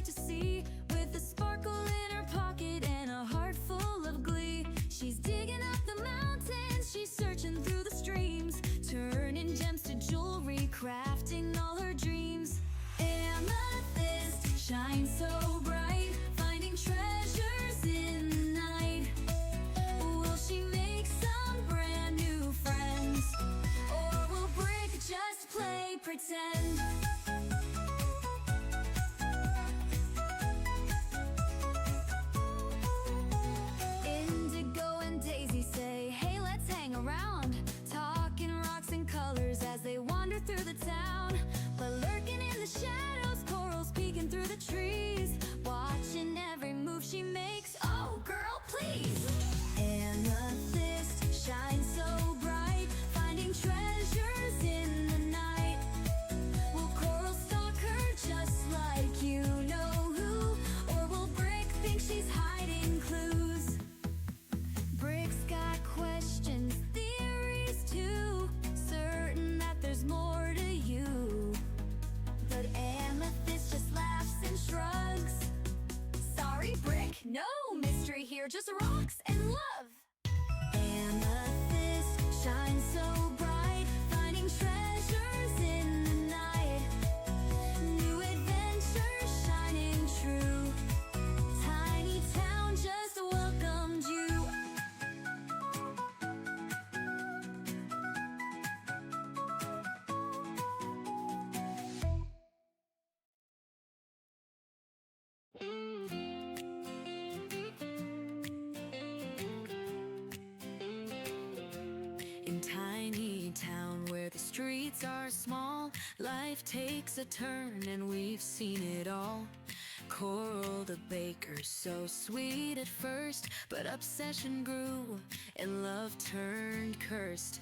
to see. With a sparkle in her pocket and a heart full of glee, she's digging up the mountains, she's searching through the streams, turning gems to jewelry, crafting all her dreams. Amethyst shines so bright, finding treasures in the night. Will she make some brand new friends, or will Brick just play pretend? Indigo and Daisy say, hey, let's hang around, talking rocks and colors as they wander through the town. But lurking in the shadows, Coral's peeking through the trees, watching every move she makes. Oh, girl, please! Amethyst shines so bright, finding treasures in the night. Will Coral stalk her just like you know who, or will Brick think she's hiding clues? Brick's got questions, theories too, certain that there's more to you. But Amethyst just laughs and shrugs. Sorry, Brick, no mystery here, just rocks and love. Amethyst shines so bright, finding treasures in the night. New adventures shining true. Tiny town just welcomed you. In tiny town where the streets are small, life takes a turn and we've seen it all. Coral the baker's so sweet at first, but obsession grew and love turned cursed.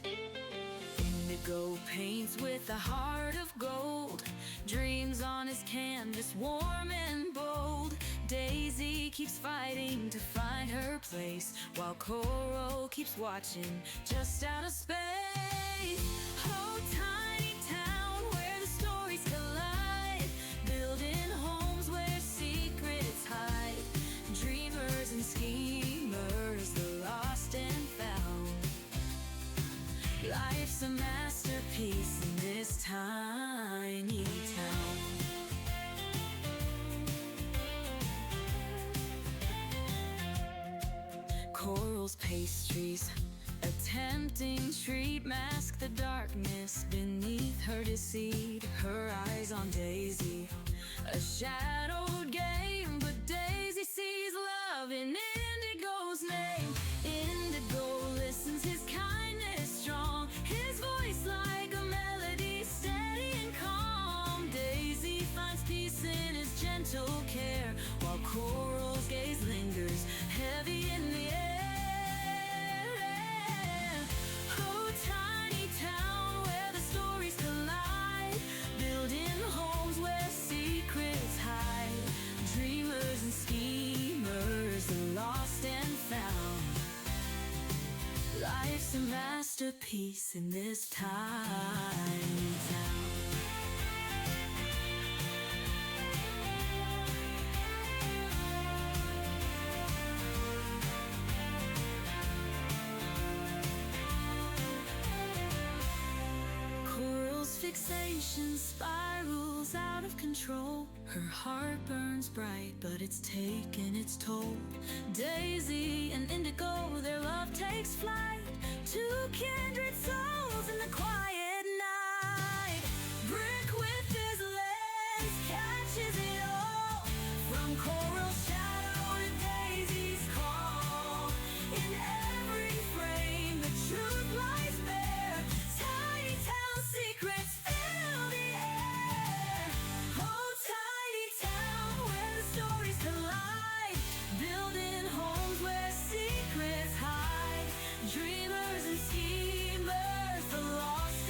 Indigo paints with a heart of gold, dreams on his canvas warm and bold. Daisy keeps fighting to find her place, while Coral keeps watching just out of space. Oh, tiny town where the stories collide, building homes where secrets hide. Dreamers and schemers, the lost and found. Life's a masterpiece in this tiny town. Coral's pastries, a tempting treat, mask the darkness beneath her deceit. Her eyes on Daisy, a shadowed game, but Daisy sees love in Indigo's name. Indigo listens, his kindness strong, his voice like a melody, steady and calm. Daisy finds peace in his gentle care, while Coral's gaze lingers heavy in the air. Oh, tiny town where the stories collide, building homes where secrets hide. Dreamers and schemers, the lost and found. Life's a masterpiece in this tiny town. Coral's fixation spirals out of control. Her heart burns bright, but it's taken its toll. Daisy and Indigo, their love takes flight. Two kindred souls in the quiet night. Brick with his lens catches it all, from Coral's shadow to Daisy's call. In every frame, the truth lies bare. Tiny town secrets fill the air. Oh, tiny town where the stories collide, building homes where secrets hide. Dreamers and schemers, the lost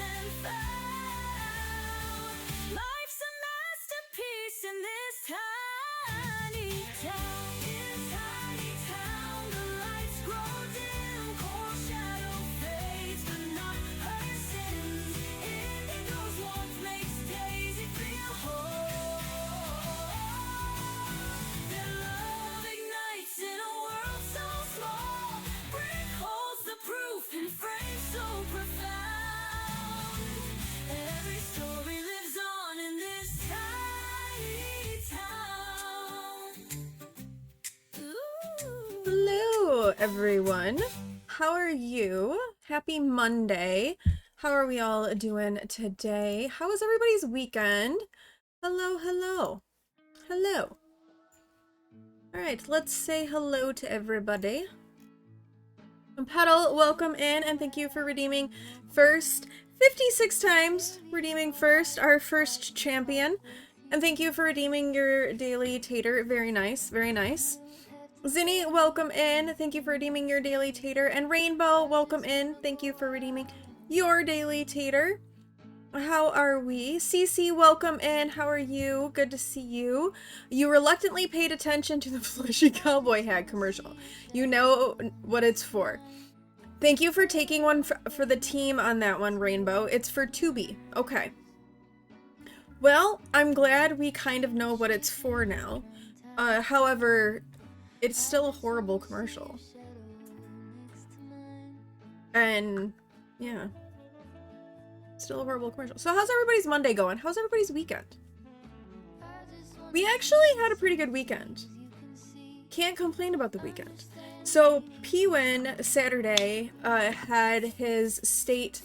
Hello, everyone. How are you? Happy Monday. How are we all doing today? How was everybody's weekend? Hello, hello. Hello. All right, let's say hello to everybody. Petal, welcome in, and thank you for redeeming first 56 times. Redeeming first, our first champion. And thank you for redeeming your daily tater. Very nice, very nice. Zinni, welcome in. Thank you for redeeming your daily tater. And Rainbow, welcome in. Thank you for redeeming your daily tater. How are we? Cece, welcome in. How are you? Good to see you. You reluctantly paid attention to the fleshy cowboy hat commercial. You know what it's for. Thank you for taking one for the team on that one, Rainbow. It's for Tubi. Okay. Well, I'm glad we kind of know what it's for now. However, it's still a horrible commercial. And, yeah. Still a horrible commercial. So how's everybody's Monday going? How's everybody's weekend? We actually had a pretty good weekend. Can't complain about the weekend. So P-Win Saturday had his state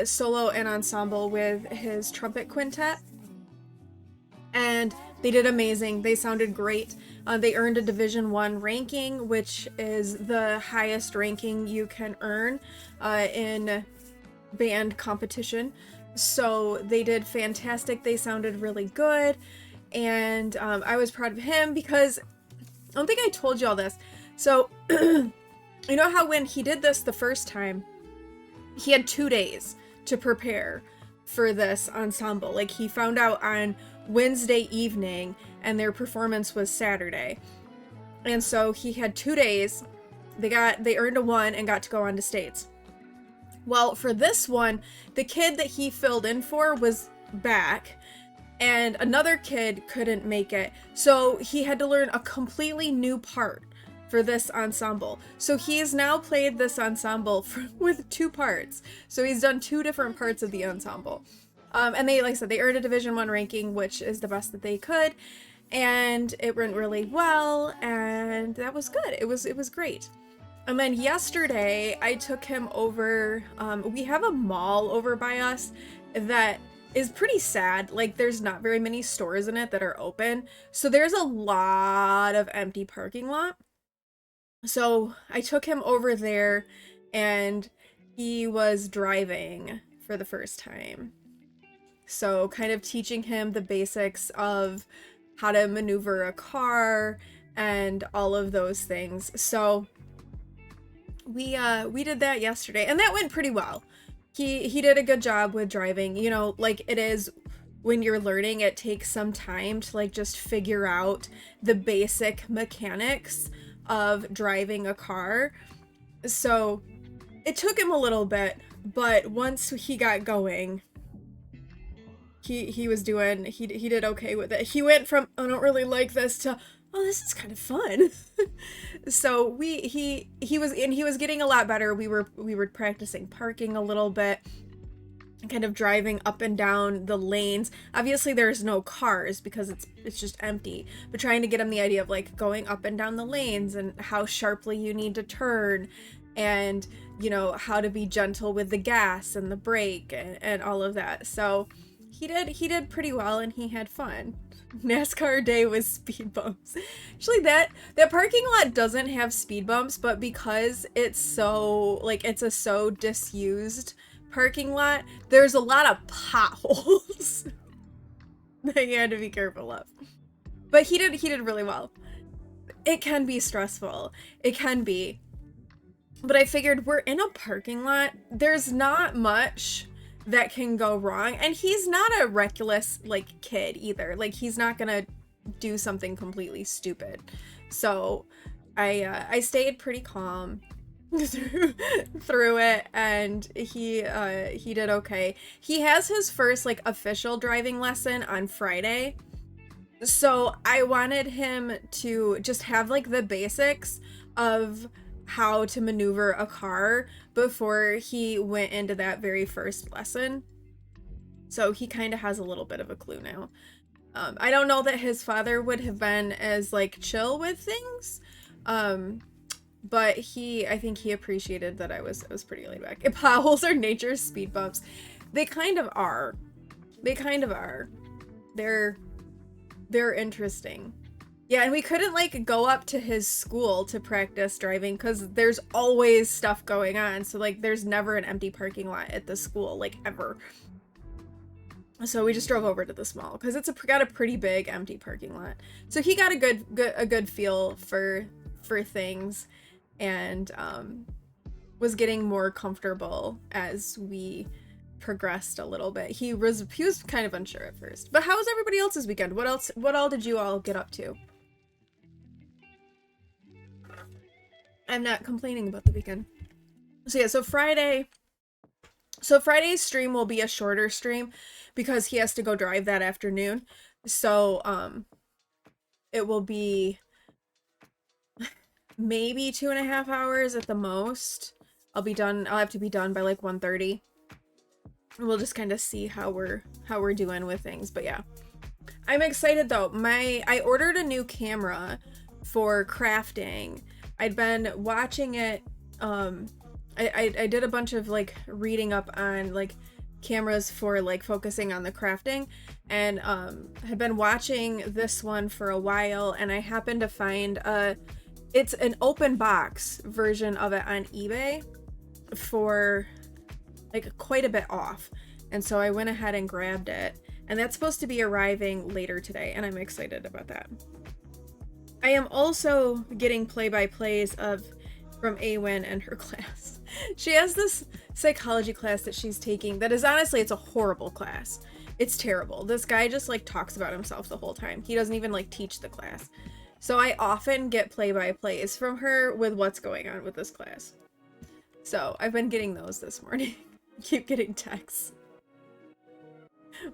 solo and ensemble with his trumpet quintet. And they did amazing. They sounded great. They earned a Division 1 ranking, which is the highest ranking you can earn in band competition. So they did fantastic. They sounded really good. And I was proud of him because I don't think I told you all this. So you know how when he did this the first time, he had 2 days to prepare for this ensemble. Like, he found out on Wednesday evening and their performance was Saturday. And so he had 2 days. They earned a 1 and got to go on to states. Well, for this one, the kid that he filled in for was back and another kid couldn't make it. So he had to learn a completely new part for this ensemble. So he's now played this ensemble with 2 parts. So he's done 2 different parts of the ensemble. And they, like I said, they earned a Division 1 ranking, which is the best that they could. And it went really well, and that was good. It was great. And then yesterday, I took him over. We have a mall over by us that is pretty sad. Like, there's not very many stores in it that are open. So there's a lot of empty parking lot. So I took him over there, and he was driving for the first time. So kind of teaching him the basics of how to maneuver a car and all of those things. So we did that yesterday, and that went pretty well. He did a good job with driving. You know, like, it is when you're learning, it takes some time to, like, just figure out the basic mechanics of driving a car. So it took him a little bit, but once he got going, he was doing, he did okay with it. He went from, I don't really like this, to, oh, this is kind of fun. So he was getting a lot better. We were practicing parking a little bit, kind of driving up and down the lanes. Obviously there's no cars because it's just empty, but trying to get him the idea of, like, going up and down the lanes and how sharply you need to turn, and, you know, how to be gentle with the gas and the brake and all of that. So he did pretty well, and he had fun. NASCAR day with speed bumps. Actually, that parking lot doesn't have speed bumps, but because it's so, like, it's a so disused parking lot, there's a lot of potholes that you had to be careful of. But he did really well. It can be stressful. It can be. But I figured, we're in a parking lot. There's not much that can go wrong, and he's not a reckless, like, kid either. Like, he's not gonna do something completely stupid. So I stayed pretty calm through it, and he did okay. He has his first, like, official driving lesson on Friday, so I wanted him to just have, like, the basics of how to maneuver a car before he went into that very first lesson. So he kind of has a little bit of a clue now. I don't know that his father would have been as, like, chill with things. But I think he appreciated that I was pretty laid back. Potholes are nature's speed bumps. They kind of are. They kind of are. They're interesting. Yeah, and we couldn't like go up to his school to practice driving because there's always stuff going on. So like there's never an empty parking lot at the school, like ever. So we just drove over to the mall because it's got a pretty big empty parking lot. So he got a good feel for things, and was getting more comfortable as we progressed a little bit. He was kind of unsure at first. But how was everybody else's weekend? What all did you all get up to? I'm not complaining about the weekend. So yeah, Friday's stream will be a shorter stream because he has to go drive that afternoon. So it will be maybe 2.5 hours at the most. I'll have to be done by like 1:30. We'll just kind of see how we're doing with things. But yeah, I'm excited though. I ordered a new camera for crafting. I'd been watching it. I did a bunch of like reading up on like cameras for like focusing on the crafting, and had been watching this one for a while, and I happened to find it's an open box version of it on eBay for like quite a bit off. And so I went ahead and grabbed it, and that's supposed to be arriving later today, and I'm excited about that. I am also getting play-by-plays from Awen and her class. She has this psychology class that she's taking that is honestly, it's a horrible class. It's terrible. This guy just like talks about himself the whole time. He doesn't even like teach the class. So I often get play-by-plays from her with what's going on with this class. So I've been getting those this morning. Keep getting texts.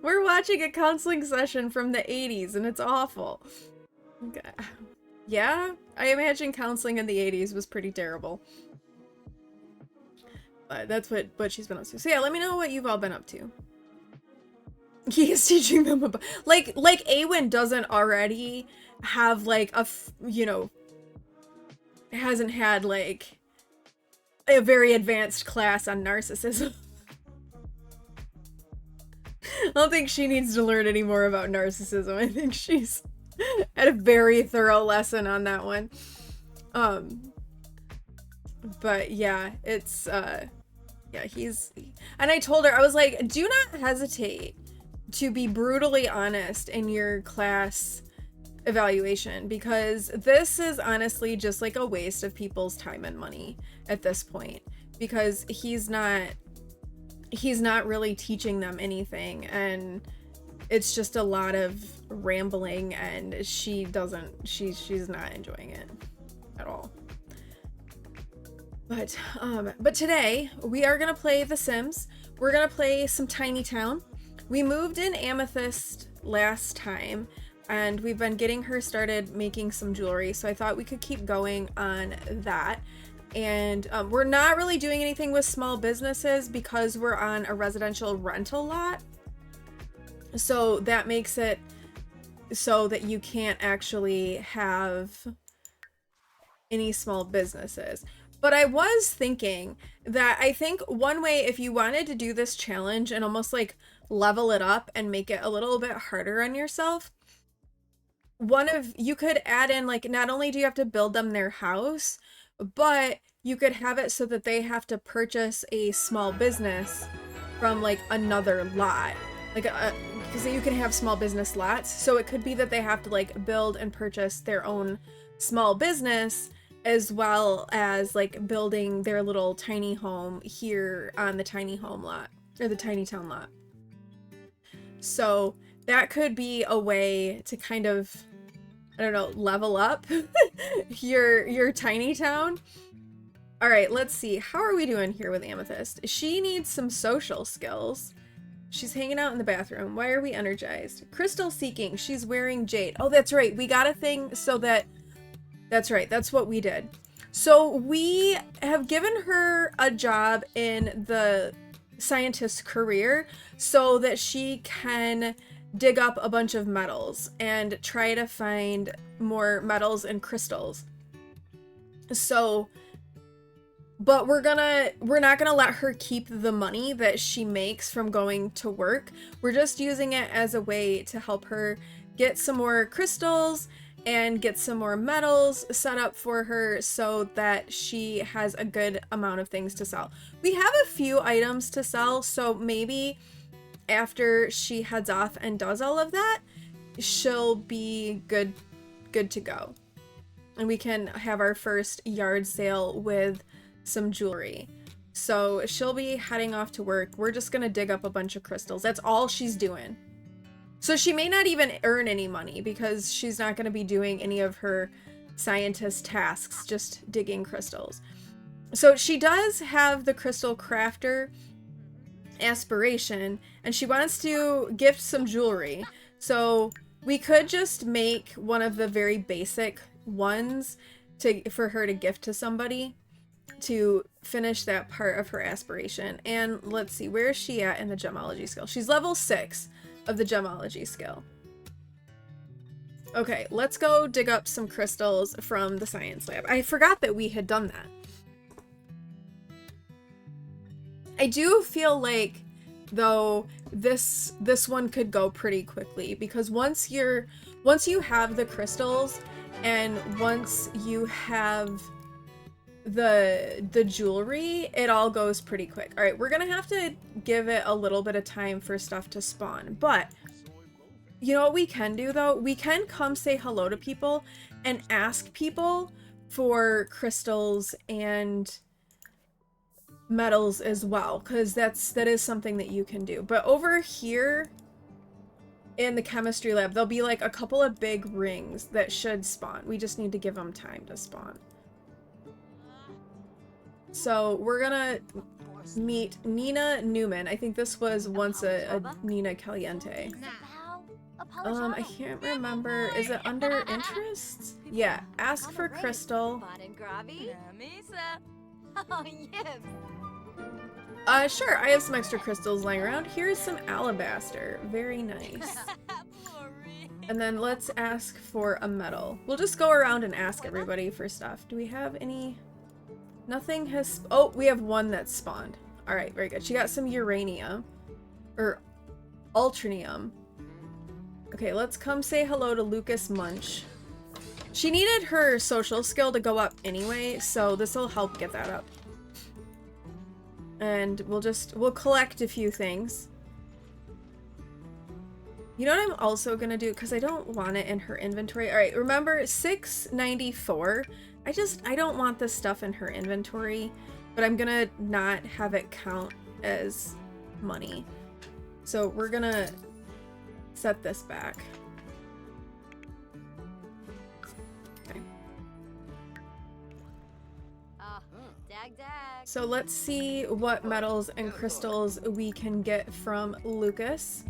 We're watching a counseling session from the 80s and it's awful. Okay. Yeah, I imagine counseling in the 80s was pretty terrible. But that's what she's been up to. So yeah, let me know what you've all been up to. He is teaching them about like Awen doesn't already have like hasn't had like a very advanced class on narcissism. I don't think she needs to learn any more about narcissism. I think she's had a very thorough lesson on that one. But yeah, it's yeah, and I told her, I was like, do not hesitate to be brutally honest in your class evaluation, because this is honestly just like a waste of people's time and money at this point, because he's not really teaching them anything, and it's just a lot of rambling, and she's not enjoying it at all. But today we are gonna play The Sims. We're gonna play some Tiny Town. We moved in Amethyst last time, and we've been getting her started making some jewelry, so I thought we could keep going on that. And we're not really doing anything with small businesses because we're on a residential rental lot. So that makes it so that you can't actually have any small businesses. But I was thinking that I think one way, if you wanted to do this challenge and almost like level it up and make it a little bit harder on yourself, you could add in like, not only do you have to build them their house, but you could have it so that they have to purchase a small business from like another lot, like because you can have small business lots. So it could be that they have to like build and purchase their own small business, as well as like building their little tiny home here on the tiny home lot, or the Tiny Town lot. So that could be a way to kind of, I don't know, level up your Tiny Town. All right, let's see. How are we doing here with Amethyst? She needs some social skills. She's hanging out in the bathroom. Why are we energized? Crystal seeking. She's wearing jade. Oh, that's right. We got a thing so that... That's right. That's what we did. So we have given her a job in the scientist career so that she can dig up a bunch of metals and try to find more metals and crystals. So, but we're not gonna let her keep the money that she makes from going to work. We're just using it as a way to help her get some more crystals and get some more metals set up for her so that she has a good amount of things to sell. We have a few items to sell, so maybe after she heads off and does all of that, she'll be good to go. And we can have our first yard sale with some jewelry. So she'll be heading off to work. We're just gonna dig up a bunch of crystals. That's all she's doing. So she may not even earn any money because she's not going to be doing any of her scientist tasks, just digging crystals. So she does have the crystal crafter aspiration, and she wants to gift some jewelry. So we could just make one of the very basic ones for her to gift to somebody to finish that part of her aspiration. And let's see, where is she at in the gemology skill? She's level 6 of the gemology skill. Okay, let's go dig up some crystals from the science lab. I forgot that we had done that. I do feel like, though, this one could go pretty quickly, because once you have the crystals and once you have the jewelry, it all goes pretty quick. All right, we're gonna have to give it a little bit of time for stuff to spawn, but you know what we can do though? We can come say hello to people and ask people for crystals and metals as well, because that is something that you can do. But over here in the chemistry lab, there'll be like a couple of big rings that should spawn. We just need to give them time to spawn. So we're gonna meet Nina Newman. I think this was once a Nina Caliente. I can't remember. Is it under interests? Yeah, ask for crystal. Sure, I have some extra crystals lying around. Here's some alabaster. Very nice. And then let's ask for a metal. We'll just go around and ask everybody for stuff. Do we have any? Nothing has... Oh, we have one that's spawned. Alright, very good. She got some uranium. Or ultranium. Okay, let's come say hello to Lucas Munch. She needed her social skill to go up anyway, so this will help get that up. And we'll collect a few things. You know what I'm also gonna do? Because I don't want it in her inventory. Alright, remember 694? I don't want this stuff in her inventory, but I'm gonna not have it count as money. So we're gonna set this back. Okay. So let's see what metals and crystals we can get from Lucas.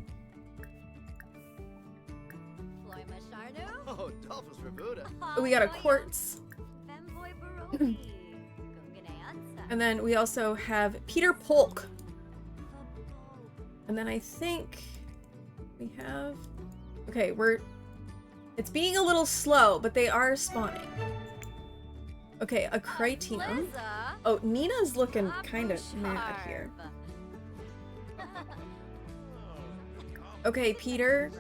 We got a quartz. And then we also have Peter Polk. And then I think we have... Okay, it's being a little slow, but they are spawning. Okay, a Critium. Oh, Nina's looking kind of mad here. Okay, Peter.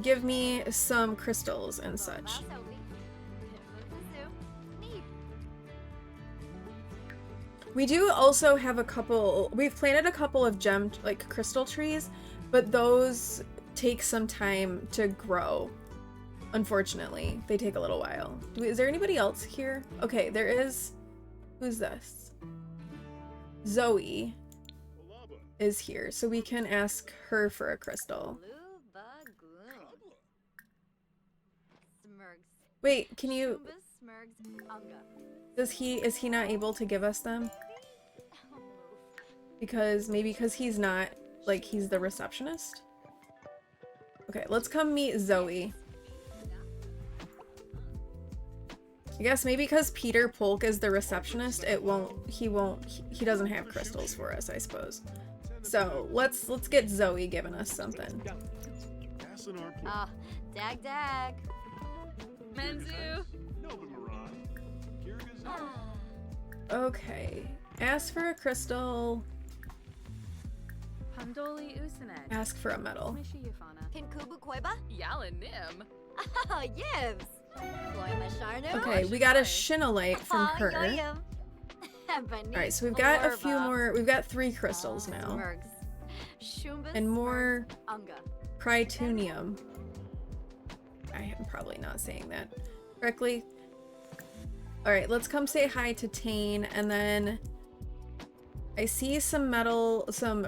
Give me some crystals and such. We do also have we've planted a couple of crystal trees, but those take some time to grow. Unfortunately, they take a little while. Is there anybody else here? Okay, there is. Who's this? Zoe is here, so we can ask her for a crystal. Wait, can you... is he not able to give us them? Maybe because he's not, like, he's the receptionist? Okay, let's come meet Zoe. I guess maybe because Peter Polk is the receptionist, he doesn't have crystals for us, I suppose. So, let's get Zoe giving us something. Dag. Menzu. Okay. Ask for a crystal. Pandoli Usanet. Ask for a metal. Mishi Yafana. Kinkubu Koiba? Yala Nim. Ah, Yibs! Loima Sharnu? Okay, we got a Shinolite from her. Alright, so we've got a few more. We've got 3 crystals now. And more Crytunium. I am probably not saying that correctly. Alright, let's come say hi to Tane, and then I see some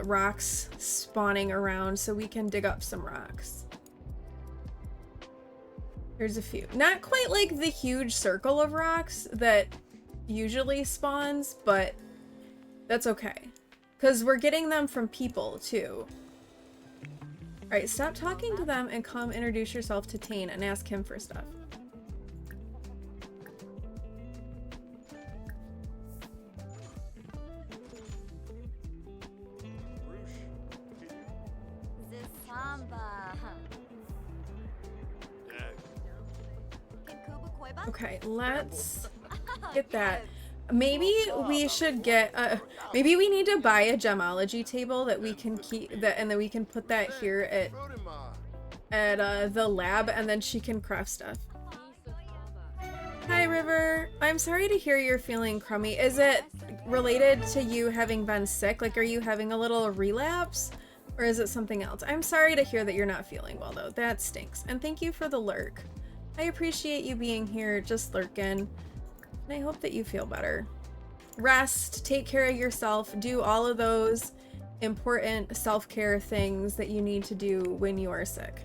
rocks spawning around, so we can dig up some rocks. There's a few. Not quite like the huge circle of rocks that usually spawns, but that's okay. Because we're getting them from people, too. Alright, stop talking to them and come introduce yourself to Tane and ask him for stuff. Okay, let's get that. Maybe we should get maybe we need to buy a gemology table that we can keep that, and then we can put that here at the lab, and then she can craft stuff. Hi River, I'm sorry to hear you're feeling crummy. Is it related to you having been sick? Like, are you having a little relapse? Or is it something else? I'm sorry to hear that you're not feeling well though. That stinks. And thank you for the lurk. I appreciate you being here, just lurking. And I hope that you feel better. Rest, take care of yourself, do all of those important self-care things that you need to do when you are sick.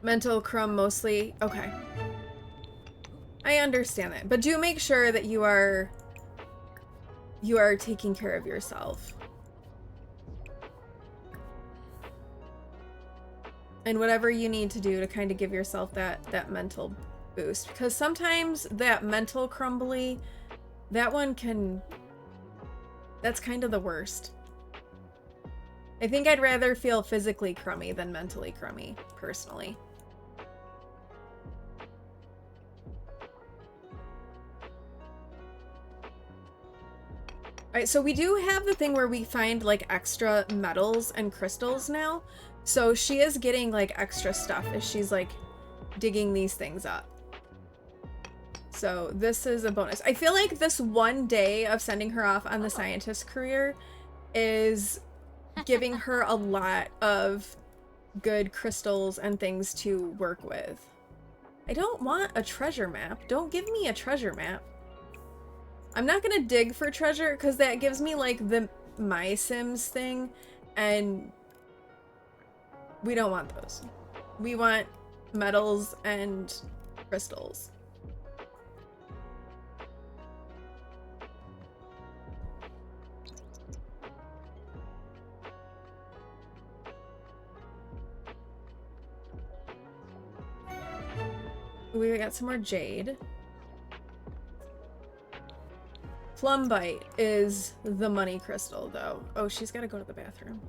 Mental crumb mostly. Okay. I understand that. But do make sure that you are taking care of yourself. And whatever you need to do to kind of give yourself that mental boost. Because sometimes that mental crumbly, that one can... That's kind of the worst. I think I'd rather feel physically crummy than mentally crummy, personally. Alright, so we do have the thing where we find like extra metals and crystals now. So she is getting like extra stuff as she's like digging these things up. So this is a bonus. I feel like this one day of sending her off on the scientist career is giving her a lot of good crystals and things to work with. I don't want a treasure map. Don't give me a treasure map. I'm not gonna dig for treasure because that gives me like the My Sims thing, and we don't want those. We want metals and crystals. We got some more jade. Plumbite is the money crystal, though. Oh, she's got to go to the bathroom.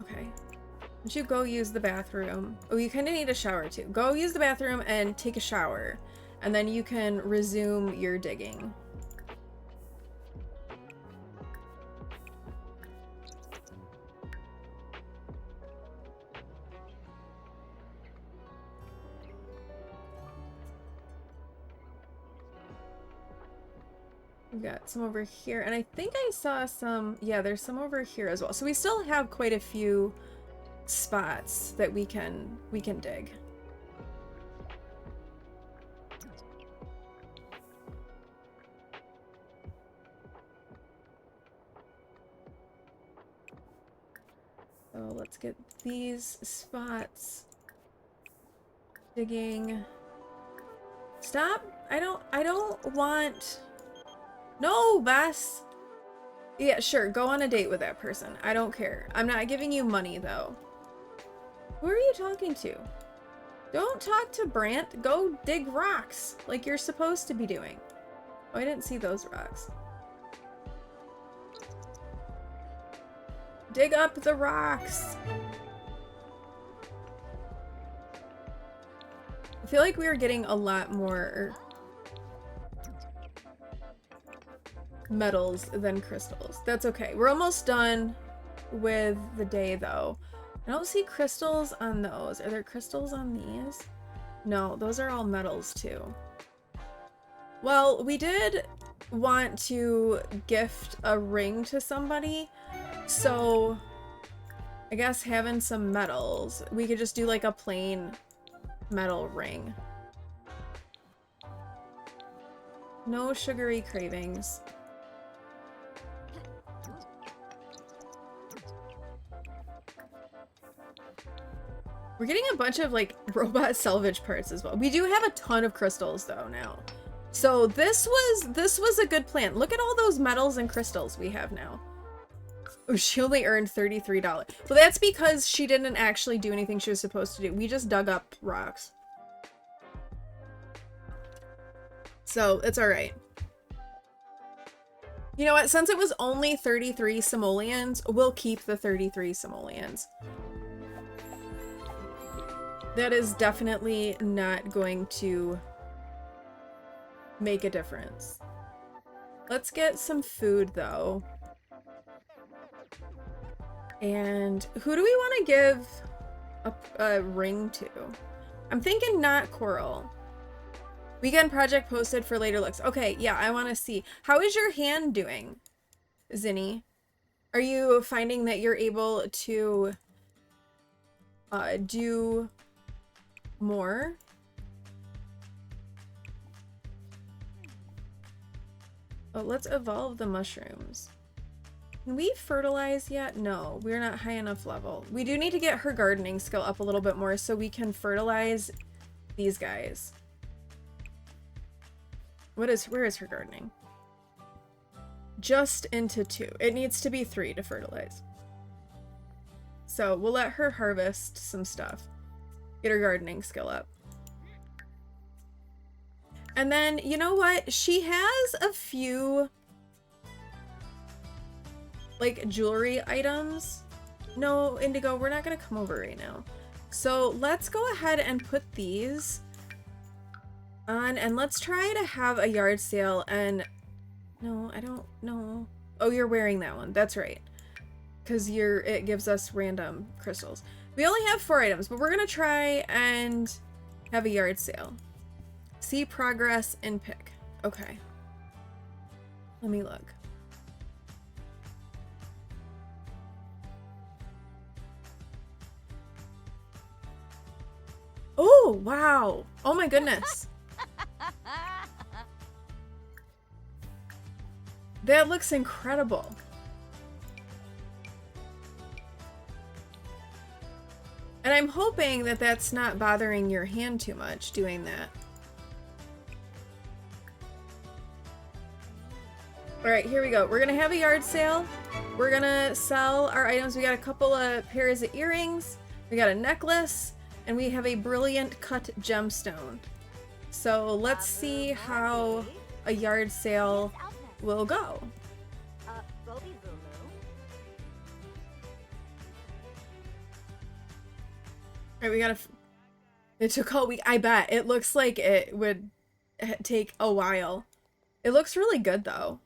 Okay. Why don't you go use the bathroom? Oh, you kind of need a shower, too. Go use the bathroom and take a shower. And then you can resume your digging. We got some over here, and I think I saw some, yeah, there's some over here as well. So we still have quite a few spots that we can dig. So let's get these spots digging. Stop! I don't want... No, Bess! Yeah, sure, go on a date with that person. I don't care. I'm not giving you money, though. Who are you talking to? Don't talk to Brant. Go dig rocks, like you're supposed to be doing. Oh, I didn't see those rocks. Dig up the rocks. I feel like we are getting a lot more metals than crystals. That's okay. We're almost done with the day though. I don't see crystals on those. Are there crystals on these? No, those are all metals too. Well, we did want to gift a ring to somebody, so I guess having some metals, we could just do like a plain metal ring. No sugary cravings. We're getting a bunch of like robot salvage parts as well. We do have a ton of crystals though now. So this was a good plan. Look at all those metals and crystals we have now. Oh, she only earned $33. Well, that's because she didn't actually do anything she was supposed to do. We just dug up rocks. So it's all right. You know what? Since it was only 33 simoleons, we'll keep the 33 simoleons. That is definitely not going to make a difference. Let's get some food though. And who do we want to give a ring to? I'm thinking not Coral. Weekend project posted for later looks. Okay, yeah, I want to see. How is your hand doing, Zinni? Are you finding that you're able to do more? Oh, let's evolve the mushrooms. Can we fertilize yet? No, we're not high enough level. We do need to get her gardening skill up a little bit more so we can fertilize these guys. Where is her gardening? Just into 2. It needs to be 3 to fertilize. So we'll let her harvest some stuff. Get her gardening skill up. And then, you know what? She has a few like jewelry items. No, Indigo, we're not gonna come over right now. So let's go ahead and put these on and let's try to have a yard sale. And no, I don't know. Oh, you're wearing that one. That's right. Because it gives us random crystals. We only have 4 items, but we're gonna try and have a yard sale. See progress in pick. Okay. Let me look. Oh, wow. Oh my goodness. That looks incredible. And I'm hoping that that's not bothering your hand too much doing that. All right, here we go. We're gonna have a yard sale. We're gonna sell our items. We got a couple of pairs of earrings. We got a necklace. And we have a brilliant cut gemstone. So let's see how a yard sale will go. Alright, we gotta... It took all week. I bet. It looks like it would take a while. It looks really good, though.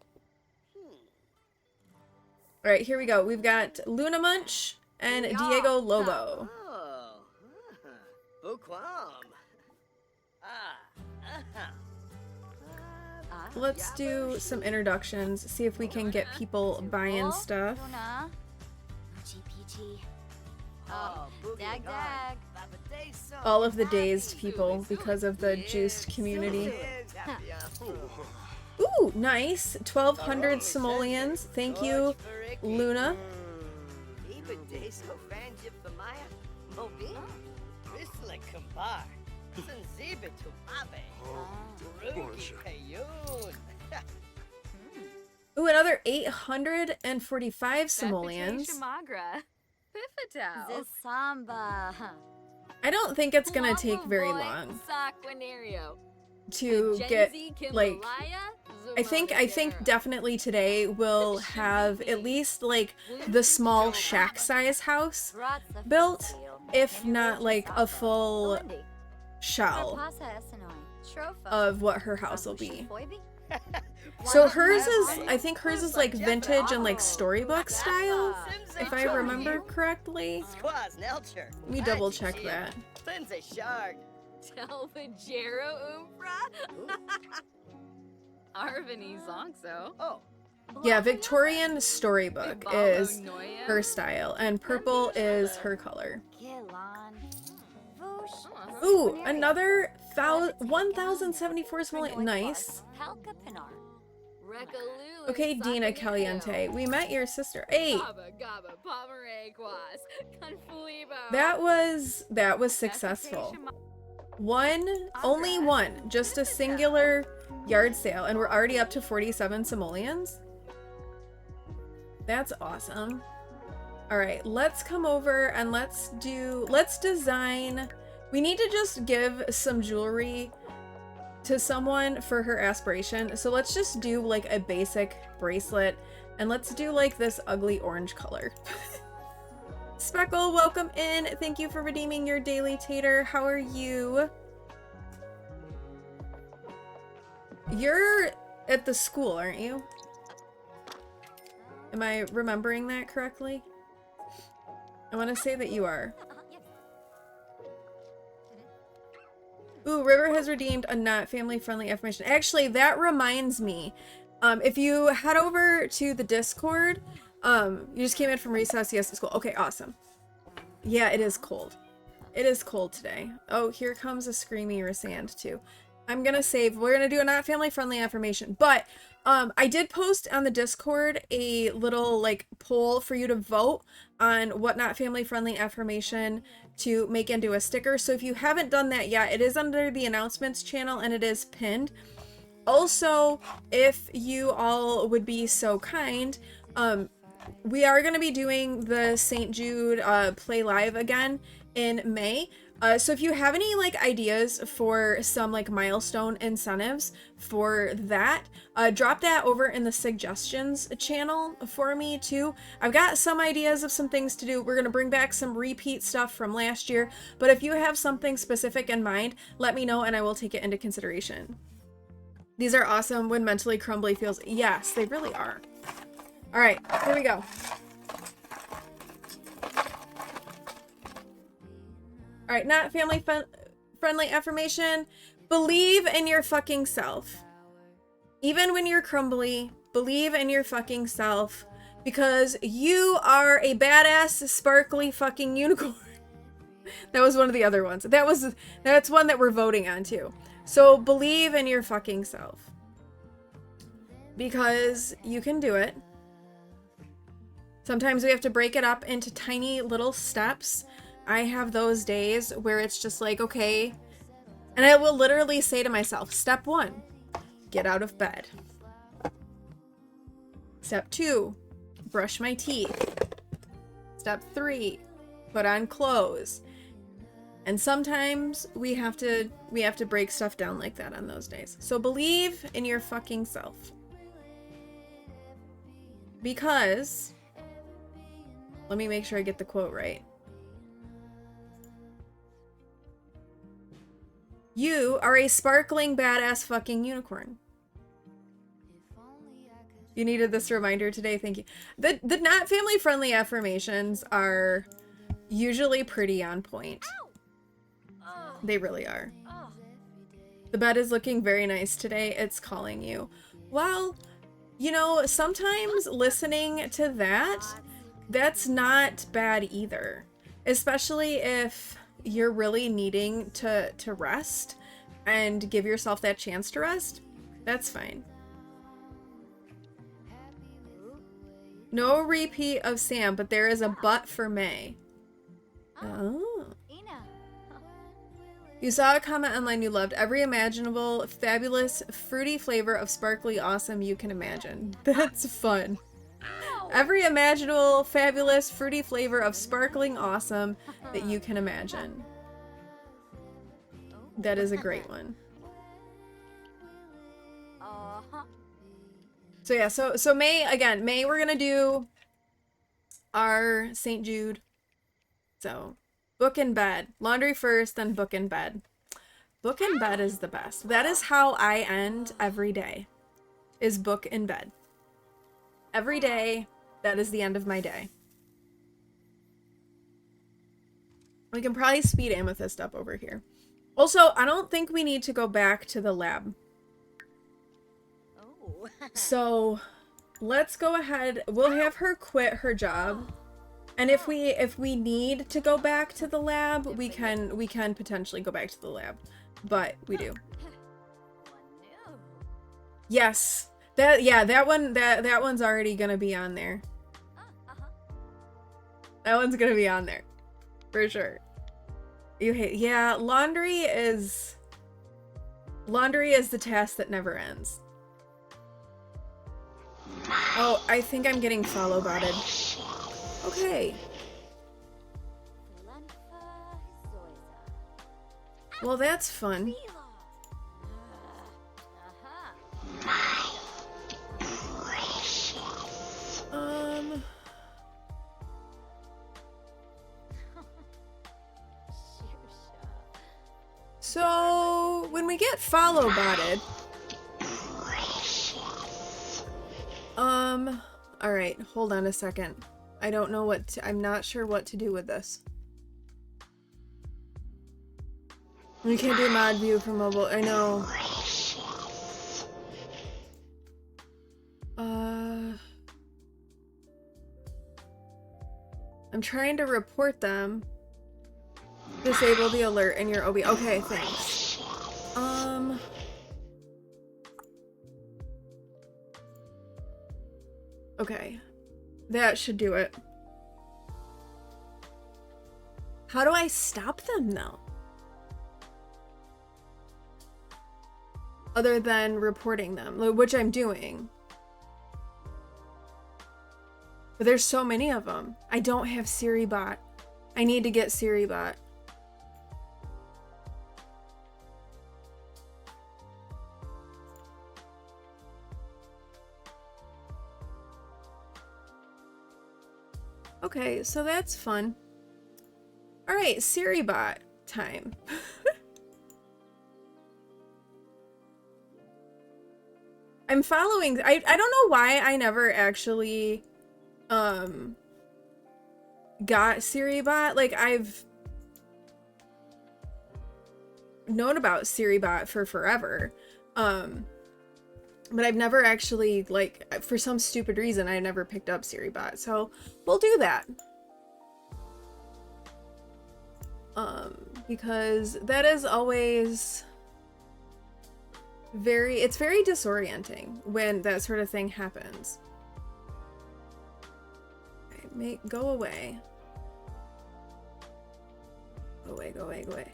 Alright, here we go. We've got Luna Munch and Diego Lobo. Let's do some introductions, see if we can get people buying stuff. All of the dazed people because of the juiced community. Ooh, nice. 1,200 simoleons. Thank you, Luna. Ooh, another 845 simoleons. I don't think it's gonna take very long. to Gen get Z like Kimbalaya, I think Zumodera. definitely today we'll have at least like the small shack size house Bratza built, Fizio. if Inu not like a Sasa. full Melindy. shell Rapasa Esenoi. Shrofa. of what her house will be. Foibi. So hers is, I think hers is like vintage and like storybook style, if I remember correctly. Squaz Nelcher. Let me double check that. Lindsay Shard. Telvajero Umbra. Arvini Zongso. Oh, Yeah, Victorian storybook Ibalo is Noya. her style, and purple is her color. Gilan. Vush. Ooh, another 1,074 simoleons. Nice. Palka Pinar. Recalulu Okay, and Dina Sapanito. Caliente, we met your sister. Hey, Gaba Gaba Pomerequas. Confuibo. that was successful. Only one, just a singular yard sale, and we're already up to 47 simoleons. That's awesome. All right, let's come over and let's design. We need to just give some jewelry to someone for her aspiration. So let's just do like a basic bracelet, and let's do like this ugly orange color. Speckle, welcome in. Thank you for redeeming your daily tater. How are you? You're at the school, aren't you? Am I remembering that correctly? I want to say that you are. Ooh, River has redeemed a not family-friendly affirmation. Actually, that reminds me. If you head over to the Discord, you just came in from recess, yes, at school. Okay, awesome. Yeah, it is cold. It is cold today. Oh, here comes a screamy Resand too. I'm gonna save. We're gonna do a not family-friendly affirmation, but I did post on the Discord a little like poll for you to vote on what not family-friendly affirmation to make into a sticker. So if you haven't done that yet, it is under the announcements channel and it is pinned. Also, if you all would be so kind, we are going to be doing the St. Jude Play Live again in May. So if you have any like ideas for some like milestone incentives for that, drop that over in the suggestions channel for me too. I've got some ideas of some things to do. We're going to bring back some repeat stuff from last year, but if you have something specific in mind, let me know and I will take it into consideration. These are awesome when mentally crumbly feels. Yes, they really are. All right, here we go. All right, not family-friendly affirmation. Believe in your fucking self. Even when you're crumbly, believe in your fucking self because you are a badass, sparkly fucking unicorn. That was one of the other ones. That's one that we're voting on too. So believe in your fucking self because you can do it. Sometimes we have to break it up into tiny little steps. I have those days where it's just like, okay, and I will literally say to myself, step 1, get out of bed. Step 2, brush my teeth. Step 3, put on clothes. And sometimes we have to break stuff down like that on those days. So believe in your fucking self. Because, let me make sure I get the quote right. You are a sparkling badass fucking unicorn. You needed this reminder today, thank you. The not family friendly affirmations are usually pretty on point. They really are. The bed is looking very nice today. It's calling you. Well, you know, sometimes listening to that's not bad either. Especially if you're really needing to rest and give yourself that chance to rest. That's fine. No repeat of Sam, but there is a but for May. Oh. Ina. You saw a comment online you loved. Every imaginable, fabulous, fruity flavor of sparkly awesome you can imagine. That's fun. Every imaginable, fabulous, fruity flavor of sparkling awesome that you can imagine. That is a great one. Uh-huh. So yeah, so May, again, May, we're gonna do our St. Jude. So, book in bed. Laundry first, then book in bed. Book in bed is the best. That is how I end every day, is book in bed. Every day, that is the end of my day. We can probably speed Amethyst up over here. Also, I don't think we need to go back to the lab. Oh. So, let's go ahead. We'll have her quit her job. And if we need to go back to the lab, we can potentially go back to the lab. But we do. Yes. That one's already gonna be on there. That one's gonna be on there. For sure. Yeah, laundry is the task that never ends. Oh, I think I'm getting follow botted. Okay. Well, that's fun. So when we get follow botted, all right, hold on a second. I don't know I'm not sure what to do with this. You can't do mod view for mobile. I know. I'm trying to report them. Disable the alert in your OB. Okay, thanks. Okay. That should do it. How do I stop them though? Other than reporting them, which I'm doing. But there's so many of them. I don't have SiriBot. I need to get SiriBot. Okay, so that's fun. All right, SiriBot time. I'm following. I don't know why I never actually got SiriBot. Like, I've known about SiriBot for forever. But I've never actually, like, for some stupid reason, I never picked up SiriBot. So we'll do that. Because that is always it's very disorienting when that sort of thing happens. Okay, go away. Go away, go away, go away.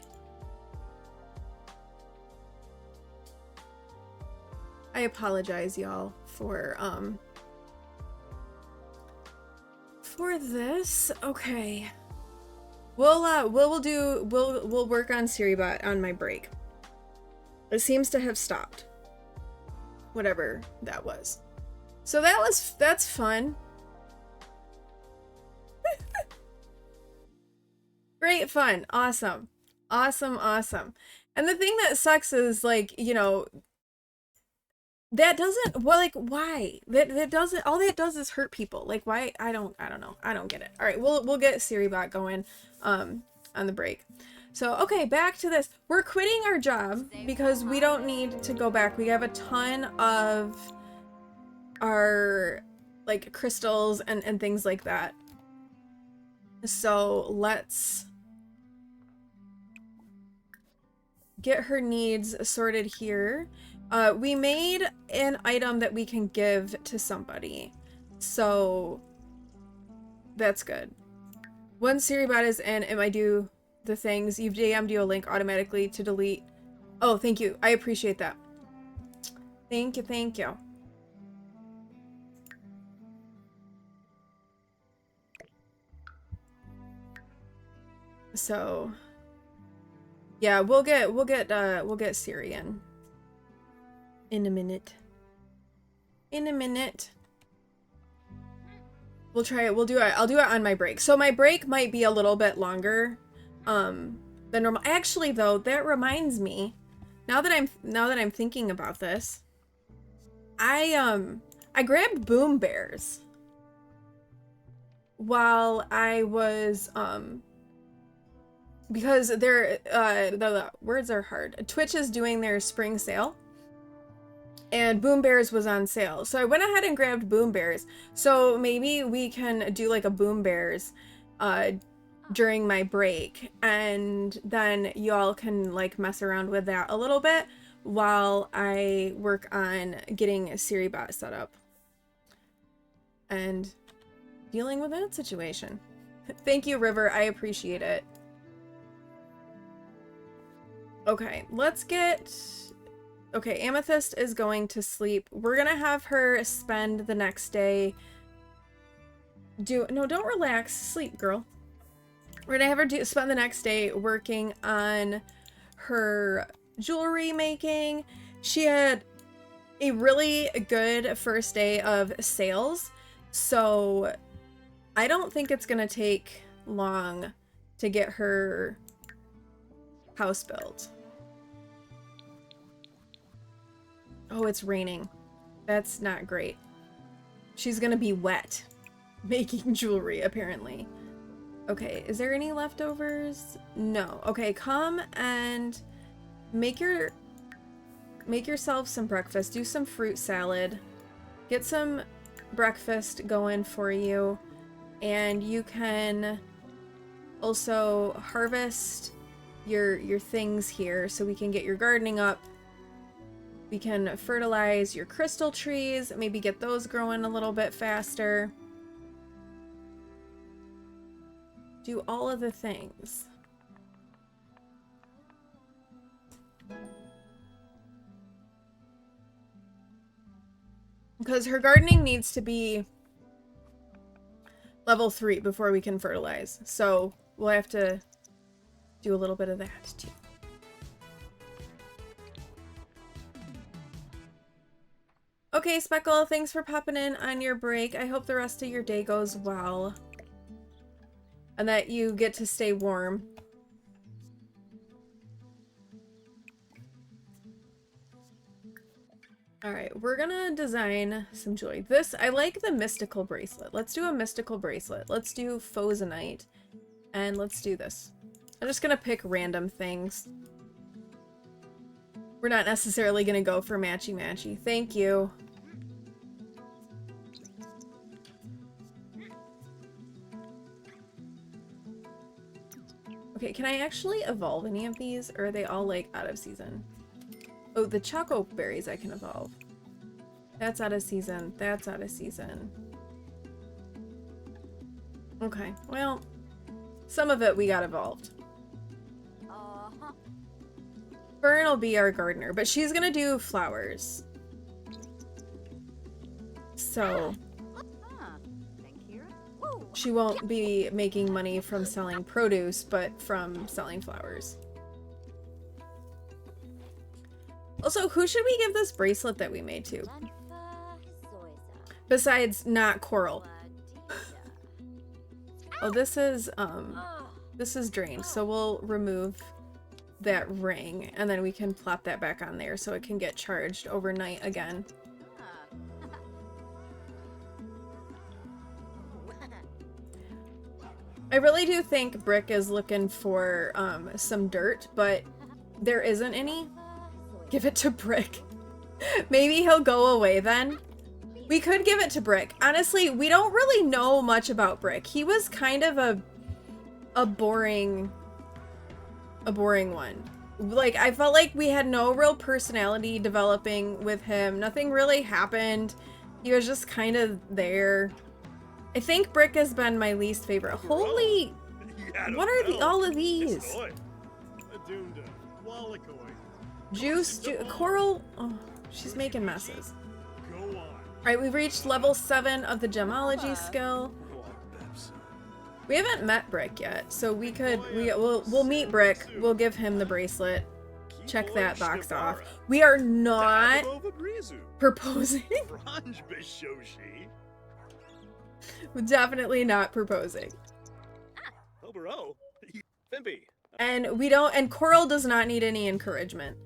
I apologize, y'all, for this. Okay. We'll work on SiriBot on my break. It seems to have stopped. Whatever that was. So that's fun. Great fun. Awesome. Awesome, awesome. And the thing that sucks is, like, you know, that doesn't, well, like, why? That doesn't, all that does is hurt people. Like, why? I don't know. I don't get it. All right, we'll get SiriBot going on the break. So, okay, back to this. We're quitting our job because we don't need to go back. We have a ton of our, like, crystals and things like that. So, let's get her needs sorted here. We made an item that we can give to somebody. So, that's good. Once SiriBot is in, it might do the things. You've DM'd you a link automatically to delete. Oh, thank you. I appreciate that. Thank you, thank you. So, yeah, we'll get Siri in a minute. in a minute. We'll try it. We'll do it. I'll do it on my break. So my break might be a little bit longer than normal. Actually, though, that reminds me. Now that I'm thinking about this, I grabbed Boom Bears while I was because they're the words are hard. Twitch is doing their spring sale. And Boom Bears was on sale. So I went ahead and grabbed Boom Bears. So maybe we can do like a Boom Bears during my break. And then y'all can like mess around with that a little bit while I work on getting SiriBot set up. And dealing with that situation. Thank you, River. I appreciate it. Okay, let's get... Okay, Amethyst is going to sleep. We're gonna have her spend the next day... No, don't relax. Sleep, girl. We're gonna have her spend the next day working on her jewelry making. She had a really good first day of sales, so I don't think it's gonna take long to get her house built. Oh, it's raining. That's not great. She's gonna be wet making jewelry, apparently. Okay, is there any leftovers? No. Okay, come and make yourself some breakfast. Do some fruit salad. Get some breakfast going for you. And you can also harvest your things here so we can get your gardening up. We can fertilize your crystal trees, maybe get those growing a little bit faster. Do all of the things. Because her gardening needs to be level 3 before we can fertilize. So we'll have to do a little bit of that too. Okay, Speckle, thanks for popping in on your break. I hope the rest of your day goes well. And that you get to stay warm. Alright, we're gonna design some jewelry. I like the mystical bracelet. Let's do a mystical bracelet. Let's do Phozonite. And let's do this. I'm just gonna pick random things. We're not necessarily gonna go for matchy-matchy. Thank you. Okay, can I actually evolve any of these? Or are they all, like, out of season? Oh, the Choco Berries I can evolve. That's out of season. That's out of season. Okay, well, some of it we got evolved. Fern will be our gardener, but she's gonna do flowers. So she won't be making money from selling produce, but from selling flowers. Also, who should we give this bracelet that we made to? Besides not Coral. Oh, this is drained, so we'll remove that ring, and then we can plop that back on there so it can get charged overnight again. I really do think Brick is looking for some dirt, but there isn't any. Give it to Brick. Maybe he'll go away then. We could give it to Brick. Honestly, we don't really know much about Brick. He was kind of a boring one. Like, I felt like we had no real personality developing with him. Nothing really happened. He was just kind of there. I think Brick has been my least favorite. Holy... What are all of these? Juice, Coral... Oh, she's making messes. Alright, we've reached level 7 of the gemology skill. We haven't met Brick yet, so we'll meet Brick. We'll give him the bracelet. check that box off. We are not proposing. We're definitely not proposing. And we don't, and Coral does not need any encouragement.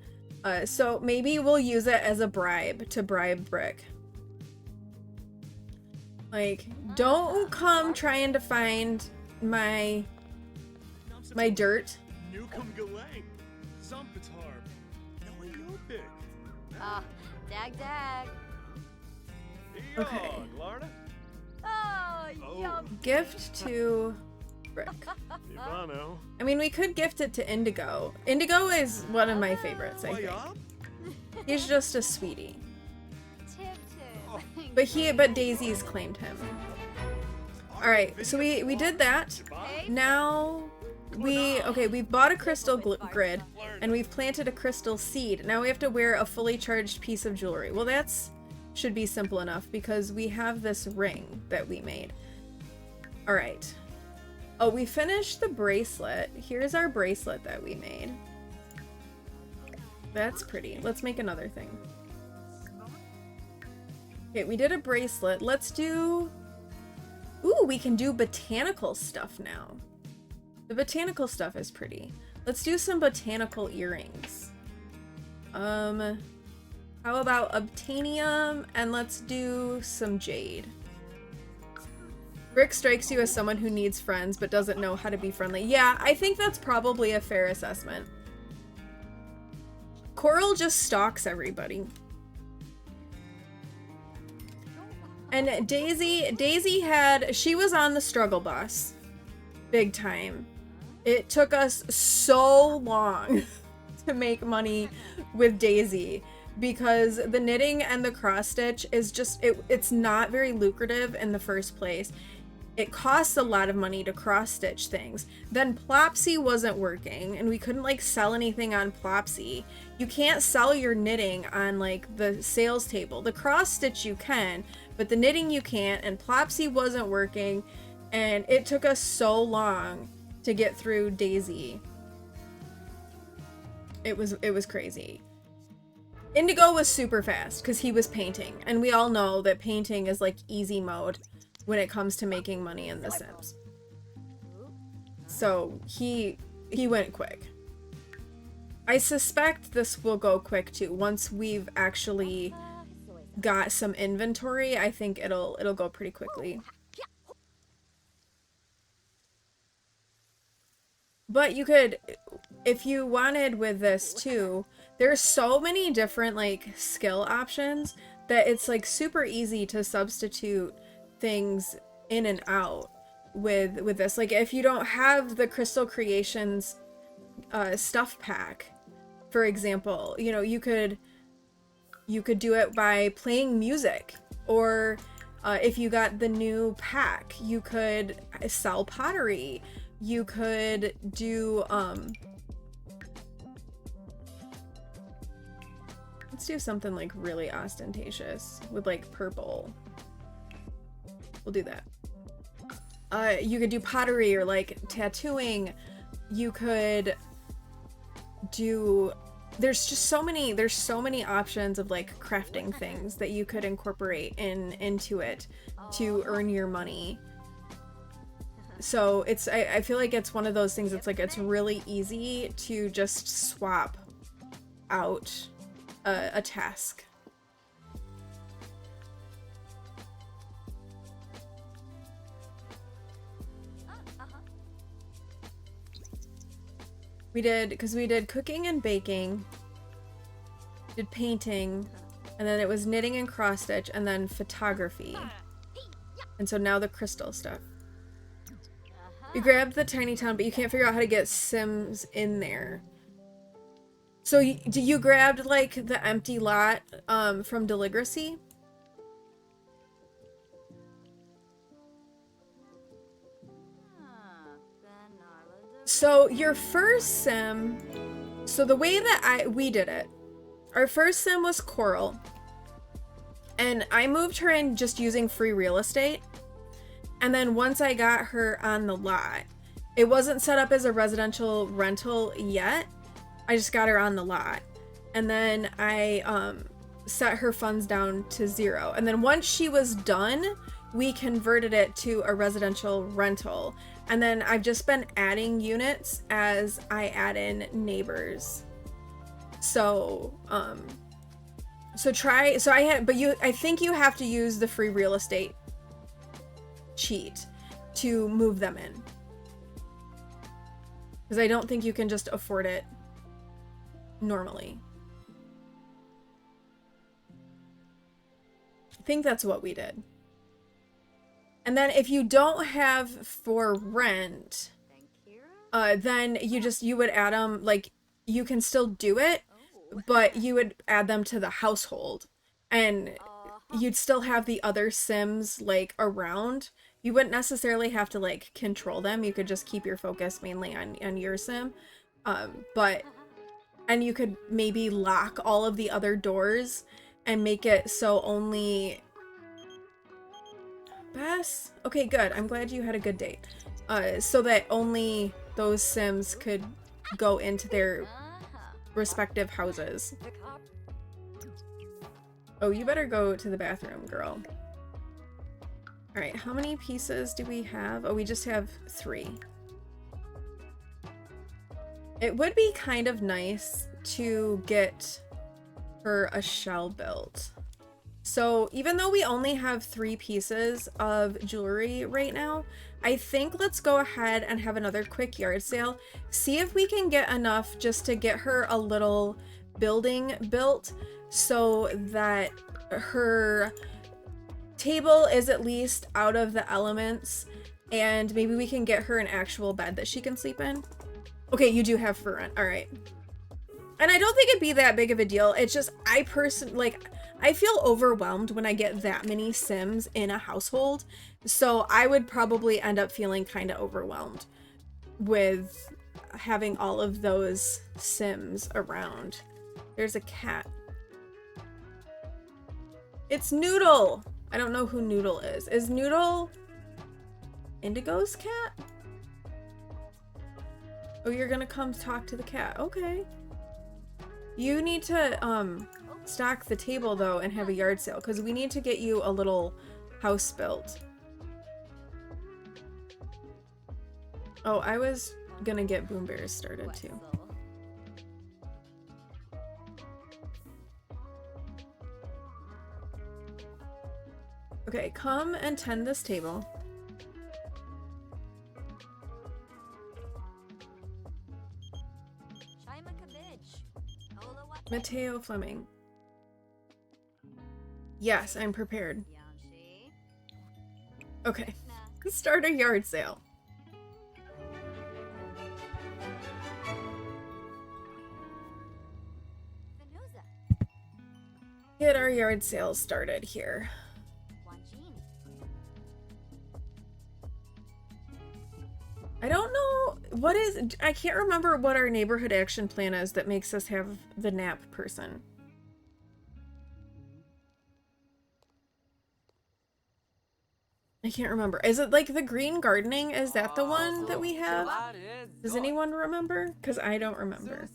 So maybe we'll use it as a bribe to bribe Brick. Like, don't come trying to find my dirt. Dag dag. Okay. Oh, yum. Gift to Brick. I mean, we could gift it to Indigo. Indigo is one of my favorites, I think. He's just a sweetie. But Daisy's claimed him. Alright, so we did that. Now we've bought a crystal grid and we've planted a crystal seed. Now we have to wear a fully charged piece of jewelry. Well, that's should be simple enough because we have this ring that we made. Alright. Oh, we finished the bracelet. Here's our bracelet that we made. That's pretty. Let's make another thing. Okay, we did a bracelet. Let's do... Ooh, we can do botanical stuff now. The botanical stuff is pretty. Let's do some botanical earrings. How about obtanium? And let's do some jade. Brick strikes you as someone who needs friends but doesn't know how to be friendly. Yeah, I think that's probably a fair assessment. Coral just stalks everybody. And she was on the struggle bus. Big time. It took us so long to make money with Daisy because the knitting and the cross stitch is just, it's not very lucrative in the first place. It costs a lot of money to cross stitch things. Then Plopsy wasn't working and we couldn't like sell anything on Plopsy. You can't sell your knitting on like the sales table. The cross stitch you can, but the knitting you can't, and Plopsy wasn't working, and it took us so long to get through Daisy. It was crazy. Indigo was super fast because he was painting, and we all know that painting is like easy mode when it comes to making money in The Sims. So he went quick. I suspect this will go quick too. Once we've actually got some inventory, I think it'll go pretty quickly. But you could, if you wanted with this too, there's so many different like skill options that it's like super easy to substitute things in and out with this. Like if you don't have the Crystal Creations stuff pack, for example, you know, you could do it by playing music, or if you got the new pack, you could sell pottery. You could do let's do something like really ostentatious with like purple. We'll do that. You could do pottery or like tattooing. You could do, there's so many options of like crafting things that you could incorporate into it to earn your money. So it's, I feel like it's one of those things that's like, it's really easy to just swap out a task. We did cooking and baking, did painting, and then it was knitting and cross stitch, and then photography. And so now the crystal stuff. You grabbed the tiny town, but you can't figure out how to get Sims in there. So you grabbed like the empty lot from Deligracy? So your first sim, so the way that we did it, our first sim was Coral, and I moved her in just using free real estate. And then once I got her on the lot, it wasn't set up as a residential rental yet, I just got her on the lot. And then I set her funds down to 0. And then once she was done, we converted it to a residential rental. And then I've just been adding units as I add in neighbors. So, I think you have to use the free real estate cheat to move them in. Because I don't think you can just afford it normally. I think that's what we did. And then if you don't have for rent, then you would add them, like, you can still do it, but you would add them to the household. And you'd still have the other Sims, like, around. You wouldn't necessarily have to, like, control them. You could just keep your focus mainly on your Sim. And you could maybe lock all of the other doors and make it so only... Bess? Okay, good. I'm glad you had a good date. So that only those Sims could go into their respective houses. Oh, you better go to the bathroom, girl. Alright, how many pieces do we have? Oh, we just have 3. It would be kind of nice to get her a shell built. So even though we only have 3 pieces of jewelry right now, I think let's go ahead and have another quick yard sale. See if we can get enough just to get her a little building built so that her table is at least out of the elements, and maybe we can get her an actual bed that she can sleep in. Okay, you do have for rent. All right. And I don't think it'd be that big of a deal. It's just I feel overwhelmed when I get that many Sims in a household. So I would probably end up feeling kind of overwhelmed with having all of those Sims around. There's a cat. It's Noodle. I don't know who Noodle is. Is Noodle Indigo's cat? Oh, you're gonna come talk to the cat. Okay. You need to stock the table though and have a yard sale because we need to get you a little house built. Oh, I was gonna get Boom Bears started too. Okay, come and tend this table. Mateo Fleming. Yes, I'm prepared. Okay, let's start a yard sale. Get our yard sale started here. I don't know what is, I can't remember what our neighborhood action plan is that makes us have the nap person. I can't remember. Is it like the green gardening? Is that the one that we have? Does anyone remember? Because I don't remember.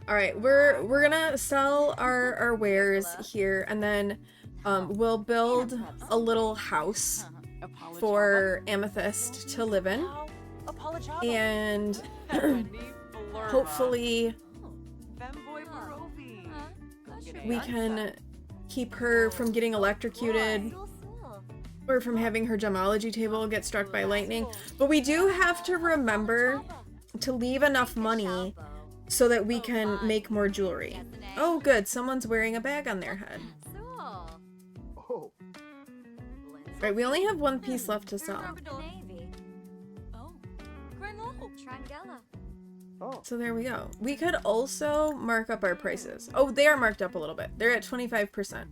All right, we're gonna sell our wares here, and then we'll build a little house for Amethyst to live in, and hopefully we can keep her from getting electrocuted or from having her gemology table get struck by lightning. But we do have to remember to leave enough money so that we can make more jewelry. Oh good, someone's wearing a bag on their head. Right, we only have 1 piece left to sell. So there we go. We could also mark up our prices. Oh, they are marked up a little bit. They're at 25%.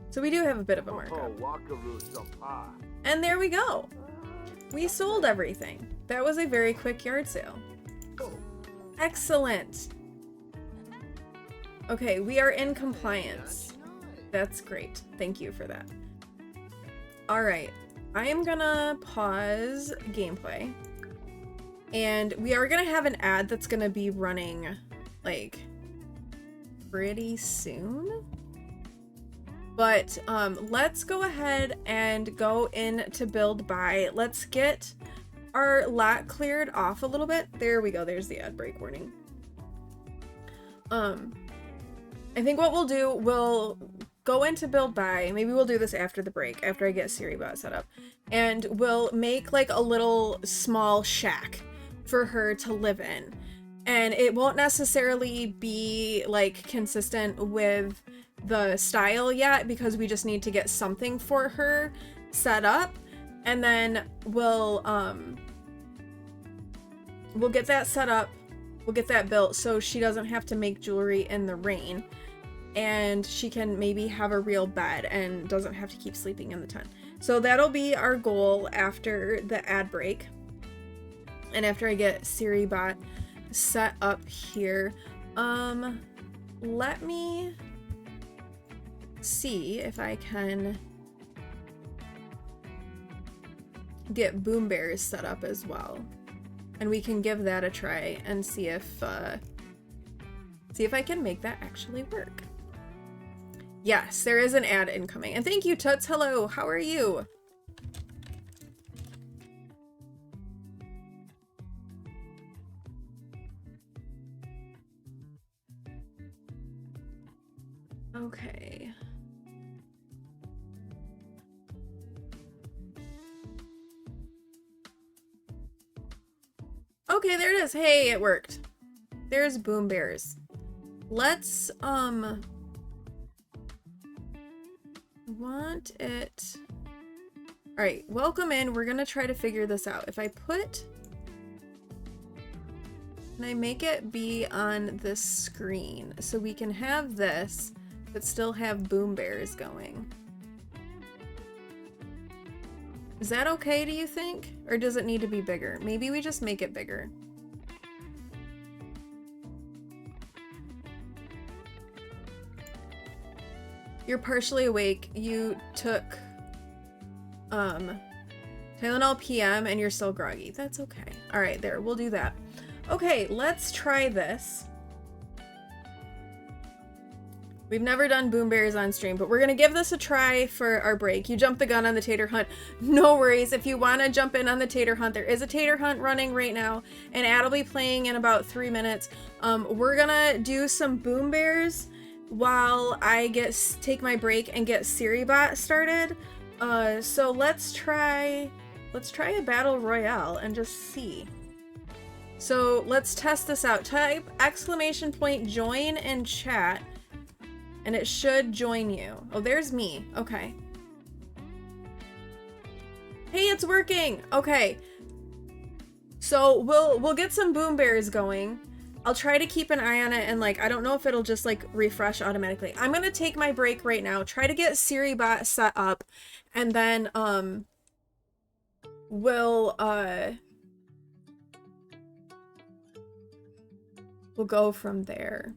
So we do have a bit of a markup. And there we go. We sold everything. That was a very quick yard sale. Excellent. Okay, we are in compliance. That's great. Thank you for that. All right, I am gonna pause gameplay And we are gonna have an ad that's gonna be running like pretty soon. But let's go ahead and go into build by. Let's get our lot cleared off a little bit. There we go. There's the ad break warning. I think what we'll do, we'll go into build by. Maybe we'll do this after the break, after I get SiriBot set up. And we'll make like a little small shack for her to live in. And it won't necessarily be like consistent with the style yet, because we just need to get something for her set up, and then we'll get that set up, we'll get that built so she doesn't have to make jewelry in the rain, and she can maybe have a real bed and doesn't have to keep sleeping in the tent. So that'll be our goal after the ad break, and after I get SiriBot set up here. Let me see if I can get Boom Bears set up as well, and we can give that a try and see if I can make that actually work. Yes, there is an ad incoming, and thank you, Toots. Hello, how are you? Okay. Okay, there it is. Hey, it worked. There's Boom Bears. Let's, want it. All right, welcome in. We're gonna try to figure this out. If I put, can I make it be on this screen so we can have this, but still have Boom Bears going? Is that okay, do you think? Or does it need to be bigger? Maybe we just make it bigger. You're partially awake. You took Tylenol PM and you're still groggy. That's okay. All right, there, we'll do that. Okay, let's try this. We've never done Boom Bears on stream, but we're gonna give this a try for our break. You jumped the gun on the tater hunt. No worries. If you want to jump in on the tater hunt, there is a tater hunt running right now, and ad will be playing in about 3 minutes. We're gonna do some Boom Bears while I take my break and get SiriBot started. So let's try a battle royale and just see. So let's test this out. Type !join in chat, and it should join you. Oh, there's me. Okay. Hey, it's working. Okay. So we'll get some Boom Bears going. I'll try to keep an eye on it, and like, I don't know if it'll just like refresh automatically. I'm gonna take my break right now, try to get SiriBot set up, and then we'll go from there.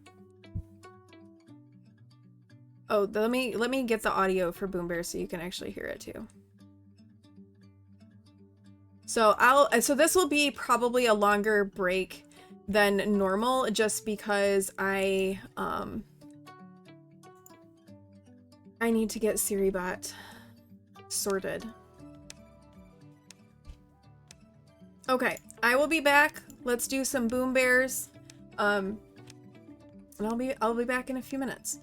Oh, let me get the audio for Boom Bear so you can actually hear it too. So so this will be probably a longer break than normal, just because I need to get SiriBot sorted. Okay, I will be back. Let's do some Boom Bears. And I'll be back in a few minutes.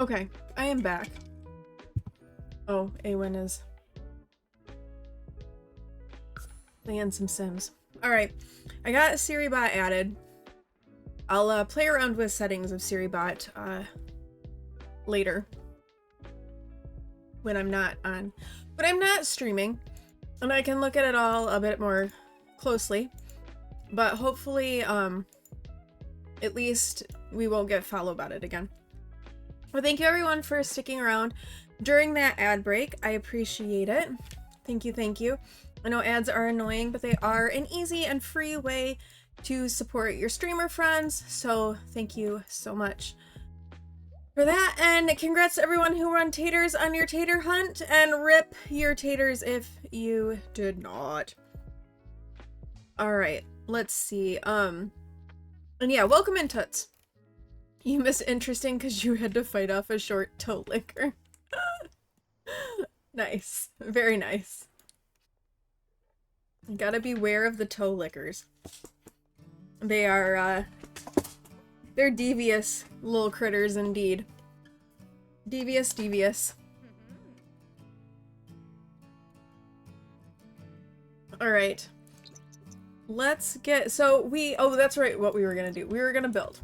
Okay, I am back. Oh, Awen is playing some Sims. Alright, I got SiriBot added. I'll play around with settings of SiriBot later when I'm not on, but I'm not streaming, and I can look at it all a bit more closely. But hopefully, at least we won't get follow botted again. Well, thank you everyone for sticking around during that ad break. I appreciate it. Thank you, thank you. I know ads are annoying, but they are an easy and free way to support your streamer friends, so thank you so much for that. And congrats to everyone who won taters on your tater hunt, and rip your taters if you did not. All right, let's see. And yeah, welcome in, Toots. You missed interesting because you had to fight off a short toe licker. Nice, very nice. You gotta beware of the toe lickers. They are, they're devious little critters indeed. Devious, devious. Alright. Let's get, so oh, that's right, what we were gonna do. We were gonna build.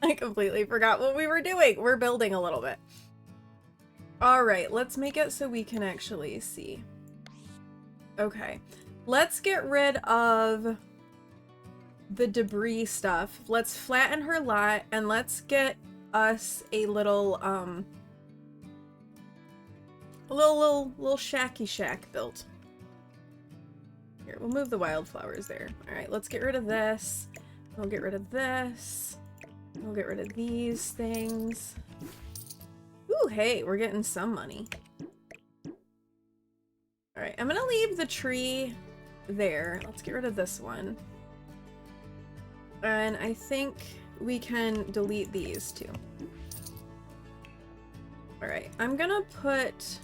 I completely forgot what we were doing. We're building a little bit. Alright, let's make it so we can actually see. Okay. Let's get rid of the debris stuff. Let's flatten her lot, and let's get us a little little shacky shack built. Here, we'll move the wildflowers there. All right, let's get rid of this. We'll get rid of this. We'll get rid of these things. Ooh, hey, we're getting some money. All right, I'm gonna leave the tree there. Let's get rid of this one. And I think we can delete these too. Alright, I'm gonna put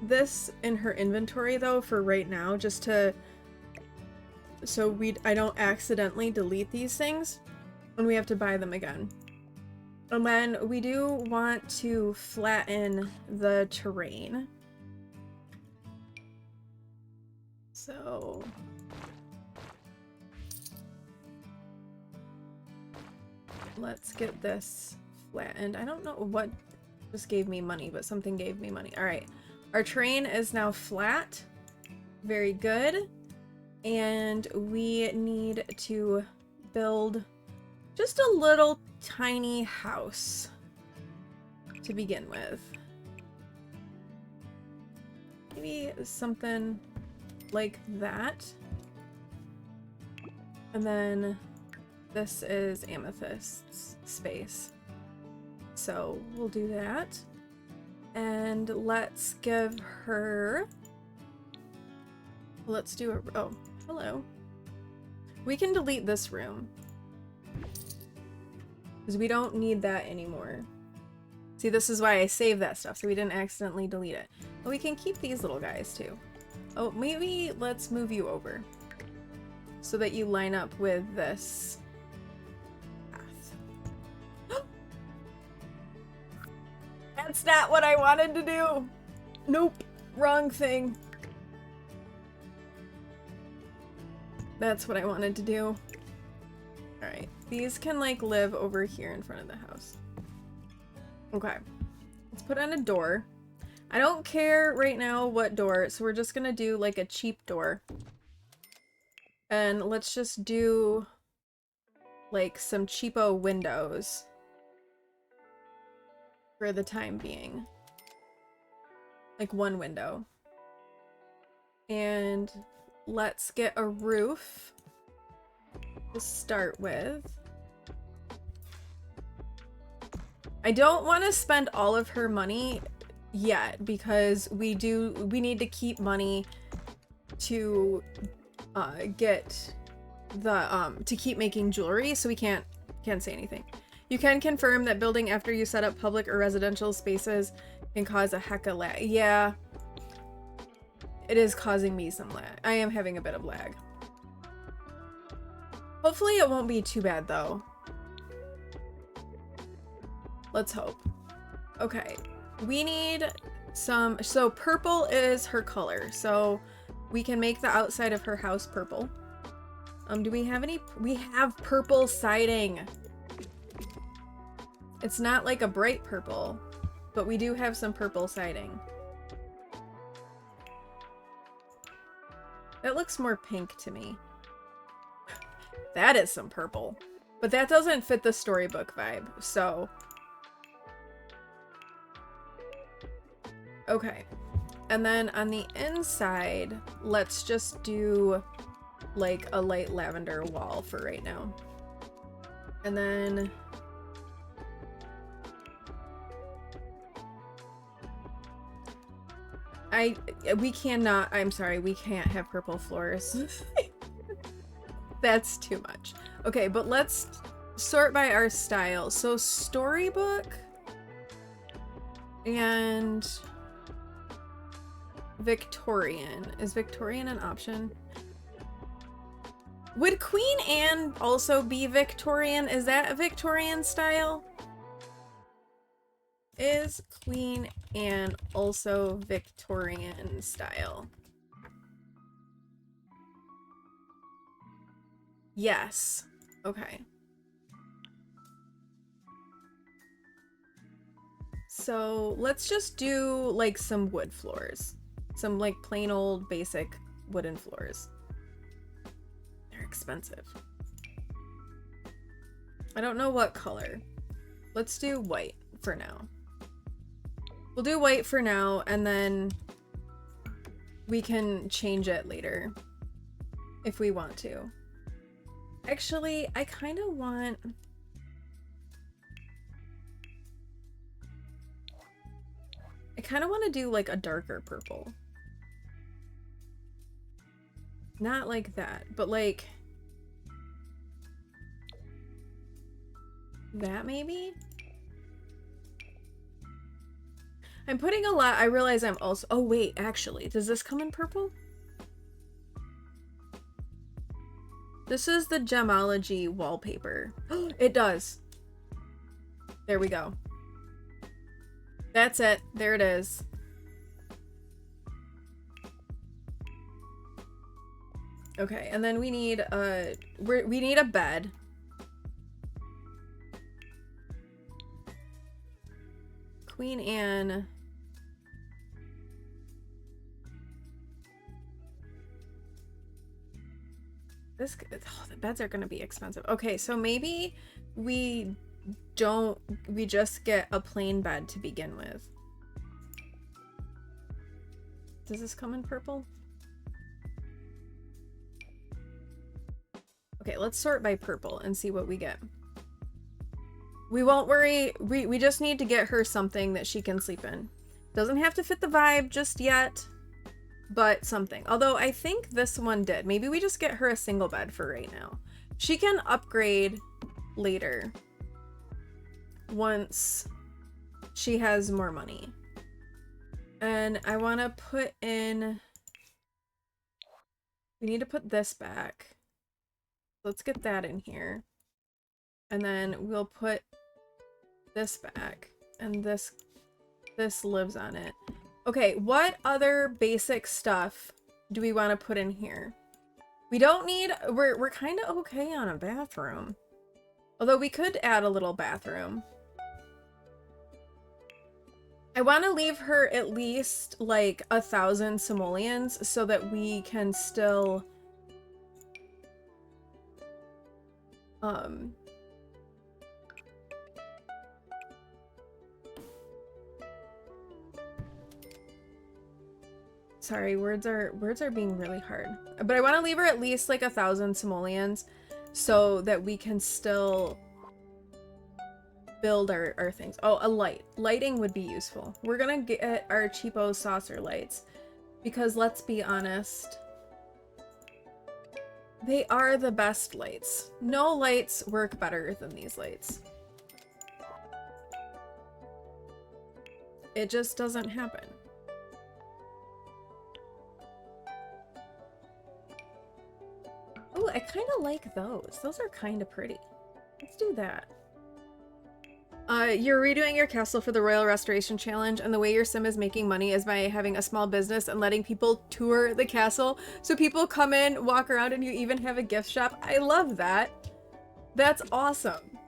this in her inventory though for right now, just to so I don't accidentally delete these things when we have to buy them again. And then we do want to flatten the terrain. So let's get this flattened. I don't know what just gave me money, but something gave me money. All right, our terrain is now flat. Very good. And we need to build just a little tiny house to begin with. Maybe something like that. And then this is Amethyst's space. So we'll do that. And let's give her... Let's do a... Oh, hello. We can delete this room. Because we don't need that anymore. See, this is why I saved that stuff, so we didn't accidentally delete it. But we can keep these little guys too. Oh, maybe let's move you over. So that you line up with this path. That's not what I wanted to do! Nope. Wrong thing. That's what I wanted to do. Alright. These can, like, live over here in front of the house. Okay. Let's put on a door. I don't care right now what door, so we're just gonna do, like, a cheap door. And let's just do, like, some cheapo windows for the time being. Like, one window. And let's get a roof to start with. I don't want to spend all of her money yet because we need to keep money to get the to keep making jewelry, so we can't say anything. You can confirm that building after you set up public or residential spaces can cause a heck of lag. Yeah, it is causing me some lag. I am having a bit of lag. Hopefully it won't be too bad though. Let's hope. Okay. We need some... So purple is her color. So we can make the outside of her house purple. Do we have any... We have purple siding. It's not like a bright purple, but we do have some purple siding. That looks more pink to me. That is some purple. But that doesn't fit the storybook vibe, so... Okay. And then on the inside, let's just do like a light lavender wall for right now. And then... we cannot, I'm sorry, we can't have purple floors. That's too much. Okay, but let's sort by our style. So storybook and Victorian. Is Victorian an option? Would Queen Anne also be Victorian? Is that a Victorian style? Is Queen Anne also Victorian style? Yes. Okay. So let's just do like some wood floors. Some like plain old basic wooden floors. They're expensive. I don't know what color. Let's do white for now. We'll do white for now, and then we can change it later if we want to. Actually, I kind of want... I kind of want to do like a darker purple. Not like that, but like... that maybe? I'm putting a lot. I realize I'm also... Oh, wait, actually. Does this come in purple? This is the Gemology wallpaper. It does. There we go. That's it. There it is. Okay, and then we need we need a bed. Queen Anne. This, oh, the beds are gonna be expensive. Okay, so maybe we just get a plain bed to begin with. Does this come in purple? Okay, let's sort by purple and see what we get. We won't worry. We just need to get her something that she can sleep in. Doesn't have to fit the vibe just yet, but something. Although I think this one did. Maybe we just get her a single bed for right now. She can upgrade later once she has more money. And I want to put in... We need to put this back. Let's get that in here. And then we'll put this back. And this lives on it. Okay, what other basic stuff do we want to put in here? We don't need... We're kind of okay on a bathroom. Although we could add a little bathroom. I want to leave her at least like 1,000 simoleons so that we can still... Sorry, words are being really hard. But I want to leave her at least like 1,000 simoleons so that we can still build our things. Oh, a light. Lighting would be useful. We're gonna get our cheapo saucer lights because let's be honest, they are the best lights. No lights work better than these lights. It just doesn't happen. Oh, I kind of like those. Those are kind of pretty. Let's do that. You're redoing your castle for the Royal Restoration Challenge, and the way your sim is making money is by having a small business and letting people tour the castle. So people come in, walk around, and you even have a gift shop. I love that. That's awesome.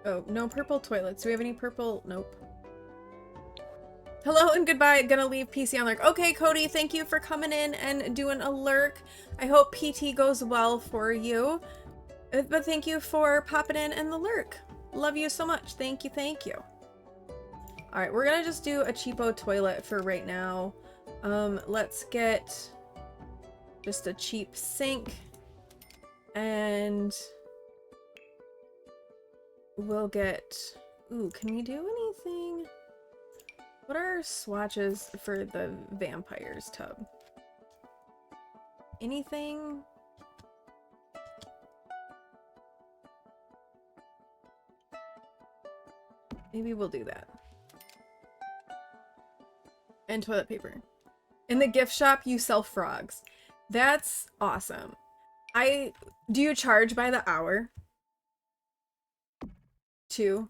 Oh, no purple toilets. Do we have any purple? Nope. Hello and goodbye. Gonna leave PC on lurk. Okay, Cody, thank you for coming in and doing a lurk. I hope PT goes well for you. But thank you for popping in and the lurk. Love you so much. Thank you, thank you. All right, we're gonna just do a cheapo toilet for right now. Let's get just a cheap sink, and we'll get, ooh, can we do anything? What are swatches for the vampire's tub? Anything? Maybe we'll do that. And toilet paper. In the gift shop, you sell frogs. That's awesome. Do you charge by the hour? Too?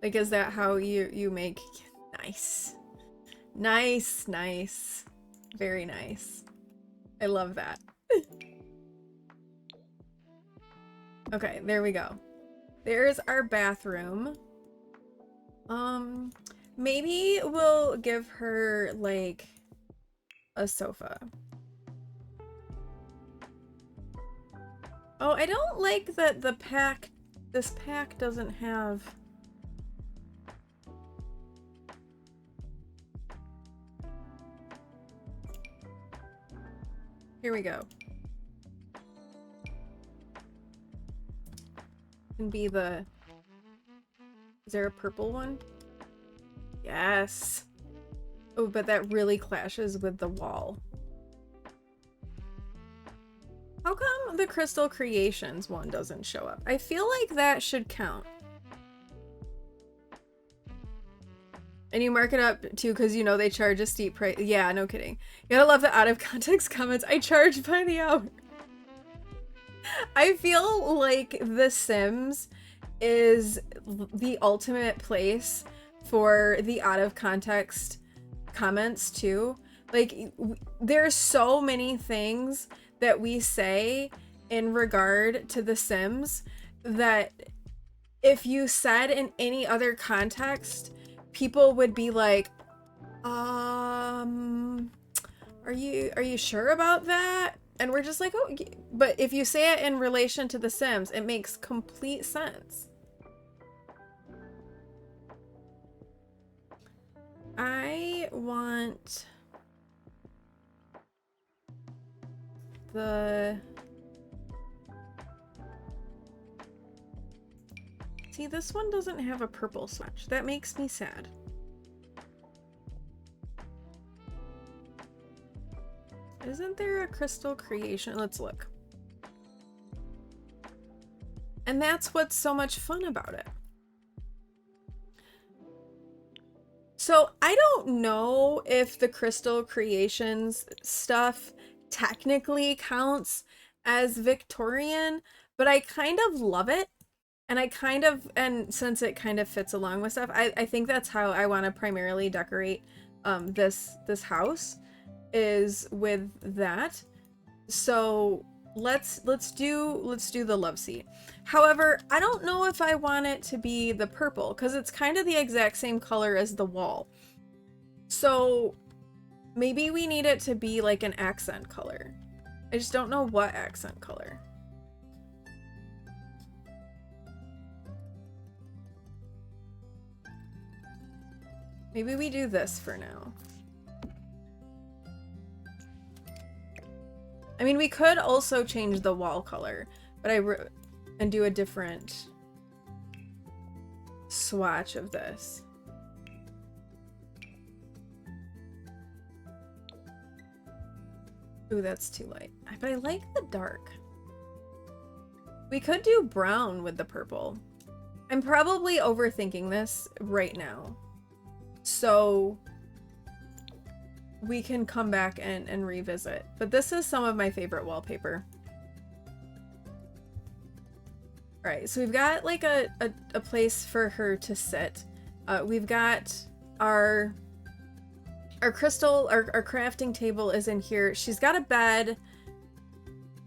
Like, is that how you make? Nice. Nice, nice. Very nice. I love that. Okay, there we go. There's our bathroom. Maybe we'll give her, like, a sofa. Oh, I don't like that this pack doesn't have... Here we go. Can be the... Is there a purple one? Yes. Oh, but that really clashes with the wall. How come the Crystal Creations one doesn't show up? I feel like that should count. And you mark it up too because you know they charge a steep price. Yeah, no kidding. You gotta love the out of context comments. I charge by the hour. I feel like The Sims is the ultimate place for the out of context comments too. Like, there's so many things that we say in regard to The Sims that if you said in any other context, people would be like, are you sure about that? And we're just like, oh, but if you say it in relation to The Sims, it makes complete sense. I want the... See, this one doesn't have a purple swatch. That makes me sad. Isn't there a Crystal Creation? Let's look. And that's what's so much fun about it. So I don't know if the Crystal Creations stuff technically counts as Victorian, but I kind of love it. And and since it kind of fits along with stuff, I think that's how I want to primarily decorate this house, is with that. So let's do the love seat. However, I don't know if I want it to be the purple because it's kind of the exact same color as the wall. So maybe we need it to be like an accent color. I just don't know what accent color. Maybe we do this for now. I mean, we could also change the wall color, but and do a different swatch of this. Ooh, that's too light. But I like the dark. We could do brown with the purple. I'm probably overthinking this right now. So we can come back and revisit. But this is some of my favorite wallpaper. Alright, so we've got like a place for her to sit. We've got our crystal, our crafting table is in here. She's got a bed.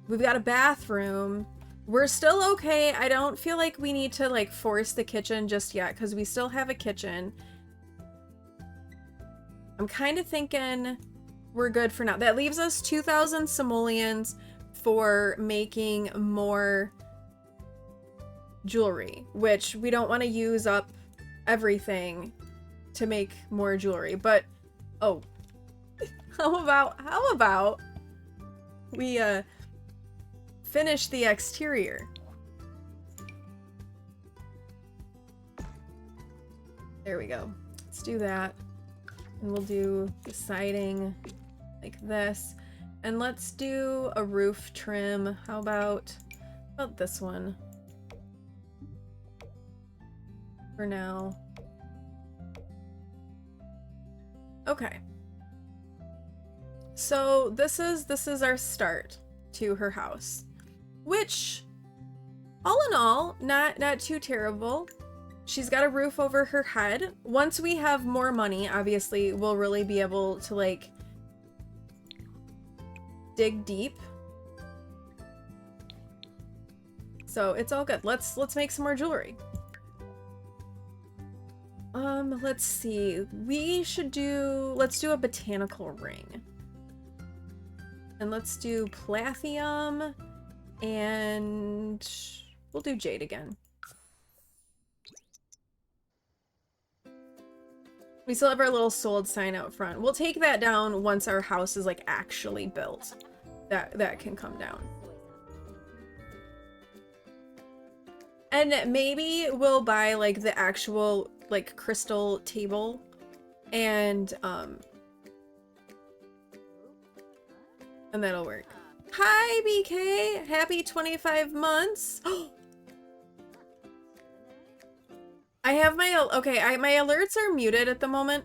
We've got a bathroom. We're still okay. I don't feel like we need to like force the kitchen just yet because we still have a kitchen. I'm kind of thinking we're good for now. That leaves us 2,000 simoleons for making more jewelry, which we don't want to use up everything to make more jewelry. But oh, how about we finish the exterior? There we go. Let's do that. And we'll do the siding like this. And let's do a roof trim. How about this one? For now. Okay. So this is our start to her house, which all in all, not too terrible. She's got a roof over her head. Once we have more money, obviously, we'll really be able to like dig deep. So it's all good. Let's make some more jewelry. Let's see. Let's do a botanical ring. And let's do plathium, and we'll do jade again. We still have our little sold sign out front. We'll take that down once our house is like actually built. That can come down. And maybe we'll buy like the actual like crystal table and that'll work. Hi BK, happy 25 months. I have my my alerts are muted at the moment.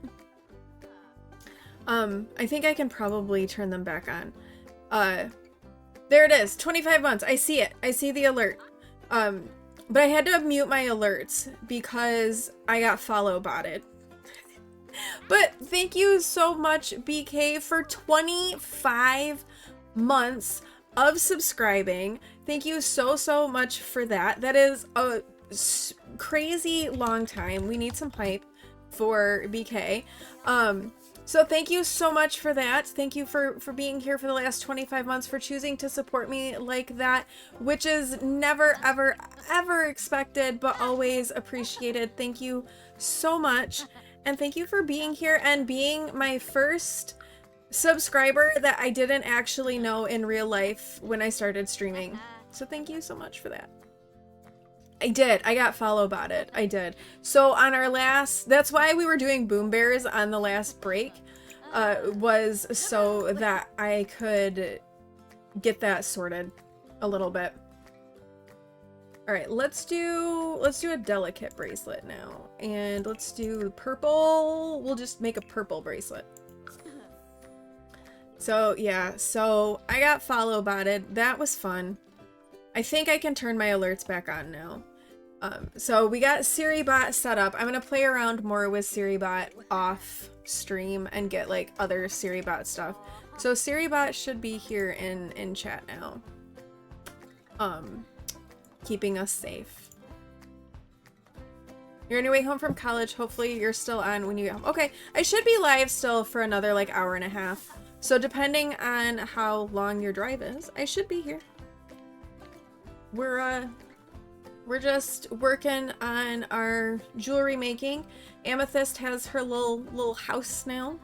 I think I can probably turn them back on. There it is, 25 months. I see it. I see the alert. But I had to mute my alerts because I got follow botted. But thank you so much, BK, for 25 months of subscribing. Thank you so much for that. That is a crazy long time. We need some hype for BK. So thank you so much for that. Thank you for being here for the last 25 months, for choosing to support me like that, which is never, ever expected, but always appreciated. Thank you so much. And thank you for being here and being my first subscriber that I didn't actually know in real life when I started streaming. So thank you so much for that. I did. I got follow botted. I did. So on our last, that's why we were doing Boom Bears on the last break, was so that I could get that sorted a little bit. All right, let's do a delicate bracelet now, and let's do purple. We'll just make a purple bracelet. So yeah, so I got follow botted. That was fun. I think I can turn my alerts back on now. So we got SiriBot set up. I'm gonna play around more with SiriBot off stream and get like other SiriBot stuff. So SiriBot should be here in chat now. Keeping us safe. You're on your way home from college. Hopefully you're still on when you get home. Okay, I should be live still for another like hour and a half. So depending on how long your drive is, I should be here. We're just working on our jewelry making. Amethyst has her little house now.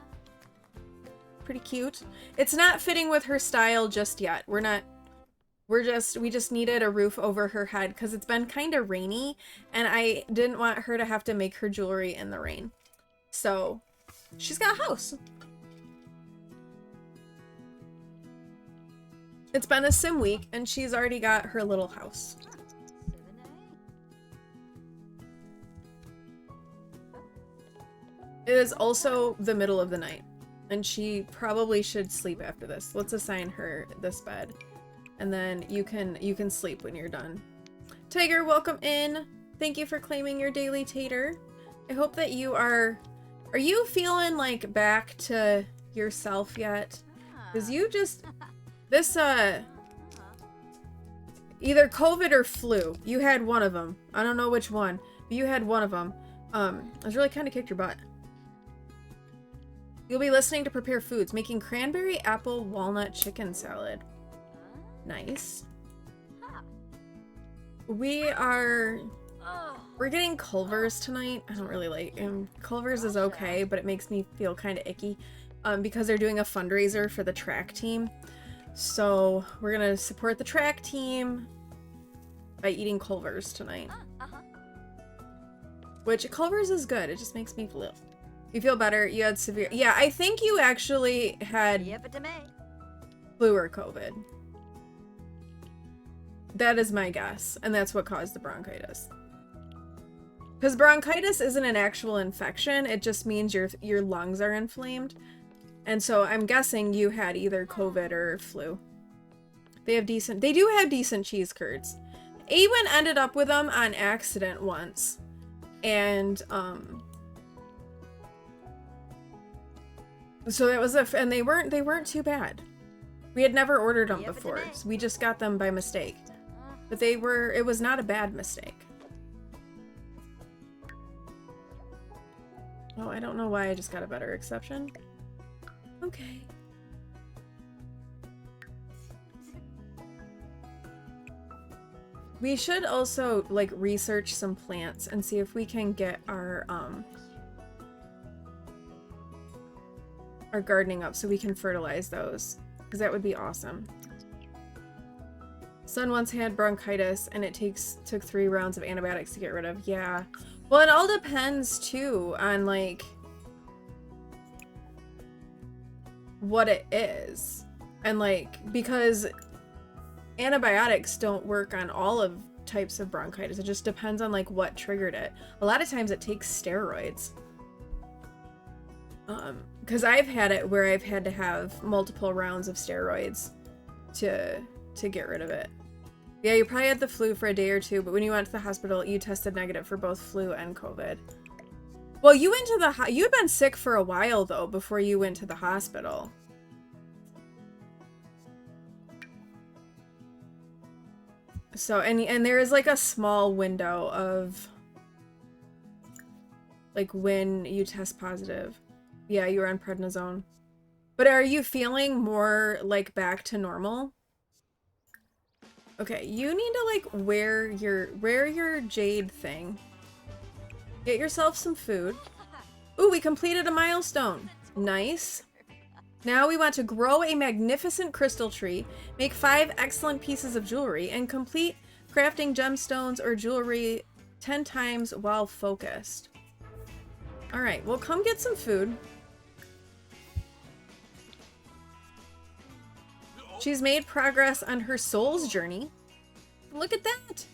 Pretty cute. It's not fitting with her style just yet. We just needed a roof over her head because it's been kind of rainy and I didn't want her to have to make her jewelry in the rain. So she's got a house. It's been a sim week and she's already got her little house. It is also the middle of the night. And she probably should sleep after this. Let's assign her this bed. And then you can sleep when you're done. Tiger, welcome in. Thank you for claiming your daily tater. I hope that you are you feeling like back to yourself yet? Because you just, this, either COVID or flu. You had one of them. I don't know which one, but you had one of them. I was really kind of kicked your butt. You'll be listening to prepare foods, making cranberry apple walnut chicken salad. Nice. We're getting Culver's tonight. I don't really like Culver's is okay, but it makes me feel kind of icky because they're doing a fundraiser for the track team. So we're gonna support the track team by eating Culver's tonight. Which Culver's is good. It just makes me feel. You feel better. You had severe. Yeah, I think you actually had flu or COVID. That is my guess, and that's what caused the bronchitis. Because bronchitis isn't an actual infection, it just means your lungs are inflamed. And so I'm guessing you had either COVID or flu. They do have decent cheese curds. Awen ended up with them on accident once. And so that was and they weren't too bad. We had never ordered them before, so we just got them by mistake. But it was not a bad mistake. Oh, I don't know why I just got a better exception. Okay. We should also, like, research some plants and see if we can get our gardening up so we can fertilize those. Because that would be awesome. Son once had bronchitis and it took 3 rounds of antibiotics to get rid of. Yeah. Well, it all depends too on like what it is. And like, because antibiotics don't work on all of types of bronchitis. It just depends on like what triggered it. A lot of times it takes steroids. Because I've had it where I've had to have multiple rounds of steroids to get rid of it. Yeah, you probably had the flu for a day or 2, but when you went to the hospital, you tested negative for both flu and COVID. Well, you had been sick for a while though before you went to the hospital. So, and there is like a small window of like when you test positive. Yeah, you were on prednisone. But are you feeling more like back to normal? Okay, you need to like wear your jade thing. Get yourself some food. Ooh, we completed a milestone. Nice. Now we want to grow a magnificent crystal tree, make 5 excellent pieces of jewelry, and complete crafting gemstones or jewelry 10 times while focused. Alright, well come get some food. She's made progress on her soul's journey. Look at that!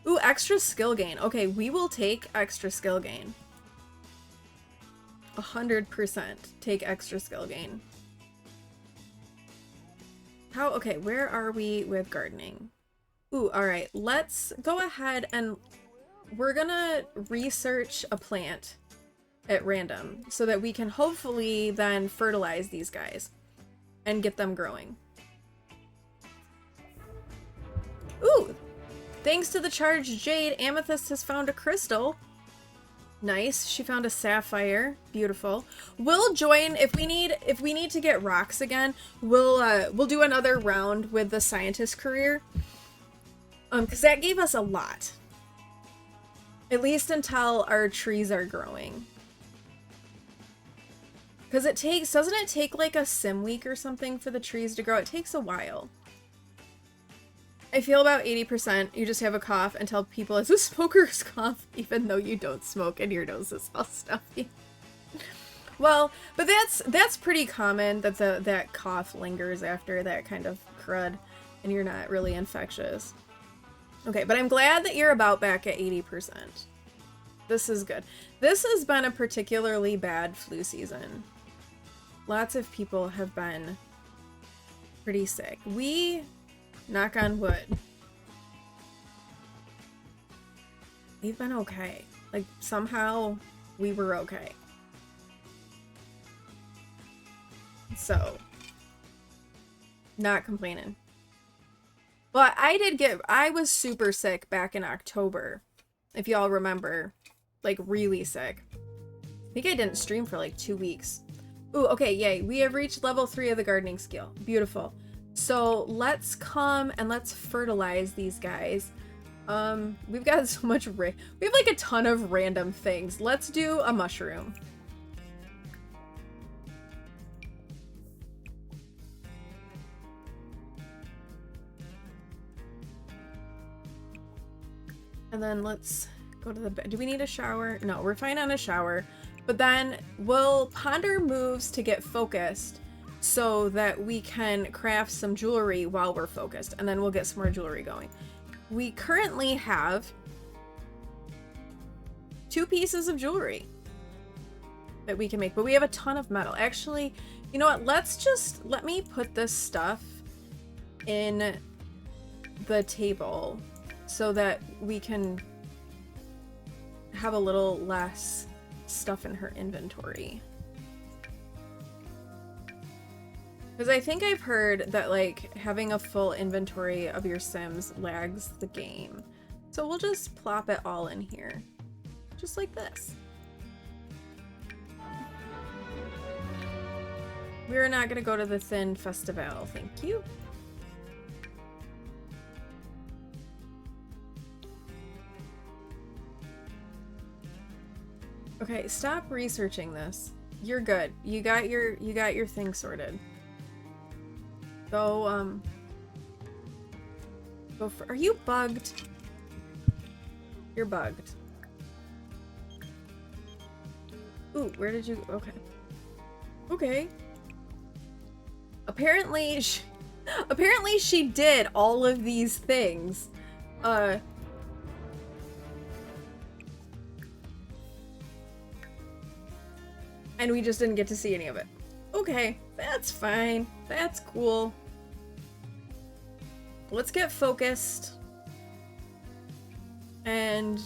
Ooh, extra skill gain. Okay, we will take extra skill gain. 100% take extra skill gain. Okay, where are we with gardening? Ooh, alright, let's go ahead and we're gonna research a plant at random so that we can hopefully then fertilize these guys and get them growing. Ooh! Thanks to the charged jade, Amethyst has found a crystal. Nice. She found a sapphire. Beautiful. We'll join if we need to get rocks again. We'll do another round with the scientist career. Because that gave us a lot. At least until our trees are growing. Because doesn't it take like a sim week or something for the trees to grow? It takes a while. I feel about 80%. You just have a cough and tell people it's a smoker's cough, even though you don't smoke and your nose is all stuffy. Well, but that's pretty common that that cough lingers after that kind of crud, and you're not really infectious. Okay, but I'm glad that you're about back at 80%. This is good. This has been a particularly bad flu season. lots of people have been pretty sick. We, knock on wood, we've been okay. Like, somehow we were okay. So, not complaining. But I was super sick back in October. If y'all remember, like really sick. I think I didn't stream for like 2 weeks. Ooh, okay, yay. We have reached level 3 of the gardening skill. Beautiful. So let's come and let's fertilize these guys. We've got so much we have like a ton of random things. Let's do a mushroom. And then let's go to the bed. Do we need a shower? No, we're fine on a shower. But then we'll ponder moves to get focused so that we can craft some jewelry while we're focused. And then we'll get some more jewelry going. We currently have 2 pieces of jewelry that we can make, but we have a ton of metal. Actually, you know what? Let me put this stuff in the table so that we can have a little less stuff in her inventory. Because I think I've heard that, like, having a full inventory of your Sims lags the game. So we'll just plop it all in here. Just like this. We're not gonna go to the Thin Festival, thank you. Okay, stop researching this. You're good. You got your thing sorted. Go for, are you bugged? You're bugged. Ooh, where did you, okay. Okay. Apparently she did all of these things. And we just didn't get to see any of it. Okay, that's fine. That's cool. Let's get focused. And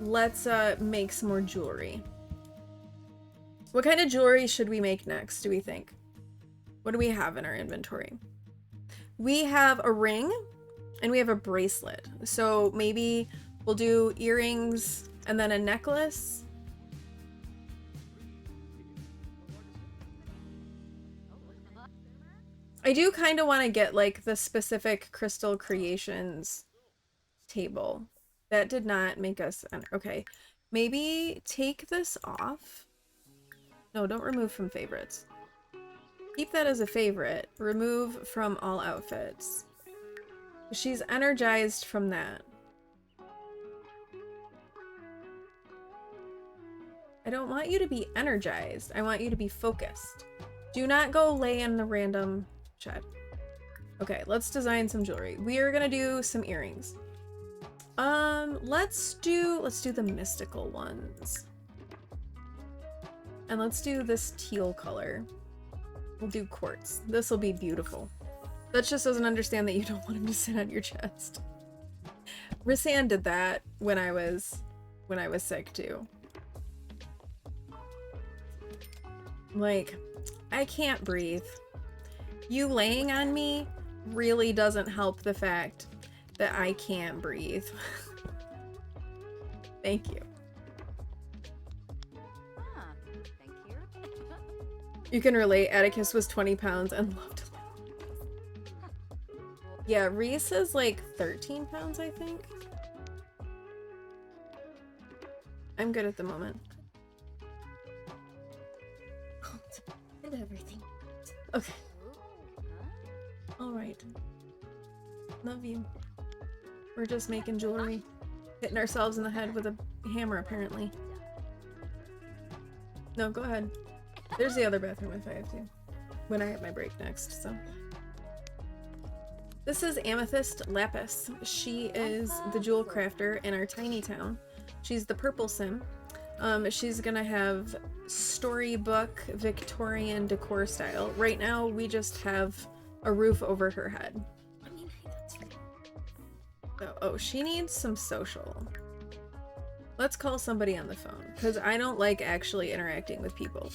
let's make some more jewelry. What kind of jewelry should we make next, do we think? What do we have in our inventory? We have a ring and we have a bracelet. So maybe we'll do earrings and then a necklace. I do kind of want to get like the specific Crystal Creations table. That did not make us enter. Okay, maybe take this off. No, don't remove from favorites. Keep that as a favorite. Remove from all outfits. She's energized from that. I don't want you to be energized. I want you to be focused. Do not go lay in the random shed. Okay, let's design some jewelry. We are gonna do some earrings. Let's do the mystical ones. And let's do this teal color. We'll do quartz. This will be beautiful. That just doesn't understand that you don't want him to sit on your chest. Rissan did that when I was sick too. Like, I can't breathe. You laying on me really doesn't help the fact that I can't breathe. Thank you. Thank you. You can relate. Atticus was 20 pounds and loved to live. Yeah, Reese is like 13 pounds, I think. I'm good at the moment. And everything. Okay. Alright. Love you. We're just making jewelry. Hitting ourselves in the head with a hammer, apparently. No, go ahead. There's the other bathroom if I have to. When I have my break next, so. This is Amethyst Lapis. She is the jewel crafter in our tiny town. She's the purple sim. She's gonna have storybook Victorian decor style. Right now, we just have a roof over her head. I mean, hey, that's fair. Oh, she needs some social. Let's call somebody on the phone, because I don't like actually interacting with people.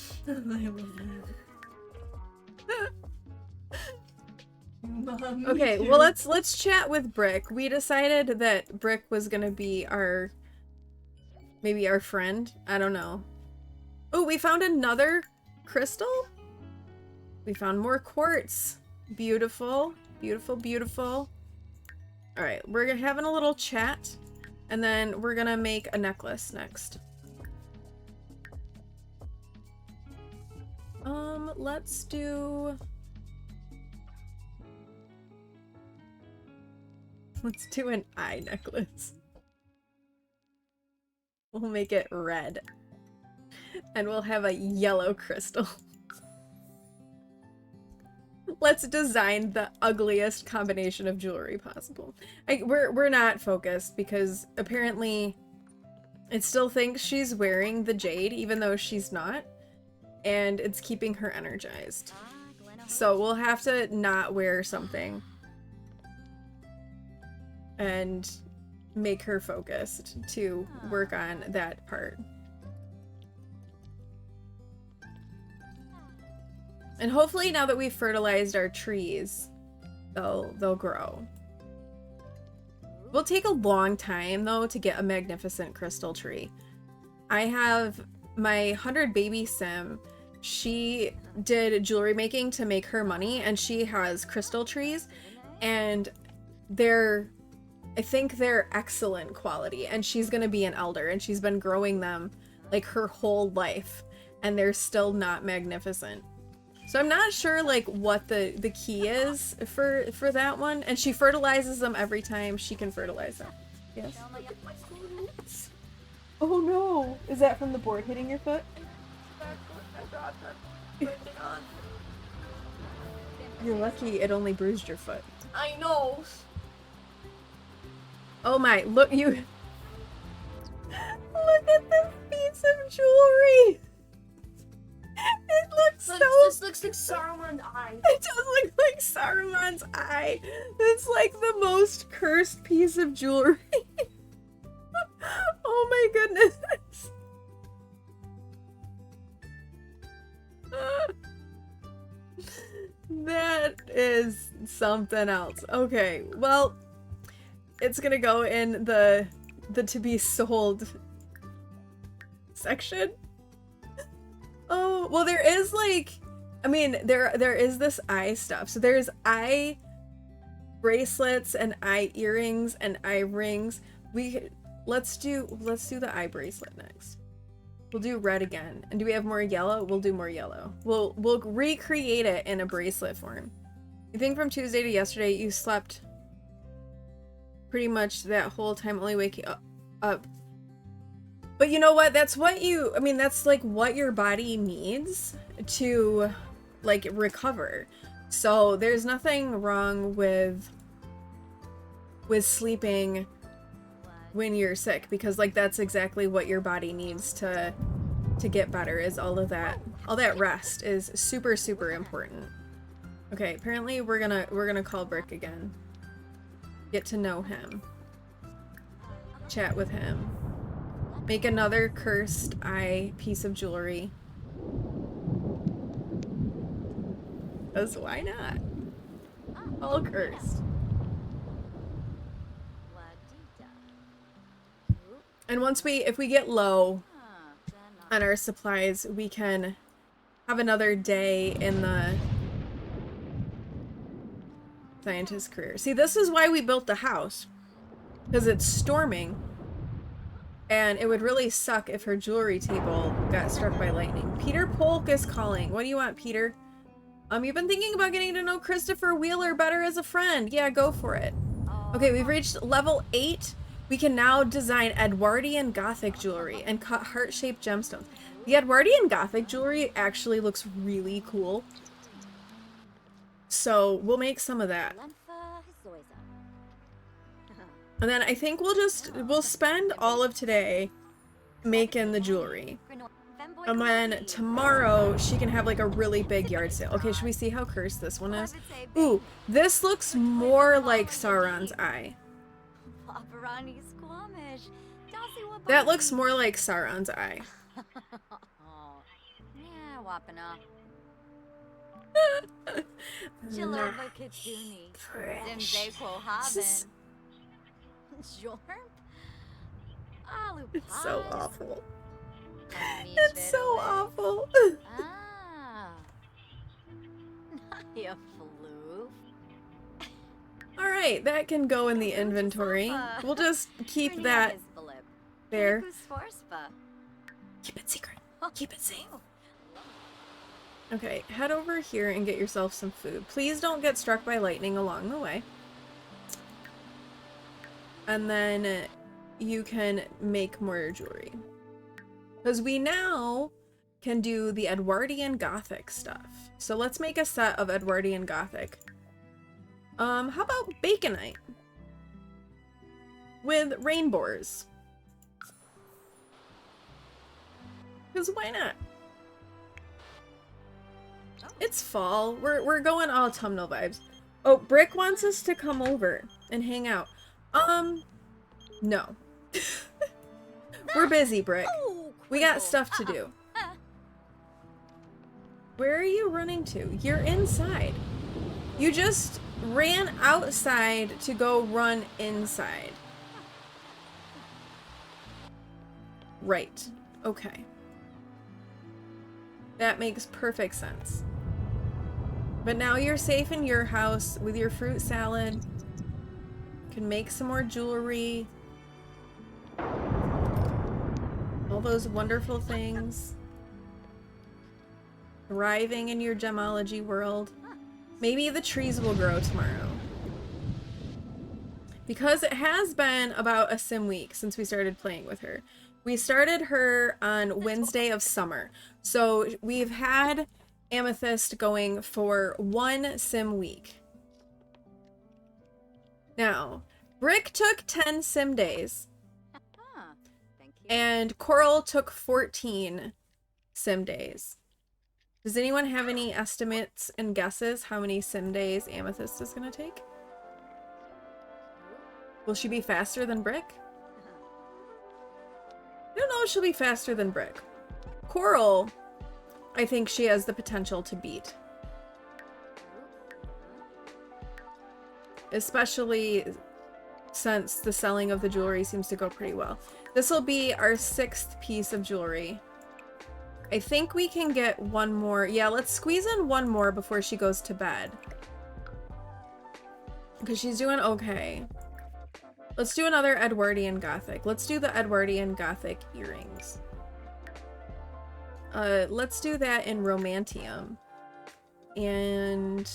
Okay, well let's chat with Brick. We decided that Brick was gonna be our maybe our friend. I don't know. Oh, we found another crystal? We found more quartz. Beautiful. Beautiful, beautiful. Alright, we're having a little chat. And then we're gonna make a necklace next. Let's do... Let's do an eye necklace. We'll make it red. And we'll have a yellow crystal. Let's design the ugliest combination of jewelry possible. We're not focused because apparently it still thinks she's wearing the jade even though she's not. And it's keeping her energized. So we'll have to not wear something. And make her focused to work on that part. And hopefully now that we've fertilized our trees, they'll grow. Will take a long time though to get a magnificent crystal tree. I have my 100 baby sim. She did jewelry making to make her money and she has crystal trees and I think they're excellent quality and she's gonna be an elder and she's been growing them like her whole life and they're still not magnificent. So I'm not sure like what the key is for that one. And she fertilizes them every time she can fertilize them. Yes? Oh no! Is that from the board hitting your foot? You're lucky it only bruised your foot. I know. Oh my, look you look at this piece of jewelry! It looks This looks like Saruman's eye. It does look like Saruman's eye. It's like the most cursed piece of jewelry. Oh my goodness. That is something else. Okay, well, it's gonna go in the to be sold section. Oh, well there is like, I mean, there is this eye stuff. So there's eye bracelets and eye earrings and eye rings. Let's do the eye bracelet next. We'll do red again. And do we have more yellow? We'll do more yellow. We'll recreate it in a bracelet form. You think from Tuesday to yesterday you slept pretty much that whole time, only waking up. But you know what? That's what that's like what your body needs to like recover. So there's nothing wrong with sleeping when you're sick because like that's exactly what your body needs to get better is all that rest is super, super important. Okay, apparently we're gonna call Brick again. Get to know him. Chat with him. Make another cursed eye piece of jewelry. Because why not? All cursed. And if we get low on our supplies, we can have another day in the scientist career. See, this is why we built the house. Because it's storming. And it would really suck if her jewelry table got struck by lightning. Peter Polk is calling. What do you want, Peter? You've been thinking about getting to know Christopher Wheeler better as a friend. Yeah, go for it. Okay, we've reached level 8. We can now design Edwardian Gothic jewelry and cut heart-shaped gemstones. The Edwardian Gothic jewelry actually looks really cool. So we'll make some of that. And then I think we'll spend all of today making the jewelry. And then tomorrow she can have like a really big yard sale. Okay, should we see how cursed this one is? Ooh, this looks more like Sauron's eye. That looks more like Sauron's eye. It's so awful. It's so awful. Alright, that can go in the inventory. We'll just keep that there. Keep it secret. Keep it safe. Okay, head over here and get yourself some food. Please don't get struck by lightning along the way. And then you can make more jewelry. Because we now can do the Edwardian Gothic stuff. So let's make a set of Edwardian Gothic. How about Baconite? With rainbows. Because why not? It's fall. We're going autumnal vibes. Oh, Brick wants us to come over and hang out. No. We're busy, Brick. We got stuff to do. Where are you running to? You're inside. You just ran outside to go run inside. Right. Okay. That makes perfect sense. But now you're safe in your house with your fruit salad. You can make some more jewelry. All those wonderful things. Thriving in your gemology world. Maybe the trees will grow tomorrow. Because it has been about a sim week since we started playing with her. We started her on Wednesday of summer. So we've had Amethyst going for 1 sim week. Now, Brick took 10 sim days. And Coral took 14 sim days. Does anyone have any estimates and guesses how many sim days Amethyst is going to take? Will she be faster than Brick? I don't know if she'll be faster than Brick. Coral, I think she has the potential to beat. Especially since the selling of the jewelry seems to go pretty well. This will be our 6th piece of jewelry. I think we can get one more. Yeah, let's squeeze in one more before she goes to bed. Because she's doing okay. Let's do another Edwardian Gothic. Let's do the Edwardian Gothic earrings. Let's do that in Romantium. And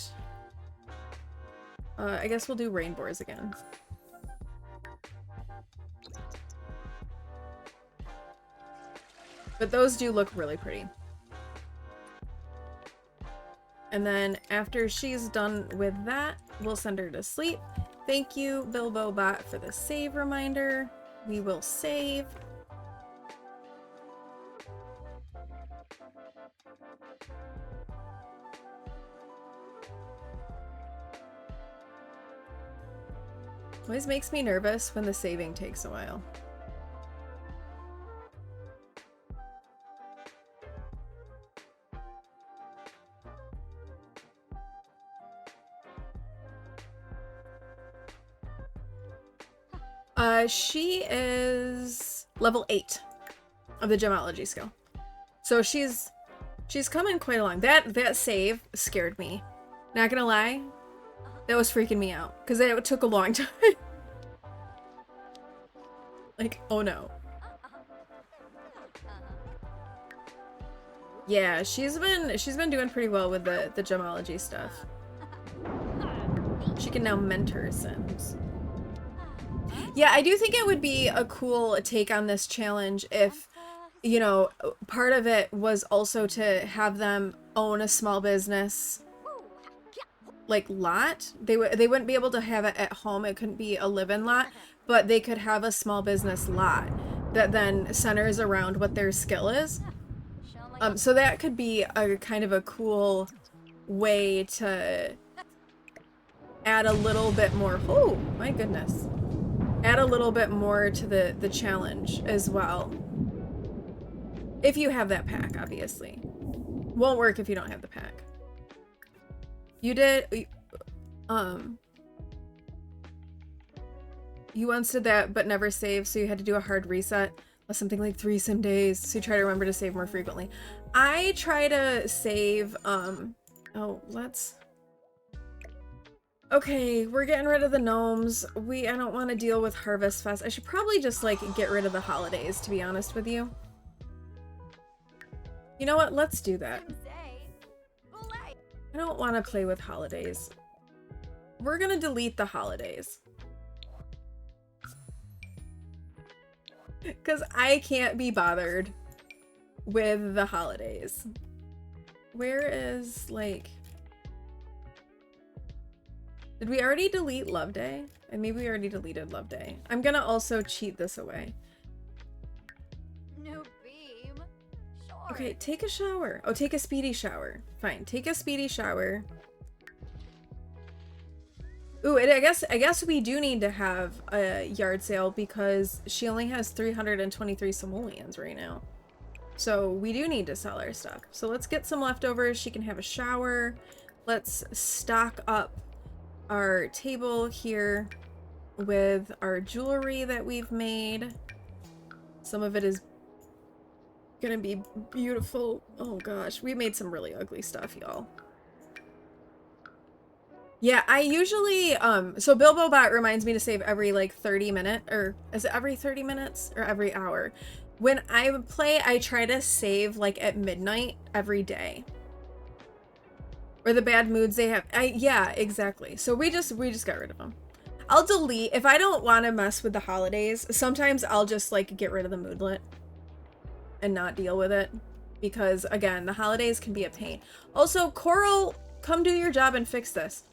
I guess we'll do rainbows again. But those do look really pretty. And then after she's done with that, we'll send her to sleep. Thank you, BilboBot, for the save reminder. We will save. Always makes me nervous when the saving takes a while. She is level 8 of the gemology skill. So she's coming quite along. That save scared me. Not gonna lie. That was freaking me out because it took a long time. Like, oh no. Yeah, she's been doing pretty well with the gemology stuff. She can now mentor Sims. Yeah, I do think it would be a cool take on this challenge if, you know, part of it was also to have them own a small business, like, lot. They wouldn't be able to have it at home. It couldn't be a live-in lot, but they could have a small business lot. that then centers around what their skill is. So that could be a kind of a cool way to add a little bit more. Oh my goodness. Add a little bit more to the challenge as well. If you have that pack, obviously. Won't work if you don't have the pack. You did, you once did that but never saved, so you had to do a hard reset. Something like 3 sim days, so you try to remember to save more frequently. I try to save, okay, we're getting rid of the gnomes. I don't want to deal with Harvest Fest. I should probably just, like, get rid of the holidays, to be honest with you. You know what? Let's do that. I don't want to play with holidays. We're gonna delete the holidays. Because I can't be bothered with the holidays. Where is, like... Did we already delete Love Day? And maybe we already deleted Love Day. I'm gonna also cheat this away. New beam. Sure. Okay, take a shower. Oh, take a speedy shower. Fine, take a speedy shower. Ooh, I guess we do need to have a yard sale because she only has 323 simoleons right now. So we do need to sell our stuff. So let's get some leftovers. She can have a shower. Let's stock up our table here with our jewelry that we've made. Some of it is gonna be beautiful. Oh gosh, we made some really ugly stuff, y'all. Yeah, I usually, so BilboBot reminds me to save every, like, 30 minutes, or is it every 30 minutes, or every hour? When I play, I try to save, like, at midnight every day. Or the bad moods they have, yeah, exactly. So we just got rid of them. I'll delete, if I don't want to mess with the holidays, sometimes I'll just, like, get rid of the moodlet and not deal with it. Because, again, the holidays can be a pain. Also, Coral, come do your job and fix this.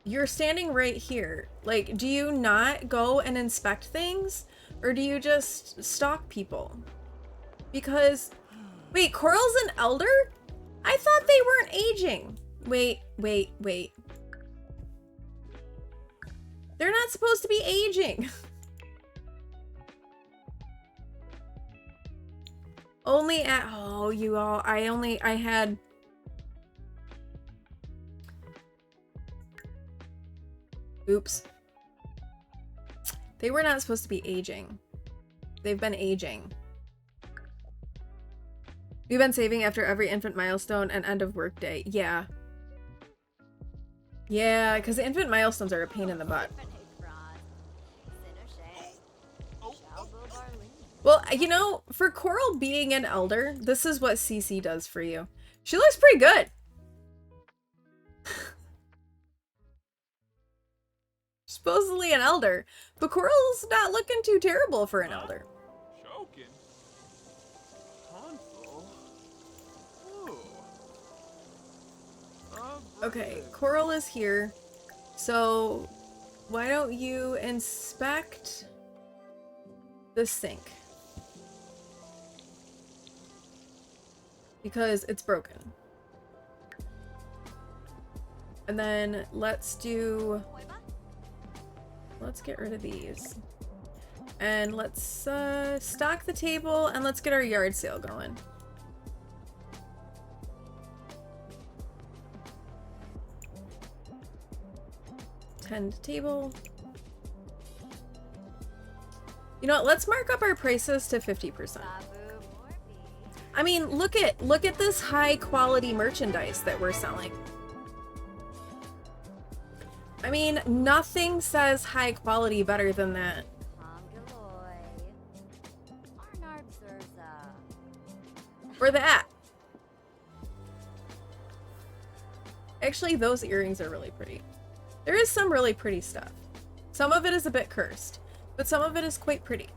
You're standing right here. Like, do you not go and inspect things? Or do you just stalk people? Because, wait, Coral's an elder? I thought they weren't aging. Wait. They're not supposed to be aging. Only at, oh, you all, I had... Oops. They were not supposed to be aging. They've been aging. We've been saving after every infant milestone and end of work day. Yeah. Yeah, because the infant milestones are a pain in the butt. Well, you know, for Coral being an elder, this is what CC does for you. She looks pretty good. Supposedly an elder, but Coral's not looking too terrible for an elder. Okay, Coral is here, so why don't you inspect the sink? Because it's broken. And then let's get rid of these. And let's stock the table and let's get our yard sale going. Tend table. You know what? Let's mark up our prices to 50%. I mean, look at this high quality merchandise that we're selling. I mean, nothing says high quality better than that. Or that. Actually, those earrings are really pretty. There is some really pretty stuff. Some of it is a bit cursed, but some of it is quite pretty.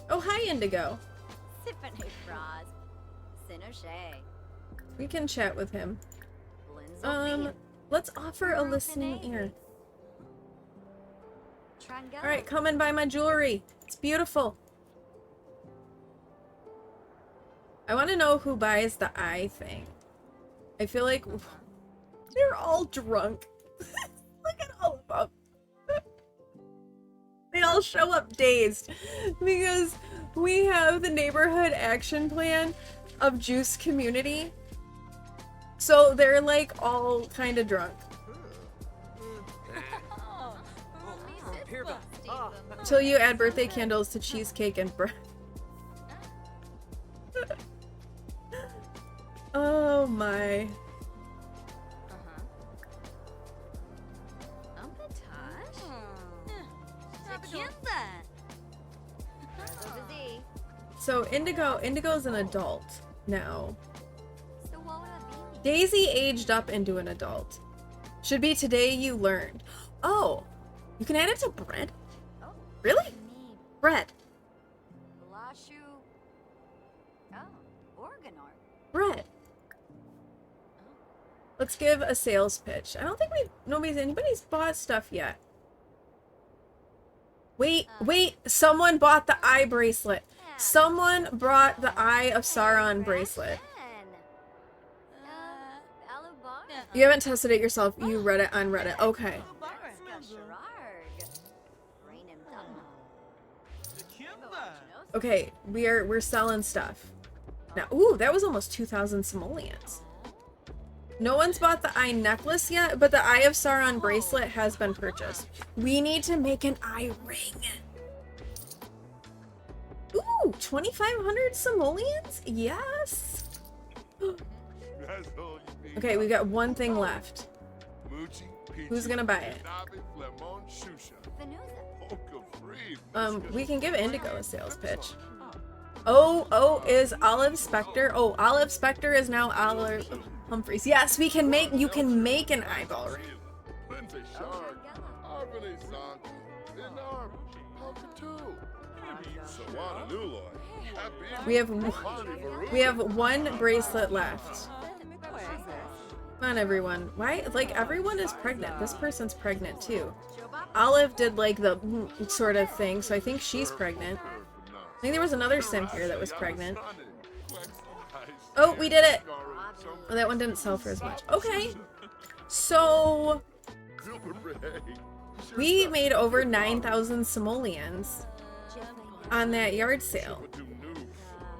Oh, hi, Indigo. We can chat with him. Let's offer a listening ear. Tranga. All right, come and buy my jewelry. It's beautiful. I want to know who buys the eye thing. I feel like they're all drunk. Look at all of them. They all show up dazed because we have the neighborhood action plan of Juice Community. So they're like all kind of drunk. Till you add birthday candles to cheesecake and bread. Oh my. So Indigo's an adult now. Daisy aged up into an adult. Should be today you learned. Oh, you can add it to bread? Really? Bread. Bread. Let's give a sales pitch. I don't think anybody's bought stuff yet. Wait, someone bought the eye bracelet. Someone brought the Eye of Sauron bracelet. You haven't tested it yourself. You read it on Reddit. Okay. Okay, we're selling stuff. Now, ooh, that was almost 2,000 simoleons. No one's bought the eye necklace yet, but the Eye of Sauron bracelet has been purchased. We need to make an eye ring. Ooh, 2,500 simoleons? Yes. Okay, we got one thing left. Who's gonna buy it? We can give Indigo a sales pitch. Oh, is Olive Spectre? Oh, Olive Spectre is now Olive Humphreys. Yes, you can make an eyeball ring. We have one bracelet left. Come on, everyone. Why? Like, everyone is pregnant. This person's pregnant, too. Olive did, like, the sort of thing, so I think she's pregnant. I think there was another sim here that was pregnant. Oh, we did it! Oh, that one didn't sell for as much. Okay. So... we made over 9,000 simoleons on that yard sale.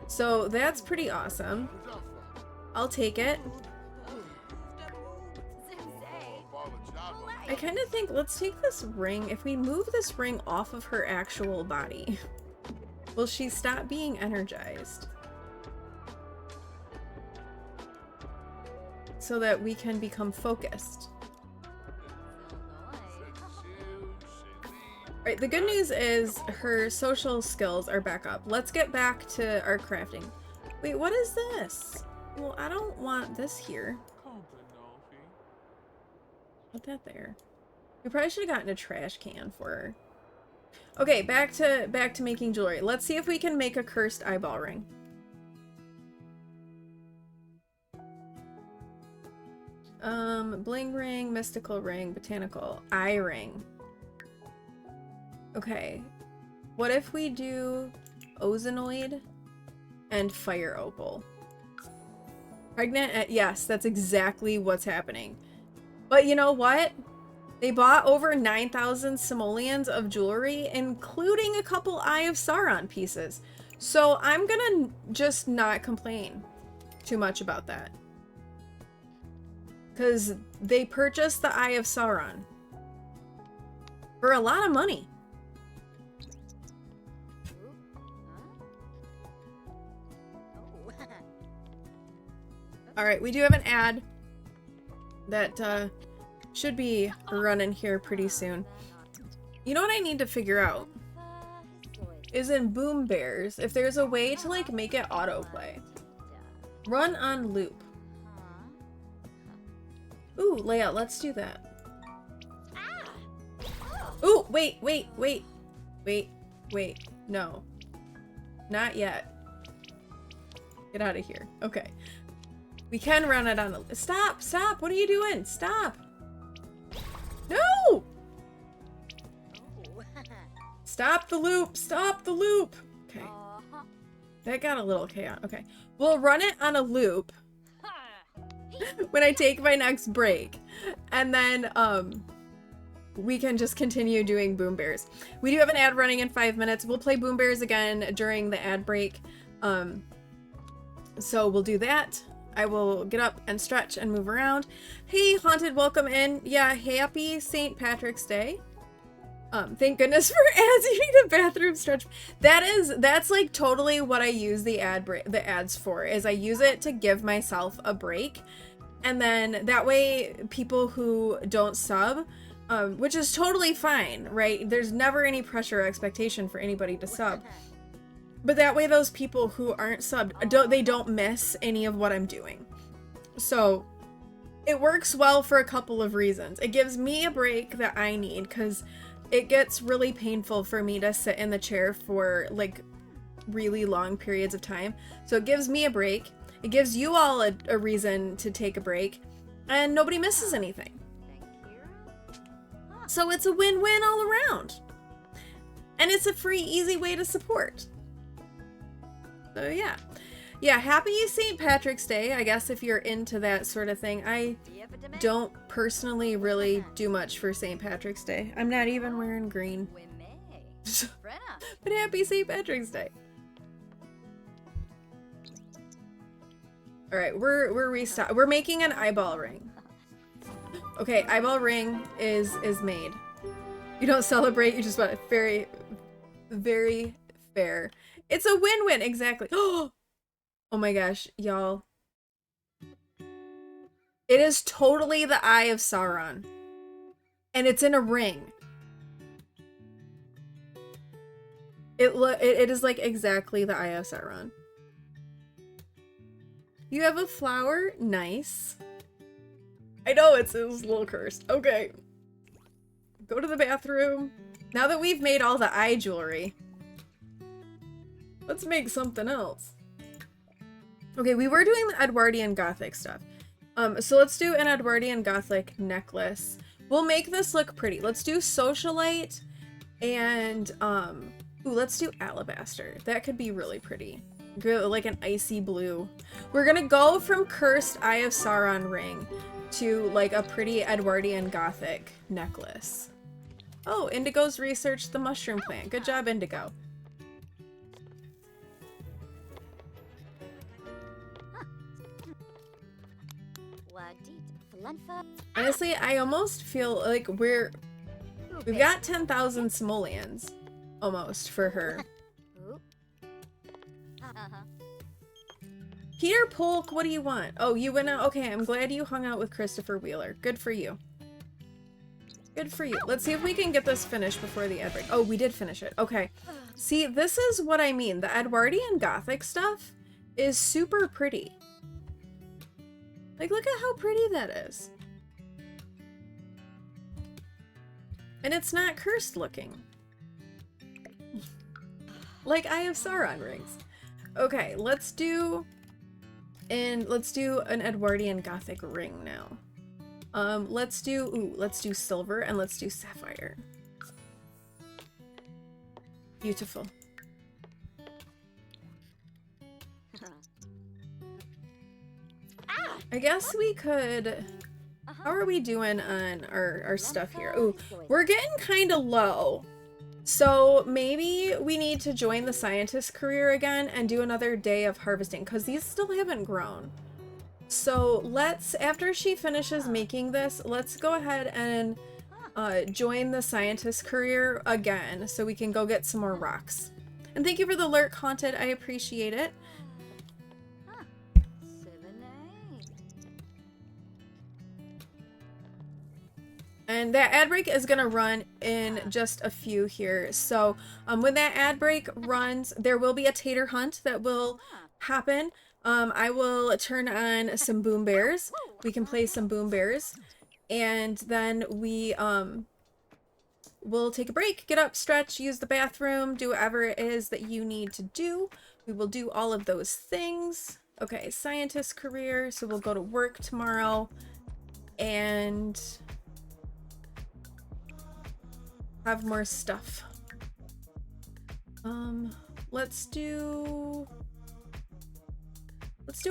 So that's pretty awesome. I'll take it. I kind of think, let's take this ring. If we move this ring off of her actual body, will she stop being energized? So that we can become focused. Right, the good news is her social skills are back up. Let's get back to our crafting. Wait, what is this? Well, I don't want this here. Put that there. We probably should have gotten a trash can for her. Okay, back to making jewelry. Let's see if we can make a cursed eyeball ring. Bling ring, mystical ring, botanical, eye ring. Okay. What if we do Ozanoid and fire opal? Pregnant? Yes, that's exactly what's happening. But you know what? They bought over 9,000 simoleons of jewelry, including a couple Eye of Sauron pieces. So I'm gonna just not complain too much about that. Because they purchased the Eye of Sauron for a lot of money. Alright, we do have an ad that should be running here pretty soon. You know what I need to figure out? Is in Boom Bears, if there's a way to like make it autoplay. Run on loop. Ooh, Leia, let's do that. Ooh, wait. No. Not yet. Get out of here. Okay. We can run it on a... Stop! What are you doing? Stop! Stop the loop! Stop the loop! Okay. Uh-huh. That got a little chaotic. Okay. We'll run it on a loop Ha. when I take my next break. And then, we can just continue doing Boom Bears. We do have an ad running in 5 minutes. We'll play Boom Bears again during the ad break. So we'll do that. I will get up and stretch and move around. Hey, Haunted, welcome in. Yeah, happy St. Day. Thank goodness for ads. You need a bathroom stretch. That's like totally what I use the ads for, is I use it to give myself a break. And then that way people who don't sub, which is totally fine, right? There's never any pressure or expectation for anybody to sub. But that way those people who aren't subbed, they don't miss any of what I'm doing. So it works well for a couple of reasons. It gives me a break that I need, because it gets really painful for me to sit in the chair for like really long periods of time. So it gives me a break. It gives you all a reason to take a break, and nobody misses anything. Thank you. So it's a win-win all around. And it's a free, easy way to support. So yeah. Yeah, happy St. Patrick's Day, I guess, if you're into that sort of thing. I don't personally really do much for St. Patrick's Day. I'm not even wearing green. We may. But happy St. Patrick's Day. Alright, we're making an eyeball ring. Okay, eyeball ring is made. You don't celebrate, you just want it. Very, very fair. It's a win-win, exactly. Oh my gosh, y'all. It is totally the Eye of Sauron. And it's in a ring. It is like exactly the Eye of Sauron. You have a flower? Nice. I know it's a little cursed. Okay. Go to the bathroom. Now that we've made all the eye jewelry, let's make something else. Okay, we were doing the Edwardian Gothic stuff. So let's do an Edwardian Gothic necklace. We'll make this look pretty. Let's do socialite and, ooh, let's do alabaster. That could be really pretty. Like an icy blue. We're gonna go from cursed Eye of Sauron ring to like a pretty Edwardian Gothic necklace. Oh, Indigo's researched the mushroom plant. Good job, Indigo. Honestly, I almost feel like we've got 10,000 simoleons almost for her. Peter Polk, what do you want? Oh, you went out. Okay, I'm glad you hung out with Christopher Wheeler. Good for you. Good for you. Let's see if we can get this finished before the ad break. Oh, we did finish it. Okay. See, this is what I mean. The Edwardian Gothic stuff is super pretty. Like, look at how pretty that is. And it's not cursed looking. Like Eye of Sauron rings. Okay, let's do an Edwardian Gothic ring now. Let's do silver and let's do sapphire. Beautiful. I guess we could... How are we doing on our stuff here? Ooh, we're getting kind of low. So maybe we need to join the scientist career again and do another day of harvesting, because these still haven't grown. So let's, after she finishes making this, let's go ahead and join the scientist career again so we can go get some more rocks. And thank you for the lurk, Haunted. I appreciate it. And that ad break is going to run in just a few here. So when that ad break runs, there will be a tater hunt that will happen. I will turn on some Boom Bears. We can play some Boom Bears. And then we'll take a break, get up, stretch, use the bathroom, do whatever it is that you need to do. We will do all of those things. Okay, scientist career. So we'll go to work tomorrow. And... have more stuff. Let's do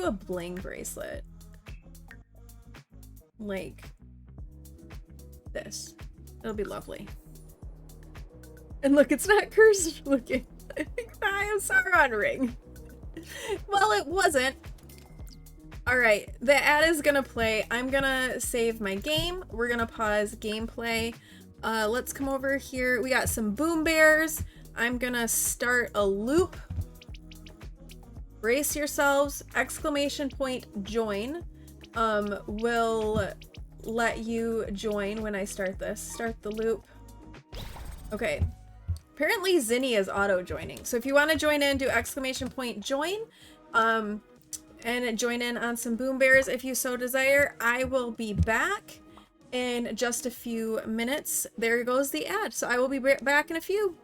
a bling bracelet. Like this. It'll be lovely. And look, it's not cursed looking. I am Sauron ring. Well, it wasn't. Alright, the ad is gonna play. I'm gonna save my game. We're gonna pause gameplay. Let's come over here. We got some boom bears. I'm gonna start a loop. Brace yourselves. Exclamation point join. Will let you join when I start this. Start the loop. Okay. Apparently Zinni is auto joining. So if you want to join in, do exclamation point join. And join in on some boom bears if you so desire. I will be back in just a few minutes. There goes the ad. So I will be back in a few.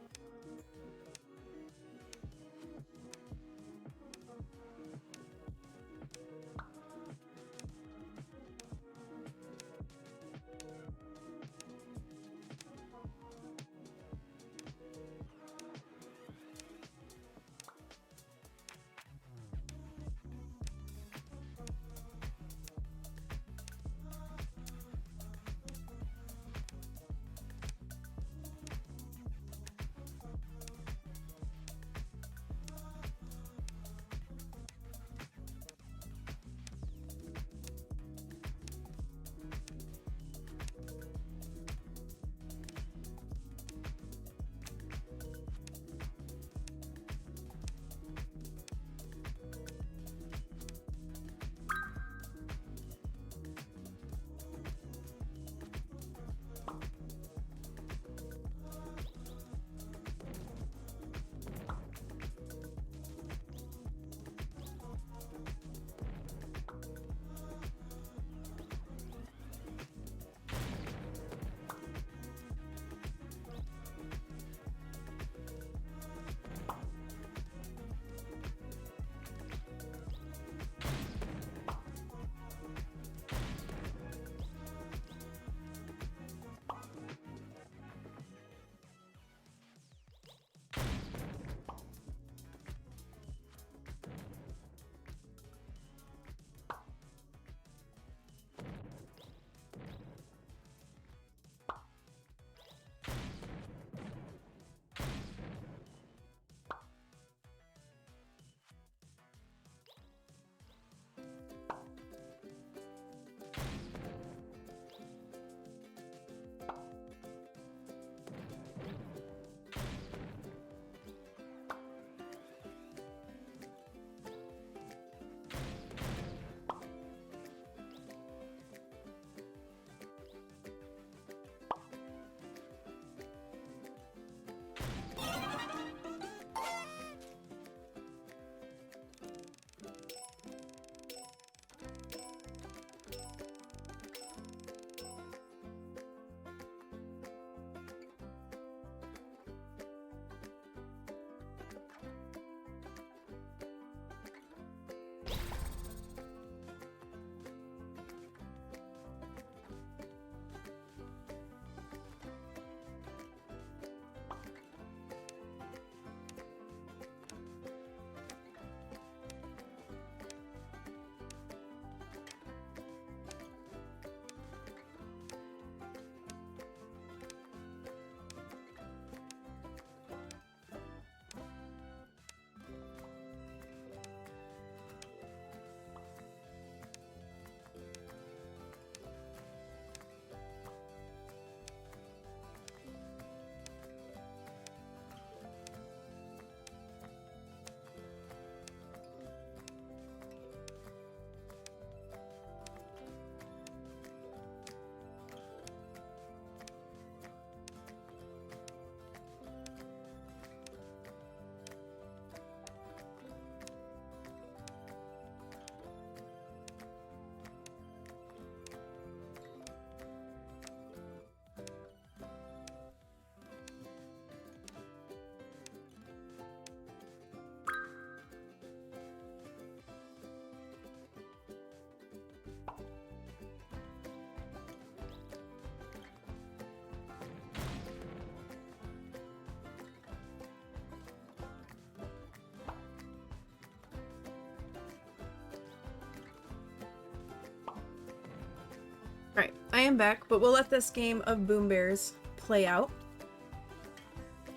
Alright, I am back, but we'll let this game of Boom Bears play out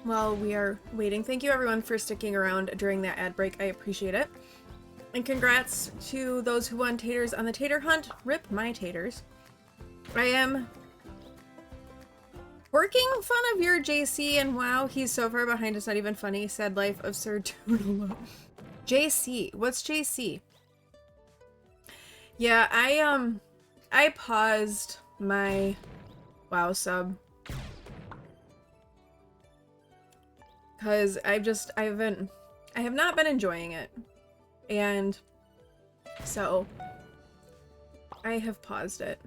while we are waiting. Thank you everyone for sticking around during that ad break. I appreciate it. And congrats to those who won taters on the tater hunt. Rip my taters. I am working fun of your JC, and wow, he's so far behind, it's not even funny. Sad life of Sir Toodaloo. JC, what's JC? Yeah, I paused my WoW sub because I have not been enjoying it, and so I have paused it.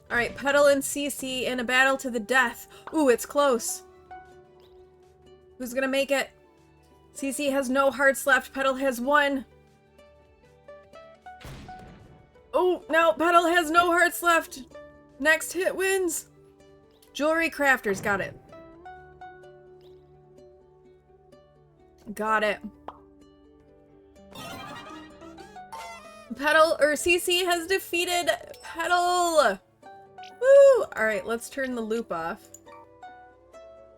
All right, Petal and CC in a battle to the death. Ooh, it's close. Who's gonna make it? CC has no hearts left. Petal has one. Oh, no, Petal has no hearts left. Next hit wins. Jewelry Crafters, got it. Got it. Petal, or CC has defeated Petal. Woo! Alright, let's turn the loop off.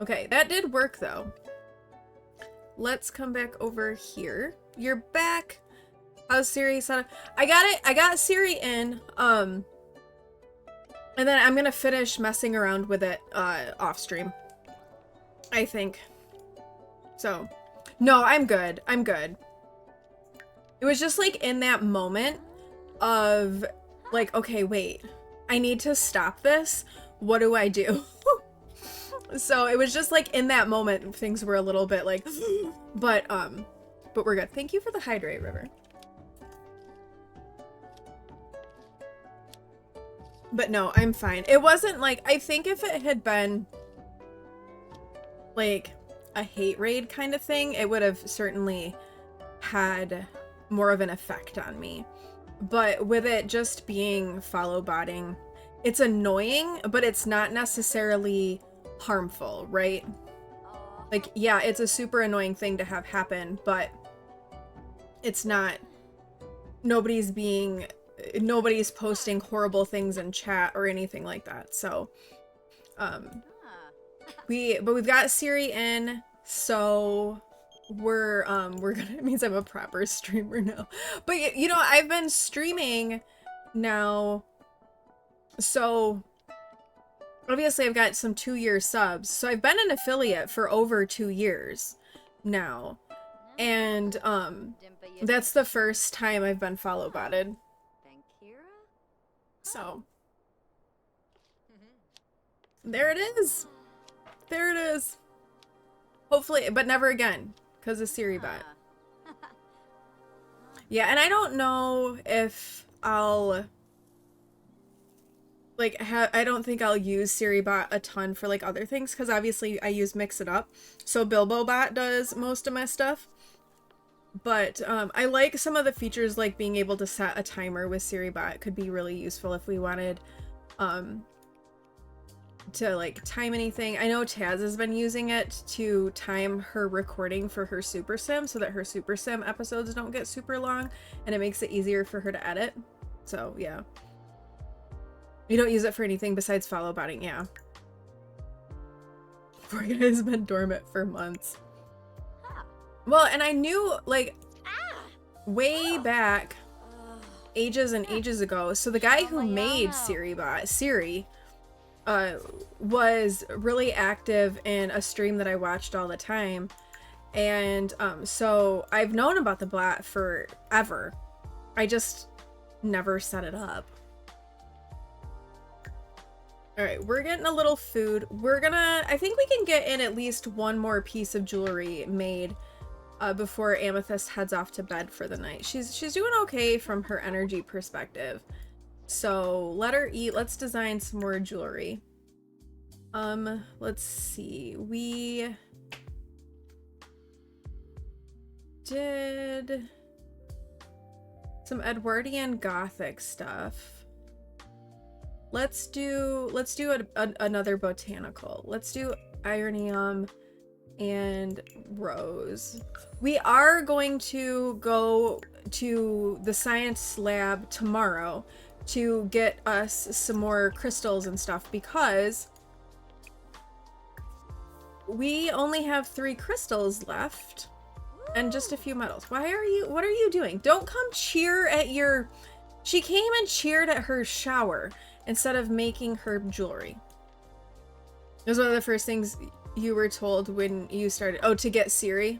Okay, that did work though. Let's come back over here. You're back. How's Siri set up? I got it. I got Siri in. And then I'm gonna finish messing around with it off stream, I think. So, no, I'm good. I'm good. It was just like in that moment of like, okay, wait. I need to stop this. What do I do? So it was just like in that moment things were a little bit like but we're good. Thank you for the hydrate, River. But no, I'm fine. It wasn't like, I think if it had been like a hate raid kind of thing, it would have certainly had more of an effect on me. But with it just being follow botting, it's annoying, but it's not necessarily harmful, right? Like, yeah, it's a super annoying thing to have happen, but it's not, nobody's posting horrible things in chat or anything like that. So, we've got Siri in, so we're gonna, it means I'm a proper streamer now. But you know, I've been streaming now, so obviously I've got some 2-year subs, so I've been an affiliate for over 2 years now, and that's the first time I've been follow botted. So there it is. There it is. Hopefully, but never again. Because of Siri bot. Yeah, and I don't know if I'll like I don't think I'll use Siri bot a ton for like other things, because obviously I use Mix It Up, so Bilbo bot does most of my stuff. But I like some of the features, like being able to set a timer with Siri bot could be really useful if we wanted to like time anything. I know Taz has been using it to time her recording for her Super Sim so that her Super Sim episodes don't get super long, and it makes it easier for her to edit. So yeah. You don't use it for anything besides follow botting, yeah. Poor guy's been dormant for months. Well, and I knew like way back ages and ages ago, so the guy who made Siri was really active in a stream that I watched all the time, and so I've known about the bot forever. I just never set it up. All right, we're getting a little food. I think we can get in at least one more piece of jewelry made before Amethyst heads off to bed for the night. She's doing okay from her energy perspective. So let her eat. Let's design some more jewelry. Let's see. We did some Edwardian Gothic stuff. Let's do another botanical. Let's do Ironium and Rose. We are going to go to the science lab tomorrow to get us some more crystals and stuff because we only have 3 crystals left and just a few metals. What are you doing? Don't come cheer at your... She came and cheered at her shower instead of making her jewelry. It was one of the first things you were told when you started. Oh, to get Siri?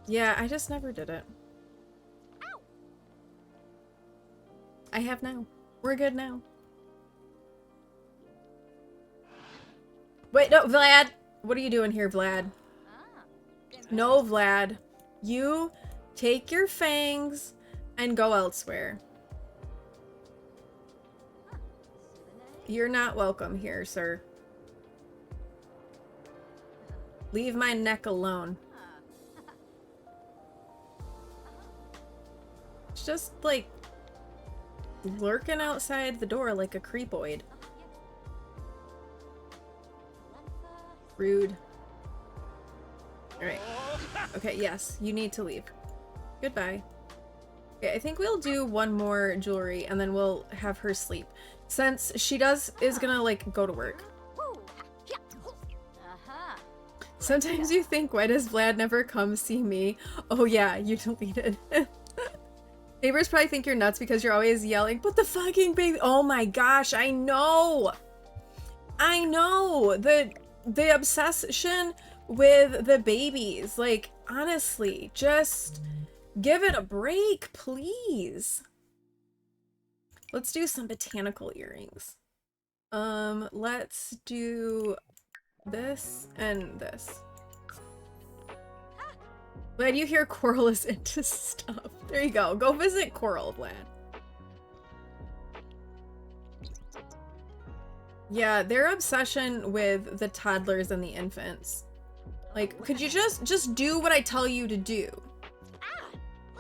Yeah, I just never did it. I have now. We're good now. Wait, no, Vlad! What are you doing here, Vlad? No, Vlad. You take your fangs and go elsewhere. You're not welcome here, sir. Leave my neck alone. It's just, like, lurking outside the door like a creepoid. Rude. Alright. Okay, yes, you need to leave. Goodbye. Okay, I think we'll do one more jewelry and then we'll have her sleep. Since she is gonna, like, go to work. Sometimes you think, why does Vlad never come see me? Oh yeah, you deleted. Neighbors probably think you're nuts because you're always yelling, but the fucking baby. Oh my gosh, I know. I know. The obsession with the babies. Like, honestly, just give it a break, please. Let's do some botanical earrings. Let's do this and this. Vlad, you hear Coral is into stuff. There you go. Go visit Coral, Vlad. Yeah, their obsession with the toddlers and the infants. Like, could you just do what I tell you to do?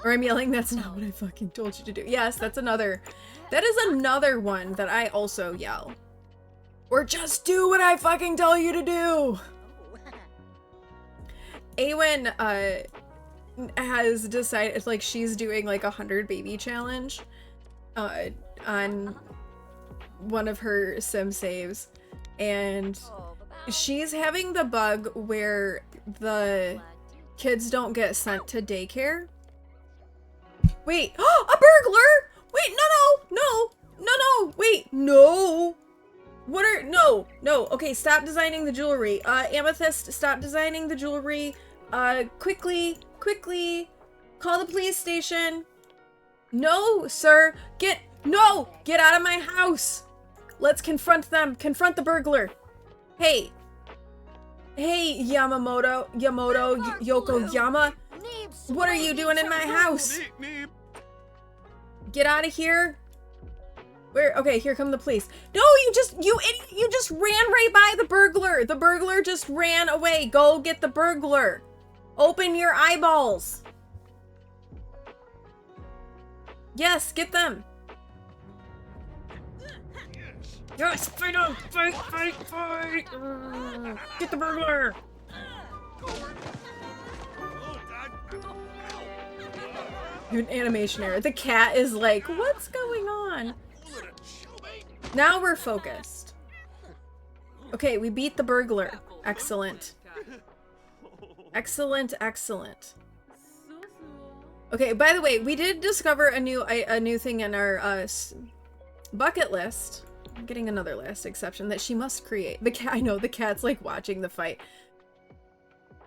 Or I'm yelling, that's not what I fucking told you to do. Yes, that is another one that I also yell. Or just do what I fucking tell you to do! Awen, has decided, like, she's doing, like, 100 baby challenge, on one of her sim saves, and she's having the bug where the kids don't get sent to daycare. Wait, a burglar! Wait, no, wait, no! No, okay, stop designing the jewelry. Amethyst, stop designing the jewelry. Quickly, call the police station. No, sir, get out of my house. Let's confront them, confront the burglar. Hey, Yokoyama, what are you doing in my house? Get out of here. Where? Okay, here come the police. No, you idiot, you just ran right by the burglar. The burglar just ran away. Go get the burglar. Open your eyeballs. Yes, get them. Yes, fight on! Fight! Get the burglar! An animation error. The cat is like, what's going on? Now we're focused. Okay, we beat the burglar. Excellent. Excellent. Okay, by the way, we did discover a new thing in our bucket list. I'm getting another last exception that she must create. The cat, I know, the cat's like watching the fight.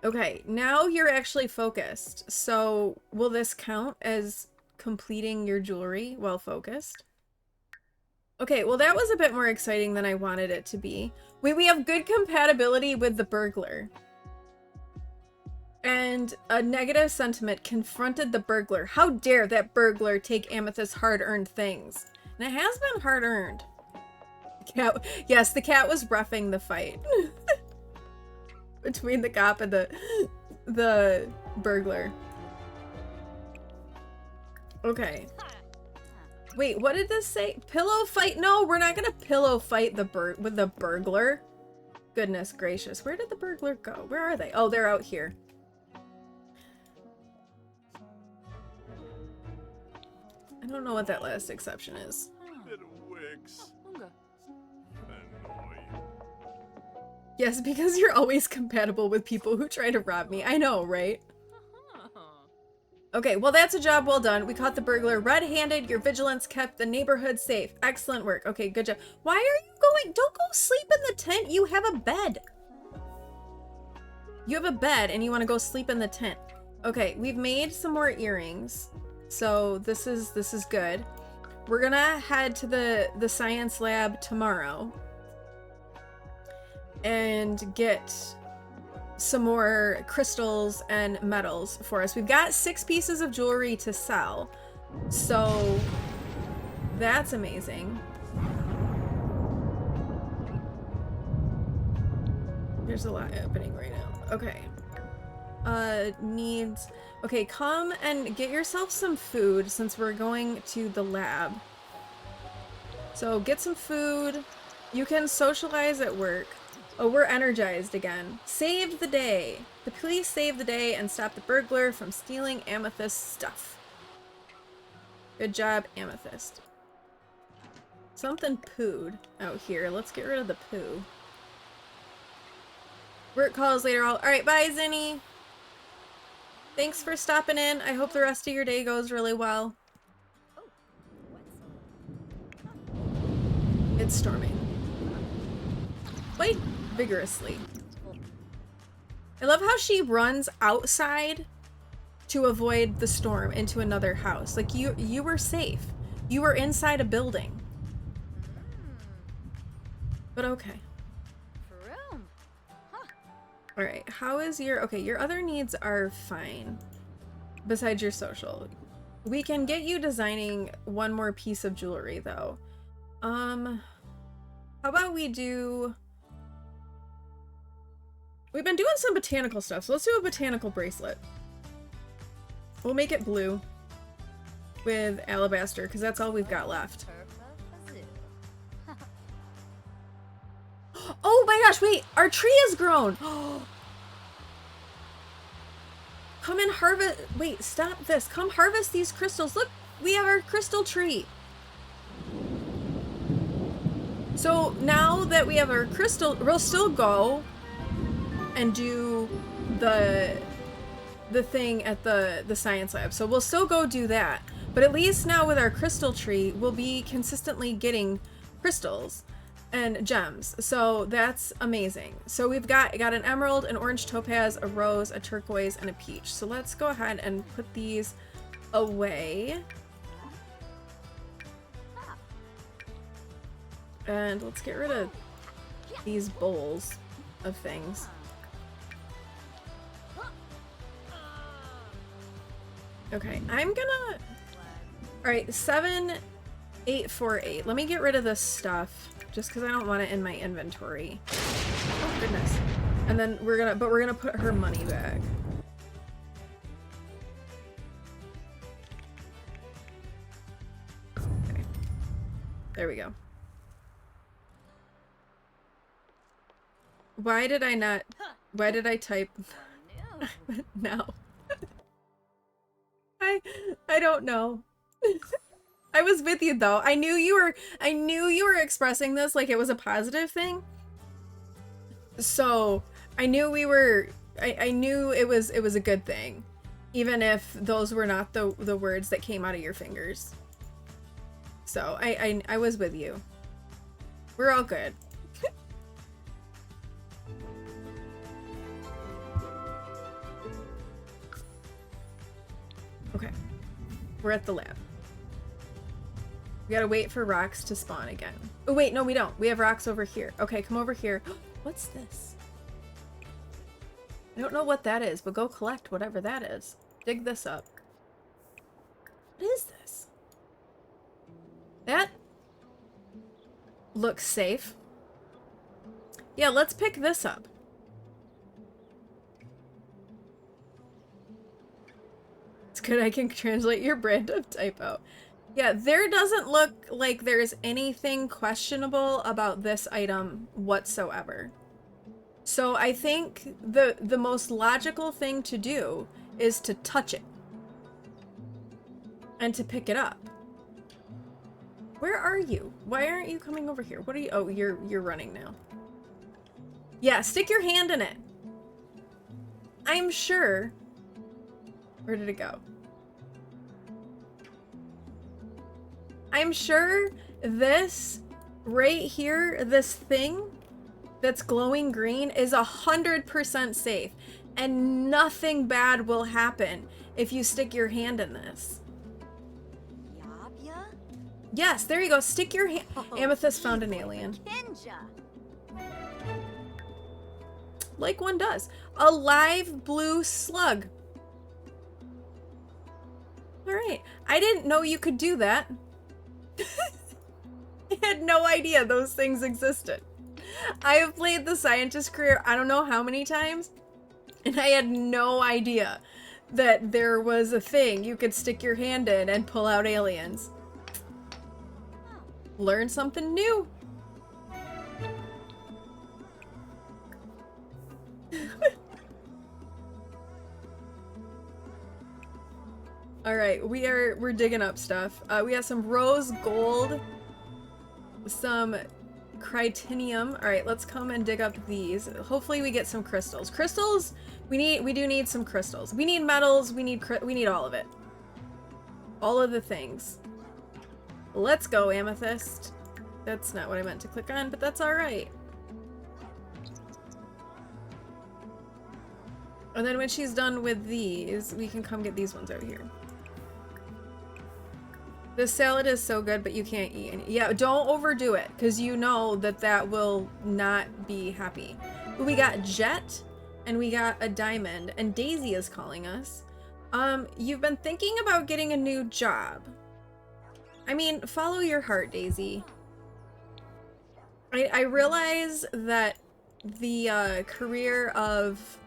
Okay, now you're actually focused. So will this count as completing your jewelry while focused? Okay, well that was a bit more exciting than I wanted it to be. We have good compatibility with the burglar. And a negative sentiment confronted the burglar. How dare that burglar take Amethyst's hard-earned things? And it has been hard-earned. Yes, the cat was roughing the fight. Between the cop and the burglar. Okay. Wait, what did this say? Pillow fight? No, we're not gonna pillow fight with the burglar. Goodness gracious. Where did the burglar go? Where are they? Oh, they're out here. I don't know what that last exception is. Yes, because you're always compatible with people who try to rob me. I know, right? Okay, well that's a job well done. We caught the burglar red-handed. Your vigilance kept the neighborhood safe. Excellent work. Okay, good job. Why are you going? Don't go sleep in the tent. You have a bed. You have a bed and you want to go sleep in the tent. Okay, we've made some more earrings. So this is good. We're gonna head to the science lab tomorrow and get some more crystals and metals for us. We've got 6 pieces of jewelry to sell, so that's amazing. There's a lot happening right now. Okay. Needs... Okay, come and get yourself some food since we're going to the lab. So get some food. You can socialize at work. Oh, we're energized again. Saved the day. The police saved the day and stopped the burglar from stealing Amethyst stuff. Good job, Amethyst. Something pooed out here. Let's get rid of the poo. Work calls later. Alright, bye, Zinni. Thanks for stopping in. I hope the rest of your day goes really well. It's storming. Quite vigorously. I love how she runs outside to avoid the storm into another house. Like, you were safe. You were inside a building. But okay. Alright, how is your... Okay, your other needs are fine. Besides your social. We can get you designing one more piece of jewelry, though. How about we do... We've been doing some botanical stuff, so let's do a botanical bracelet. We'll make it blue with alabaster, because that's all we've got left. Oh my gosh, wait! Our tree has grown! Come and harvest- wait, stop this. Come harvest these crystals. Look, we have our crystal tree. So now that we have our crystal, we'll still go and do the thing at the science lab. So we'll still go do that. But at least now with our crystal tree, we'll be consistently getting crystals and gems. So that's amazing. So we've got an emerald, an orange topaz, a rose, a turquoise, and a peach. So let's go ahead and put these away. And let's get rid of these bowls of things. Okay, I'm gonna... Alright, 7848. Let me get rid of this stuff, just because I don't want it in my inventory. Oh, goodness. And then we're gonna put her money back. Okay. There we go. Why did I type no? I don't know. I was with you though. I knew you were expressing this like it was a positive thing. So I knew I knew it was a good thing. Even if those were not the words that came out of your fingers. So I was with you. We're all good. Okay, we're at the lab. We gotta wait for rocks to spawn again. Oh wait, no we don't. We have rocks over here. Okay, come over here. What's this? I don't know what that is, but go collect whatever that is. Dig this up. What is this? That looks safe. Yeah, let's pick this up. It's good I can translate your brand of typo. Yeah, there doesn't look like there's anything questionable about this item whatsoever. So I think the most logical thing to do is to touch it. And to pick it up. Where are you? Why aren't you coming over here? What are you? Oh, you're running now. Yeah, stick your hand in it. I'm sure. Where did it go? I'm sure this right here, this thing that's glowing green is 100% safe, and nothing bad will happen if you stick your hand in this. Yabya? Yes, there you go. Stick your hand. Amethyst found an alien. Kinja. Like one does. A live blue slug. Alright. I didn't know you could do that. I had no idea those things existed. I have played the scientist career I don't know how many times, and I had no idea that there was a thing you could stick your hand in and pull out aliens. Learn something new. All right, we're digging up stuff. We have some rose gold, some critinium. All right, let's come and dig up these. Hopefully we get some crystals. Crystals, we do need some crystals. We need metals, we need all of it. All of the things. Let's go, amethyst. That's not what I meant to click on, but that's all right. And then when she's done with these, we can come get these ones out here. This salad is so good, but you can't eat any. Yeah, don't overdo it, because you know that that will not be happy. But we got Jet, and we got a diamond, and Daisy is calling us. You've been thinking about getting a new job. I mean, follow your heart, Daisy. I realize that the career of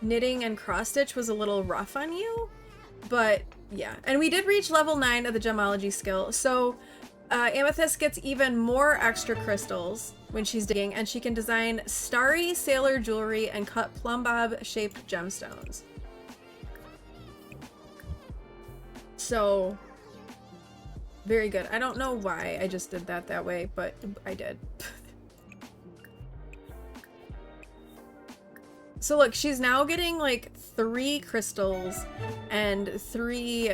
knitting and cross stitch was a little rough on you, but yeah. And we did reach level 9 of the gemology skill, so Amethyst gets even more extra crystals when she's digging, and she can design starry sailor jewelry and cut plumb bob shaped gemstones. So very good. I don't know why I just did that way, but I did. So look, she's now getting like 3 crystals and 3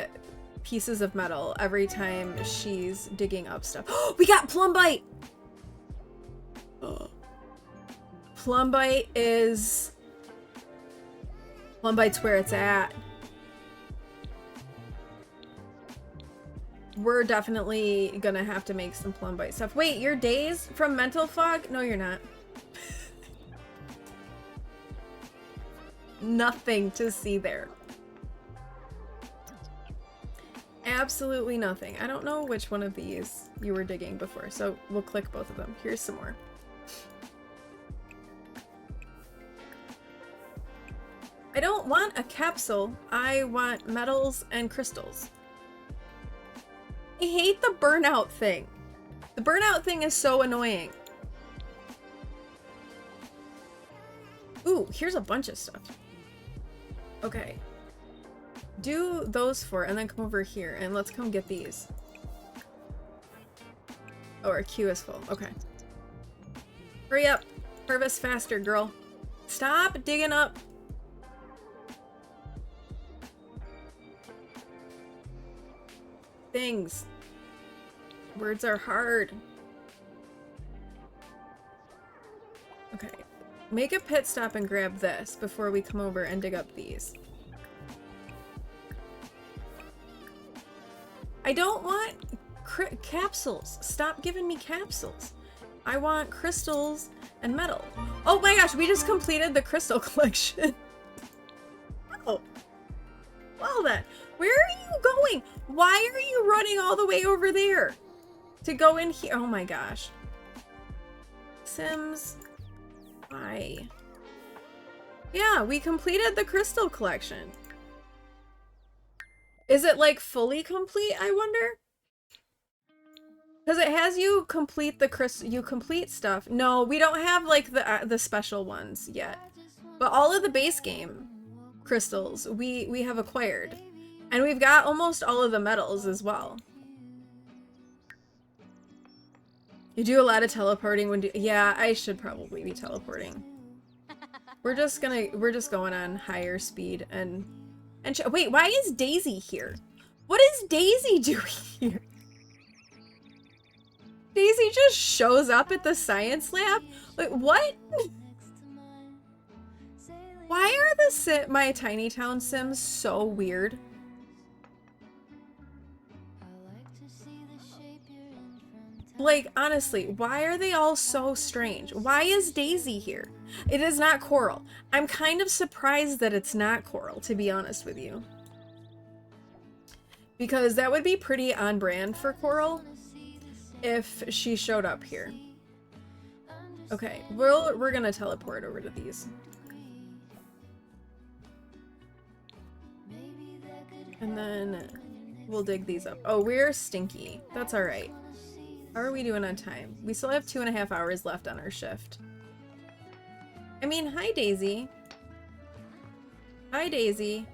pieces of metal every time she's digging up stuff. We got Plumbite! Plumbite's where it's at. We're definitely gonna have to make some Plumbite stuff. Wait, you're Days from Mental Fog? No, you're not. Nothing to see there. Absolutely nothing. I don't know which one of these you were digging before, so we'll click both of them. Here's some more. I don't want a capsule. I want metals and crystals. I hate the burnout thing. The burnout thing is so annoying. Ooh, here's a bunch of stuff. Okay. Do those 4 and then come over here and let's come get these. Oh, our queue is full. Okay. Hurry up. Harvest faster, girl. Stop digging up. Things. Words are hard. Okay. Make a pit stop and grab this before we come over and dig up these. I don't want capsules. Stop giving me capsules. I want crystals and metal. Oh my gosh, we just completed the crystal collection. Oh. Well then, where are you going? Why are you running all the way over there? To go in here? Oh my gosh. Sims. Why? Yeah, we completed the crystal collection. Is it like fully complete, I wonder? Because it has you complete the you complete stuff. No, we don't have like the special ones yet. But all of the base game crystals we have acquired. And we've got almost all of the metals as well. You do a lot of teleporting when yeah, I should probably be teleporting. We're just going on higher speed and wait, why is Daisy here? What is Daisy doing here? Daisy just shows up at the science lab? Wait, what? Why are the my Tiny Town Sims so weird? Like, honestly, why are they all so strange? Why is Daisy here? It is not Coral. I'm kind of surprised that it's not Coral, to be honest with you. Because that would be pretty on brand for Coral if she showed up here. Okay, we're gonna teleport over to these. And then we'll dig these up. Oh, we're stinky. That's alright. How are we doing on time? We still have 2.5 hours left on our shift. I mean, hi, Daisy. Hi, Daisy.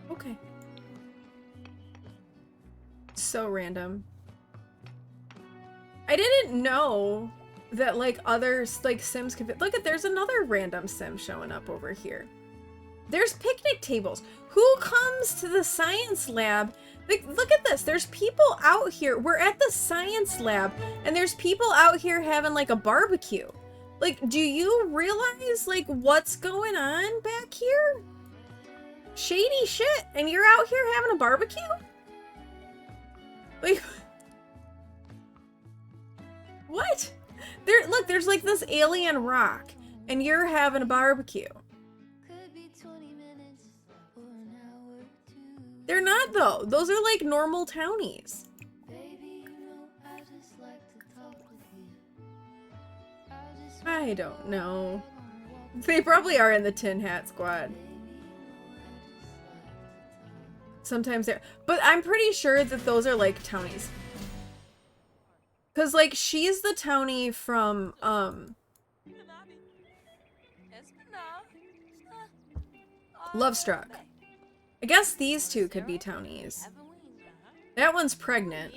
Okay. So random. I didn't know that, like, others, like, Sims could... Look at, there's another random Sim showing up over here. There's picnic tables. Who comes to the science lab? Like, look at this. There's people out here. We're at the science lab, and there's people out here having, like, a barbecue. Like, do you realize, like, what's going on back here? Shady shit. And you're out here having a barbecue? Like, what? Look, there's, like, this alien rock, and you're having a barbecue. They're not, though. Those are, like, normal townies. I don't know. They probably are in the Tin Hat Squad. Sometimes they're... But I'm pretty sure that those are, like, townies. Because, like, she's the townie from, Lovestruck. I guess these two could be townies. That one's pregnant.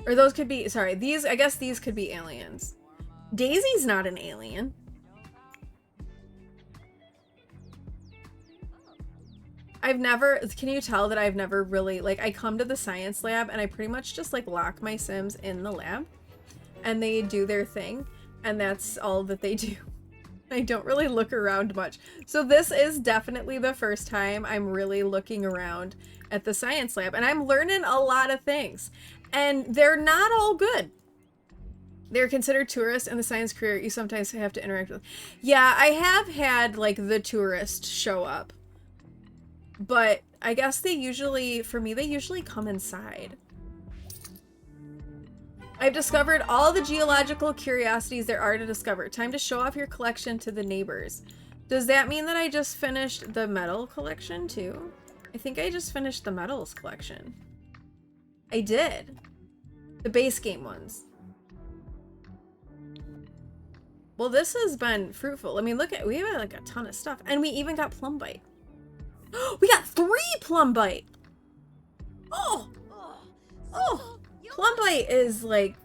Or those could be, sorry, these, I guess these could be aliens. Daisy's not an alien. I've never, can you tell that I've never really, like, I come to the science lab and I pretty much just, like, lock my Sims in the lab and they do their thing and that's all that they do. I don't really look around much. So this is definitely the first time I'm really looking around at the science lab and I'm learning a lot of things and they're not all good. They're considered tourists in the science career you sometimes have to interact with. Yeah, I have had, like, the tourist show up. But I guess they usually, for me, they usually come inside. I've discovered all the geological curiosities there are to discover. Time to show off your collection to the neighbors. Does that mean that I just finished the metal collection too? I think I just finished the metals collection. I did. The base game ones. Well, this has been fruitful. I mean, look at, we have like a ton of stuff. And we even got Plumbite. We got 3 Plumbite! Oh! Oh! Plumbite is, like,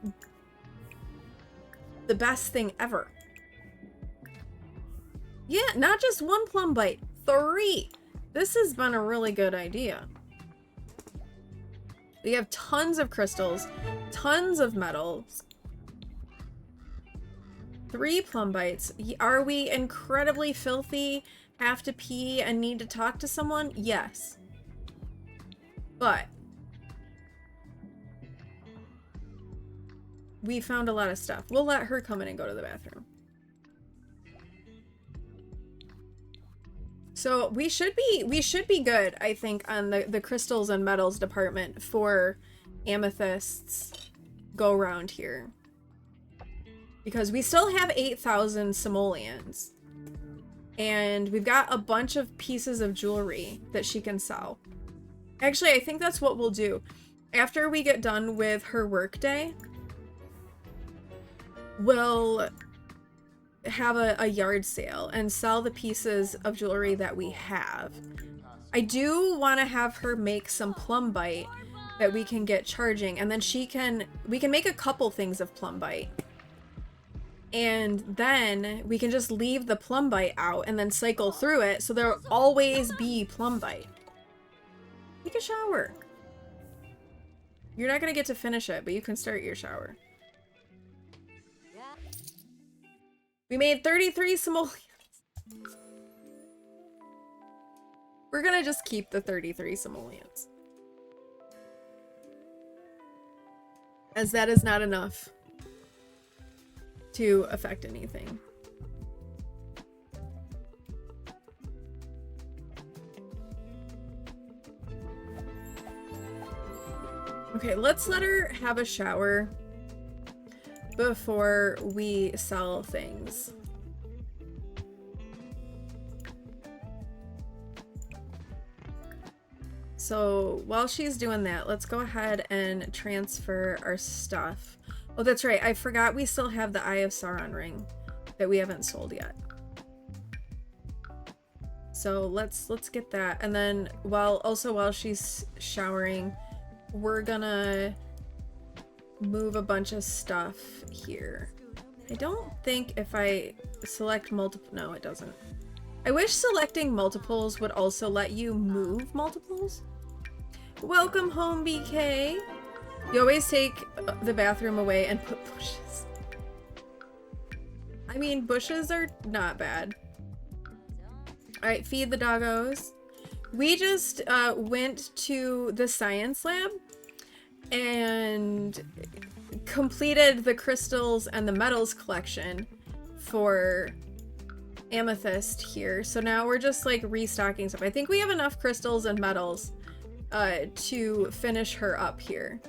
the best thing ever. Yeah, not just 1 Plumbite. 3! This has been a really good idea. We have tons of crystals, tons of metals. 3 Plumbites. Are we incredibly filthy? Have to pee and need to talk to someone? Yes. But we found a lot of stuff. We'll let her come in and go to the bathroom. So we should be good, I think, on the crystals and metals department for Amethyst's go round here. Because we still have 8,000 simoleons. And we've got a bunch of pieces of jewelry that she can sell. Actually, I think that's what we'll do. After we get done with her workday, we'll have a yard sale and sell the pieces of jewelry that we have. I do want to have her make some Plumbite that we can get charging, and then we can make a couple things of Plumbite. And then we can just leave the Plumbite out and then cycle through it, so there'll always be Plumbite. Take a shower. You're not gonna get to finish it, but you can start your shower. We made 33 simoleons. We're gonna just keep the 33 simoleons, as that is not enough to affect anything. Okay, let's let her have a shower before we sell things. So while she's doing that, let's go ahead and transfer our stuff. Oh, that's right. I forgot we still have the Eye of Sauron ring that we haven't sold yet. So let's get that. And then while she's showering, we're gonna move a bunch of stuff here. I don't think if I select multiple, no, it doesn't. I wish selecting multiples would also let you move multiples. Welcome home, BK. You always take the bathroom away and put bushes. I mean, bushes are not bad. Alright, feed the doggos. We just went to the science lab and completed the crystals and the metals collection for Amethyst here. So now we're just like restocking stuff. I think we have enough crystals and metals to finish her up here.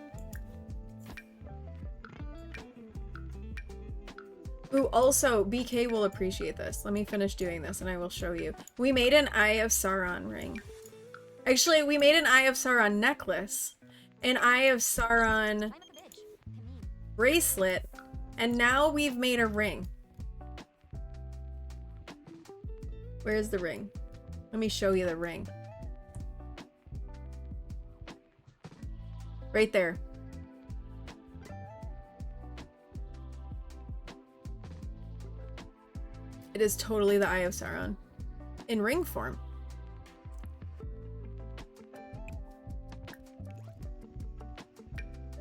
Ooh, also, BK will appreciate this. Let me finish doing this and I will show you. We made an Eye of Sauron ring. Actually, we made an Eye of Sauron necklace, an Eye of Sauron bracelet, and now we've made a ring. Where's the ring? Let me show you the ring. Right there. It is totally the Eye of Sauron in ring form.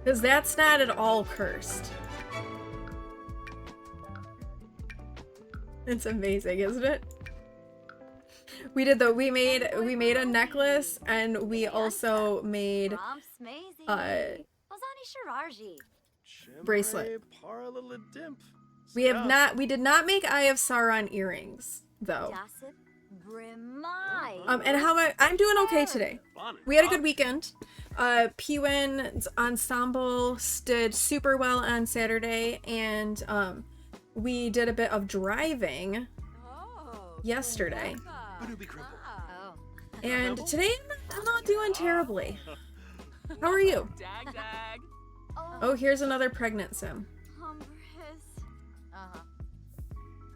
Because that's not at all cursed. It's amazing, isn't it? We did though. We made a necklace, and we also made bracelet. We did not make Eye of Sauron earrings though. And I'm doing okay today. We had a good weekend. Pewin's ensemble did super well on Saturday, and we did a bit of driving yesterday. And today I'm not doing terribly. How are you? Oh, here's another pregnant sim.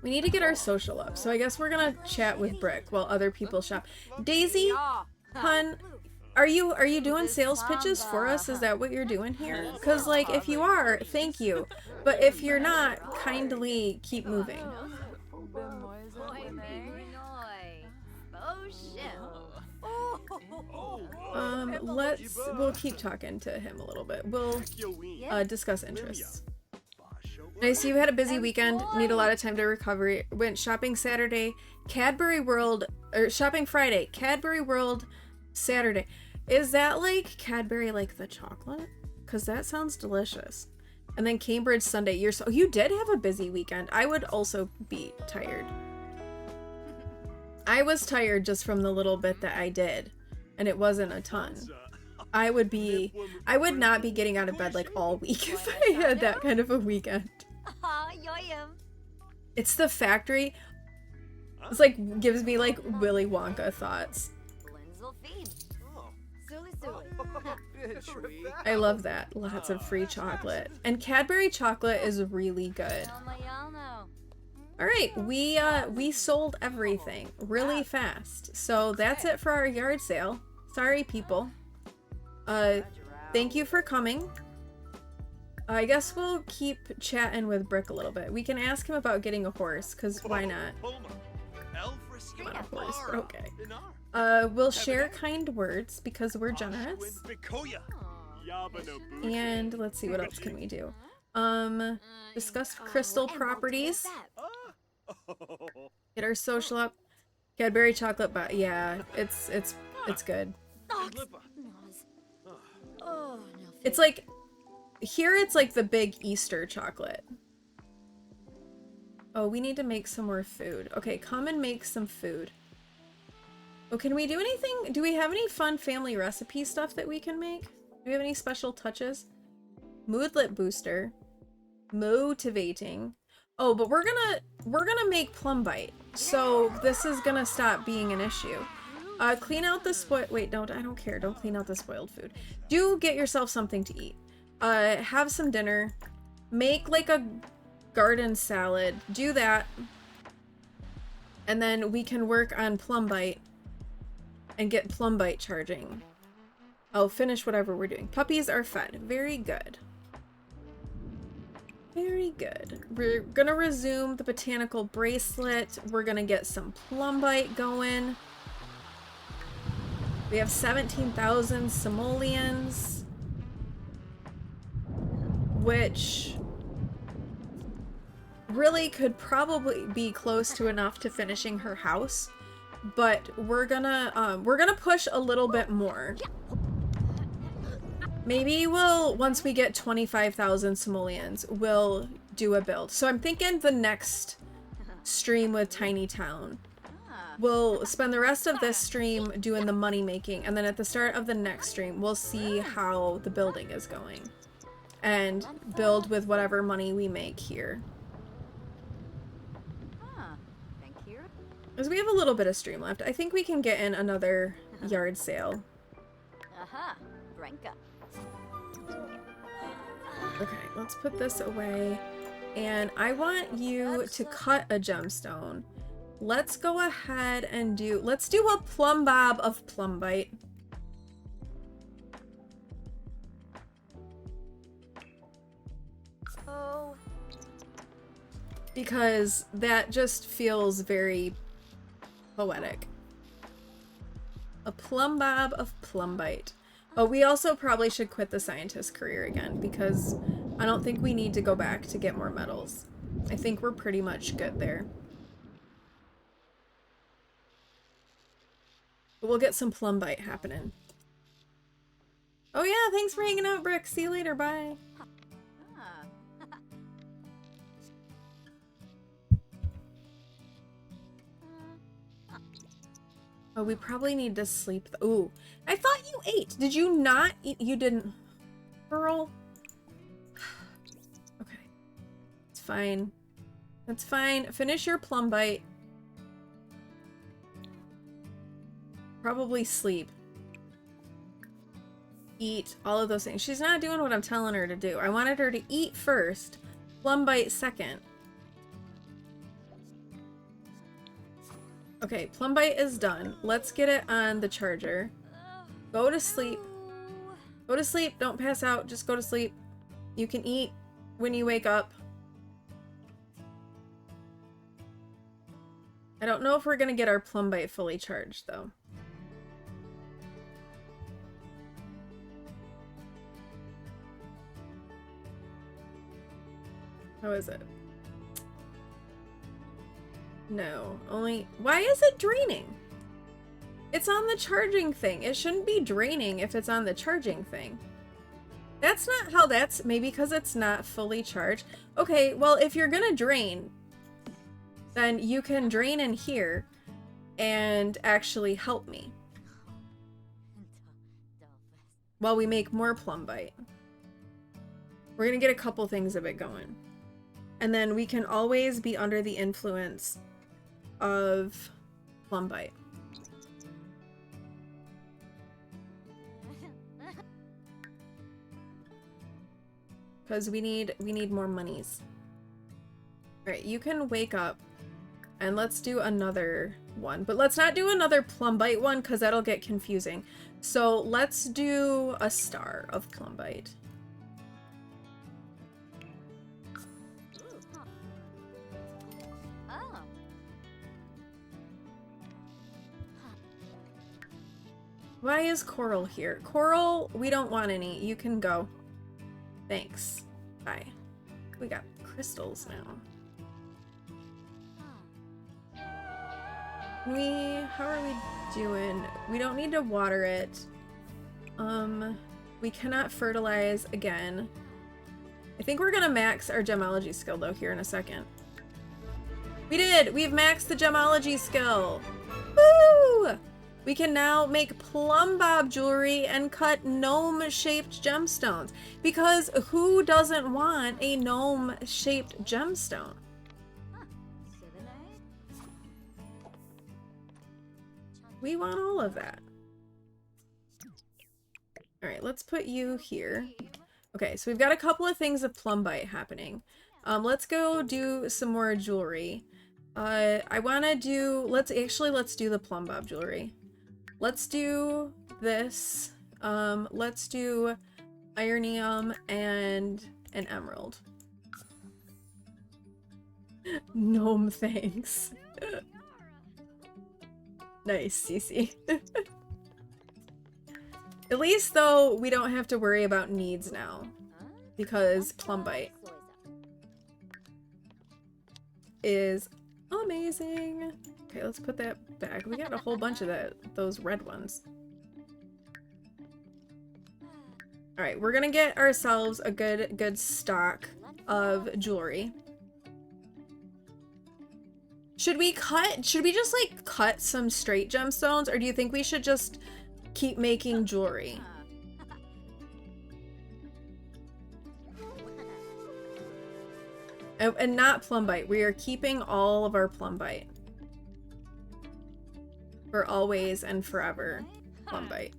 We need to get our social up, so I guess we're gonna chat with Brick while other people shop. Daisy, hun, are you doing sales pitches for us? Is that what you're doing here? Because like, if you are, thank you. But if you're not, kindly keep moving. We'll keep talking to him a little bit. We'll discuss interests. Nice, you had a busy weekend, need a lot of time to recover. Went shopping Saturday, Cadbury World, or shopping Friday, Cadbury World Saturday. Is that like Cadbury, like the chocolate? Because that sounds delicious. And then Cambridge Sunday. You did have a busy weekend. I would also be tired. I was tired just from the little bit that I did, and it wasn't a ton. I would not be getting out of bed like all week if I had that kind of a weekend. It's the factory. It's like, gives me like Willy Wonka thoughts. I love that. Lots of free chocolate. And Cadbury chocolate is really good. Alright, we sold everything really fast. So that's it for our yard sale. Sorry, people. thank you for coming. I guess we'll keep chatting with Brick a little bit. We can ask him about getting a horse, because why not? Not a horse, but okay. We'll share kind words because we're generous. And let's see, what else can we do? Discuss crystal properties. Get our social up. Cadbury chocolate bar. Yeah, it's good. It's like, here it's like the big Easter chocolate. Oh, we need to make some more food. Okay, come and make some food. Oh, can we do anything? Do we have any fun family recipe stuff that we can make? Do we have any special touches? Moodlet booster. Motivating. Oh, but we're gonna make plum bite. So this is gonna stop being an issue. Clean out the wait, I don't care. Don't clean out the spoiled food. Do get yourself something to eat. Have some dinner. Make like a garden salad. Do that. And then we can work on plum bite and get plum bite charging. I'll finish whatever we're doing. Puppies are fed. Very good. Very good. We're gonna resume the botanical bracelet. We're gonna get some plum bite going. We have 17,000 simoleons, which really could probably be close to enough to finishing her house, but we're gonna push a little bit more. Maybe once we get 25,000 simoleons, we'll do a build. So I'm thinking the next stream with Tiny Town, we'll spend the rest of this stream doing the money making, and then at the start of the next stream, we'll see how the building is going and build with whatever money we make here. Because we have a little bit of stream left. I think we can get in another yard sale. Okay, let's put this away. And I want you to cut a gemstone. Let's go ahead and let's do a plumb bob of plum bite. Oh. Because that just feels very poetic. A plumb bob of plum bite. Oh, we also probably should quit the scientist career again because I don't think we need to go back to get more medals. I think we're pretty much good there. But we'll get some plum bite happening. Oh yeah, thanks for hanging out, Brick. See you later, bye. Oh, we probably need to sleep. Ooh, I thought you ate. Did you not eat? You didn't. Girl. Okay. It's fine. That's fine. Finish your plum bite. Probably sleep. Eat. All of those things. She's not doing what I'm telling her to do. I wanted her to eat first. Plum bite second. Okay, plum bite is done. Let's get it on the charger. Go to sleep. Go to sleep. Don't pass out. Just go to sleep. You can eat when you wake up. I don't know if we're gonna get our plum bite fully charged, though. How is it? No, only... Why is it draining? It's on the charging thing. It shouldn't be draining if it's on the charging thing. That's not how that's... Maybe because it's not fully charged. Okay, well, if you're gonna drain, then you can drain in here and actually help me while we make more plum bite. We're gonna get a couple things of it going. And then we can always be under the influence of plum bite. Because we need more monies. Alright, you can wake up and let's do another one. But let's not do another plum bite one because that'll get confusing. So let's do a star of Plumbite. Oh. Why is Coral here? Coral, we don't want any. You can go. Thanks. Bye. We got crystals now. How are we doing? We don't need to water it. We cannot fertilize again. I think we're gonna max our gemology skill though here in a second. We did! We've maxed the gemology skill! Woo! We can now make plumb bob jewelry and cut gnome-shaped gemstones. Because who doesn't want a gnome-shaped gemstone? We want all of that. Alright, let's put you here. Okay, so we've got a couple of things of Plumbite happening. Let's go do some more jewelry. I want to do... Let's do the plumb bob jewelry. Let's do this. Let's do ironium and an emerald. Gnome, thanks. Nice, Cece. At least, though, we don't have to worry about needs now. Because Plumbite is amazing. Okay, let's put that back. We got a whole bunch of those red ones. Alright, we're gonna get ourselves a good stock of jewelry. Should we just like cut some straight gemstones, or do you think we should just keep making jewelry? And not Plumbite. We are keeping all of our Plumbite. For always and forever. Plumbite.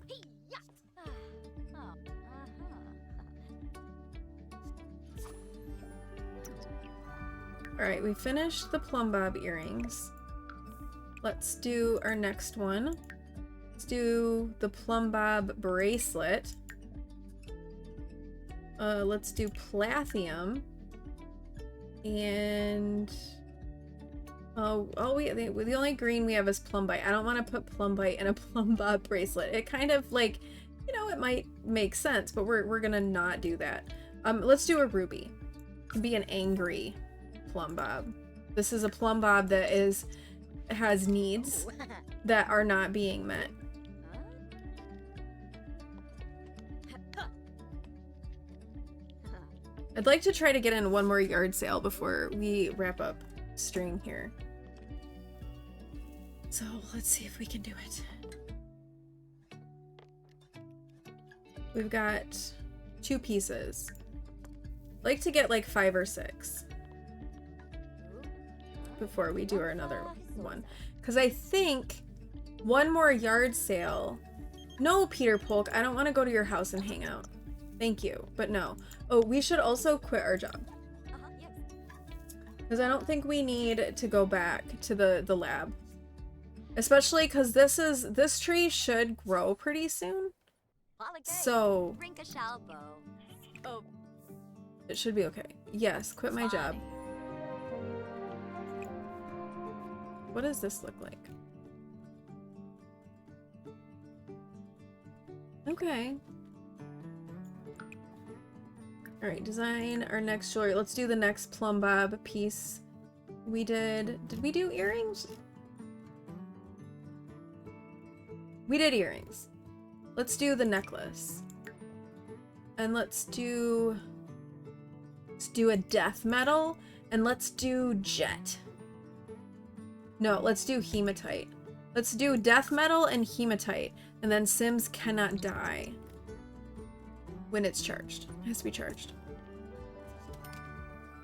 Alright, we finished the plumb bob earrings. Let's do our next one. Let's do the plumb bob bracelet. Let's do Plathium. And... the only green we have is Plumbite. I don't want to put Plumbite in a plumb bob bracelet. It kind of like, you know, it might make sense, but we're gonna not do that. Let's do a ruby. It can be an angry plumb bob. This is a plumb bob that has needs that are not being met. I'd like to try to get in one more yard sale before we wrap up string here. So let's see if we can do it. We've got 2 pieces. I'd like to get like 5 or 6 before we do another one. Because I think one more yard sale. No, Peter Polk, I don't want to go to your house and hang out. Thank you, but no. Oh, we should also quit our job. Because I don't think we need to go back to the lab. Especially because this tree should grow pretty soon. So it should be okay. Yes, quit my job. What does this look like? Okay. Alright, design our next jewelry. Let's do the next plumb bob piece. Did we do earrings? We did earrings. Let's do the necklace. And let's do a death metal, and let's do jet. No, let's do hematite. Let's do death metal and hematite, and then Sims cannot die when it's charged. It has to be charged.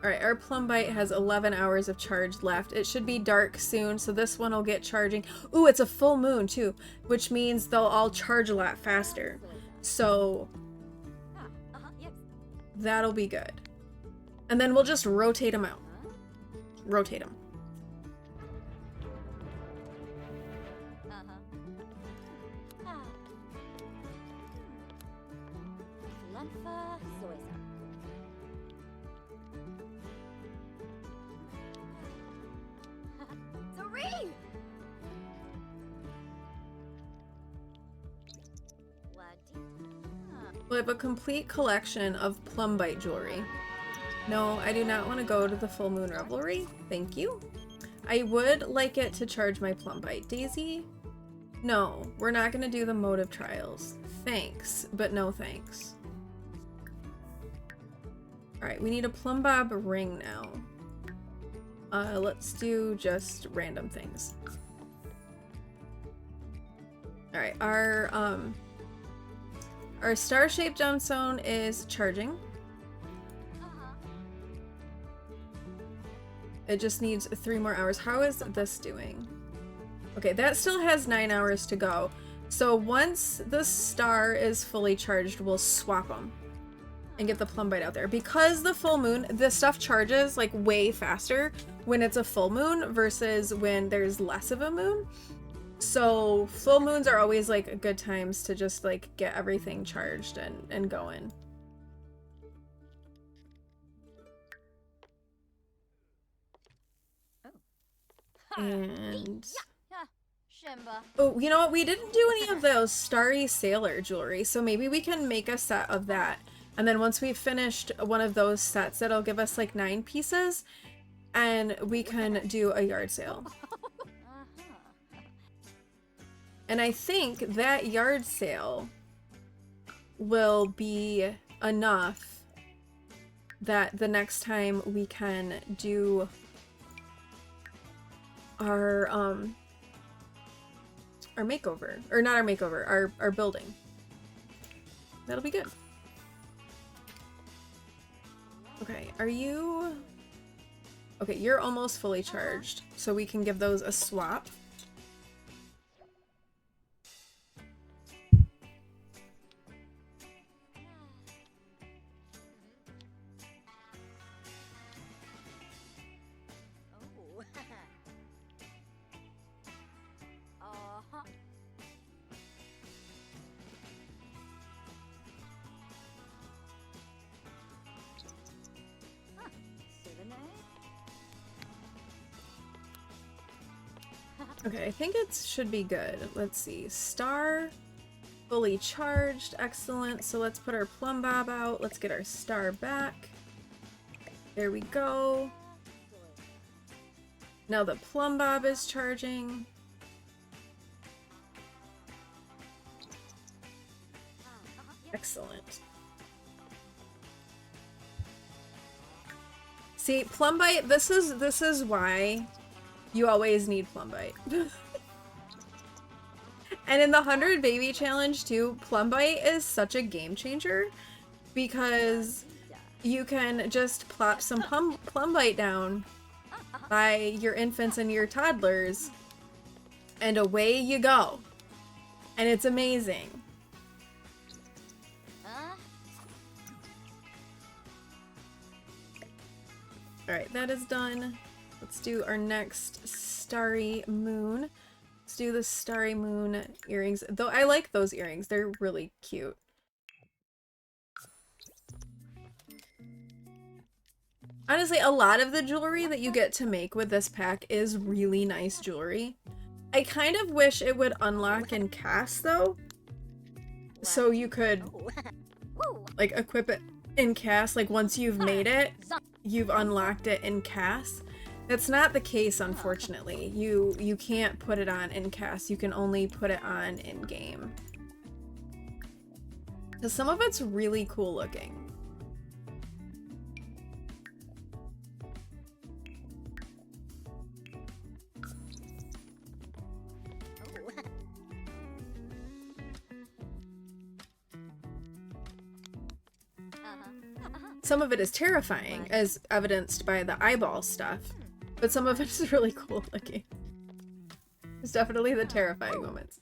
Alright, our Plumbite has 11 hours of charge left. It should be dark soon, so this one will get charging. Ooh, it's a full moon too, which means they'll all charge a lot faster. So that'll be good. And then we'll just rotate them out. Rotate them. We'll have a complete collection of Plumbite jewelry. No, I do not want to go to the full moon revelry. Thank you. I would like it to charge my Plumbite. Daisy? No, we're not going to do the motive trials. Thanks, but no thanks. Alright, we need a Plumbob ring now. Let's do just random things. Alright, our star-shaped gemstone is charging. It just needs 3 more hours. How is this doing? Okay, that still has 9 hours to go. So once the star is fully charged, we'll swap them and get the Plumbite out there. Because the full moon, this stuff charges like way faster when it's a full moon versus when there's less of a moon. So full moons are always like good times to just like get everything charged and going. And Shimba. oh, you know what? We didn't do any of those Starry Sailor jewelry, so maybe we can make a set of that. And then once we've finished one of those sets, that'll give us like 9 pieces, and we can do a yard sale. And I think that yard sale will be enough that the next time we can do our makeover, or not our makeover, our building. That'll be good. Okay, are you... Okay, you're almost fully charged, so we can give those a swap. Okay, I think it should be good. Let's see. Star fully charged. Excellent. So let's put our Plumbob out. Let's get our star back. There we go. Now the Plumbob is charging. Excellent. See, Plumbite, this is why you always need Plumbite. And in the 100 Baby Challenge too, Plumbite is such a game changer because you can just plop some Plumbite down by your infants and your toddlers and away you go. And it's amazing. Alright, that is done. Let's do our next Starry Moon. Let's do the Starry Moon earrings. Though I like those earrings. They're really cute. Honestly, a lot of the jewelry that you get to make with this pack is really nice jewelry. I kind of wish it would unlock in CAS though. So you could like equip it in CAS, like once you've made it, you've unlocked it in CAS. That's not the case, unfortunately. You can't put it on in CAS. You can only put it on in game. Because some of it's really cool looking. Some of it is terrifying, as evidenced by the eyeball stuff, but some of it is really cool looking. It's definitely the terrifying moments.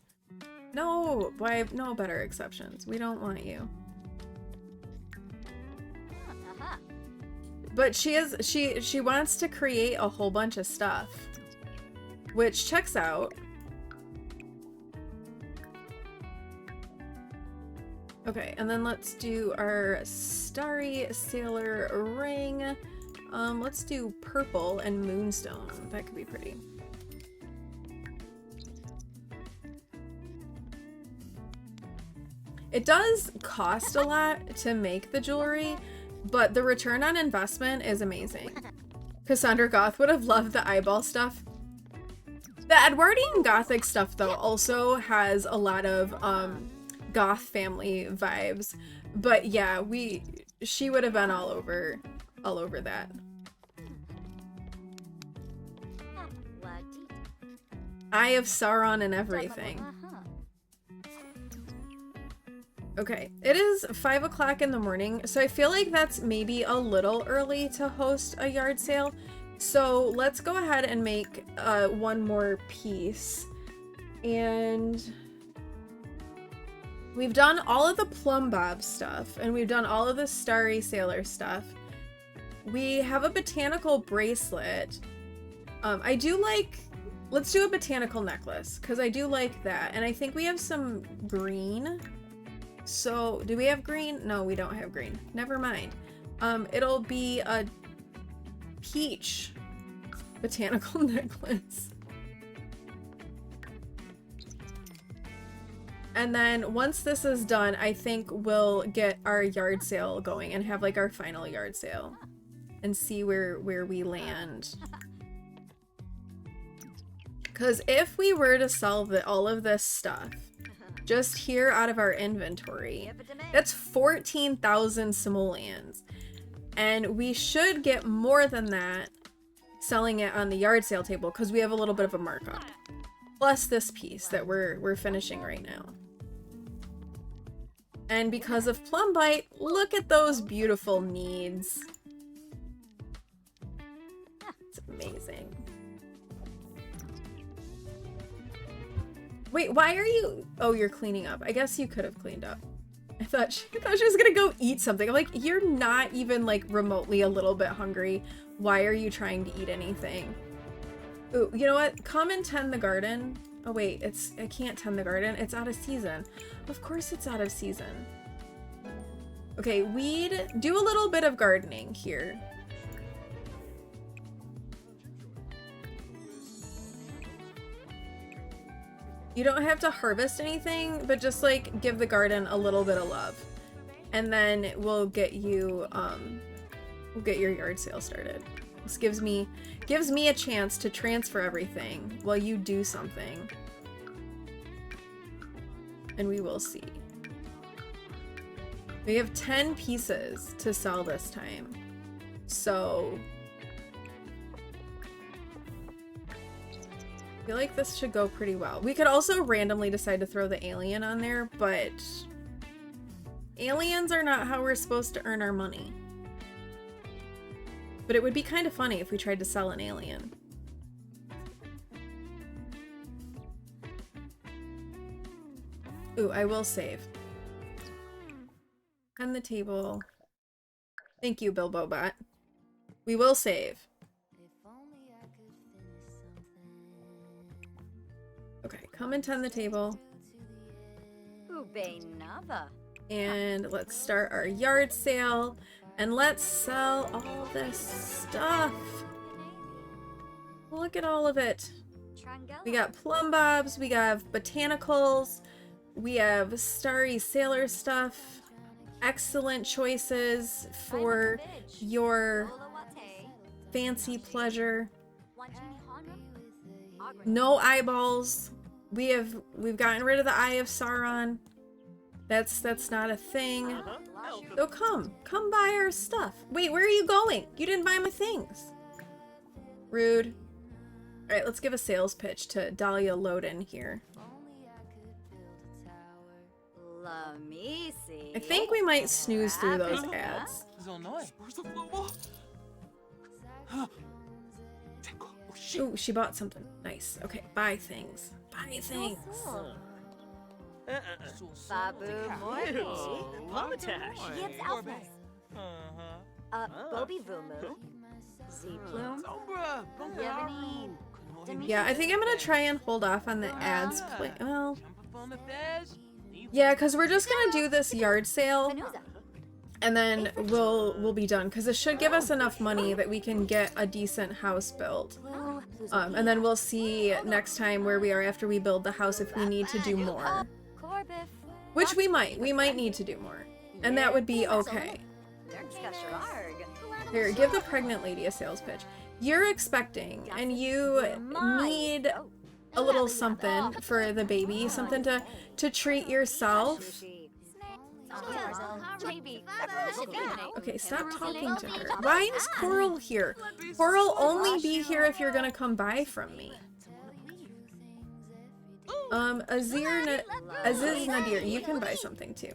No, why? No better exceptions. We don't want you. But she wants to create a whole bunch of stuff, which checks out. Okay, and then let's do our Starry Sailor ring. Let's do purple and moonstone. That could be pretty. It does cost a lot to make the jewelry, but the return on investment is amazing. Cassandra Goth would have loved the eyeball stuff. The Edwardian Gothic stuff, though, also has a lot of Goth family vibes. But yeah, she would have been all over that. Eye of Sauron and everything. Okay, it is 5 o'clock in the morning, so I feel like that's maybe a little early to host a yard sale. So let's go ahead and make one more piece. And we've done all of the Plum Bob stuff, and we've done all of the Starry Sailor stuff. We have a botanical bracelet. I do like... Let's do a botanical necklace, because I do like that. And I think we have some green. So, do we have green? No, we don't have green. Never mind. It'll be a peach botanical necklace. And then once this is done, I think we'll get our yard sale going and have like our final yard sale and see where we land. Because if we were to sell all of this stuff just here out of our inventory, that's 14,000 simoleons. And we should get more than that selling it on the yard sale table because we have a little bit of a markup. Plus this piece that we're finishing right now. And because of Plumbite, look at those beautiful needs. It's amazing. Wait, why are you... Oh, you're cleaning up. I guess you could have cleaned up. I thought she was gonna go eat something. I'm like, you're not even like remotely a little bit hungry. Why are you trying to eat anything? Ooh, you know what? Come and tend the garden. Oh wait, I can't tend the garden. It's out of season. Of course it's out of season. Okay, weed. Do a little bit of gardening here. You don't have to harvest anything, but just like give the garden a little bit of love. And then we'll get you we'll get your yard sale started. This gives me a chance to transfer everything while you do something. And we will see. We have 10 pieces to sell this time. So I feel like this should go pretty well. We could also randomly decide to throw the alien on there, but aliens are not how we're supposed to earn our money. But it would be kind of funny if we tried to sell an alien. Ooh, I will save. And the table. Thank you, Bilbobot. We will save. Okay, come and tend the table. And let's start our yard sale. And let's sell all this stuff. Look at all of it. We got plum bobs, we have botanicals, we have Starry Sailor stuff. Excellent choices for your fancy pleasure. No eyeballs. We've gotten rid of the Eye of Sauron. That's not a thing. So come buy our stuff. Wait, where are you going? You didn't buy my things. Rude. All right, let's give a sales pitch to Dahlia Loden here. I think we might snooze through those ads. Ooh, she bought something. Nice. Okay, buy things. Buy things. Babu Morty. Gibbs Alphas. Bobby Vumu. Z Plume. Yevonine. Yeah, I think I'm gonna try and hold off on the ads. Well, yeah, because we're just gonna do this yard sale, and then we'll be done. Because it should give us enough money that we can get a decent house built. And then we'll see next time where we are after we build the house if we need to do more. Which we might need to do more. And that would be okay. Here, give the pregnant lady a sales pitch. You're expecting, and you need a little something for the baby, something to treat yourself. Okay, stop talking to her. Why is Coral here? Coral only be here if you're gonna come buy from me. Aziz Nadir, you can buy something too.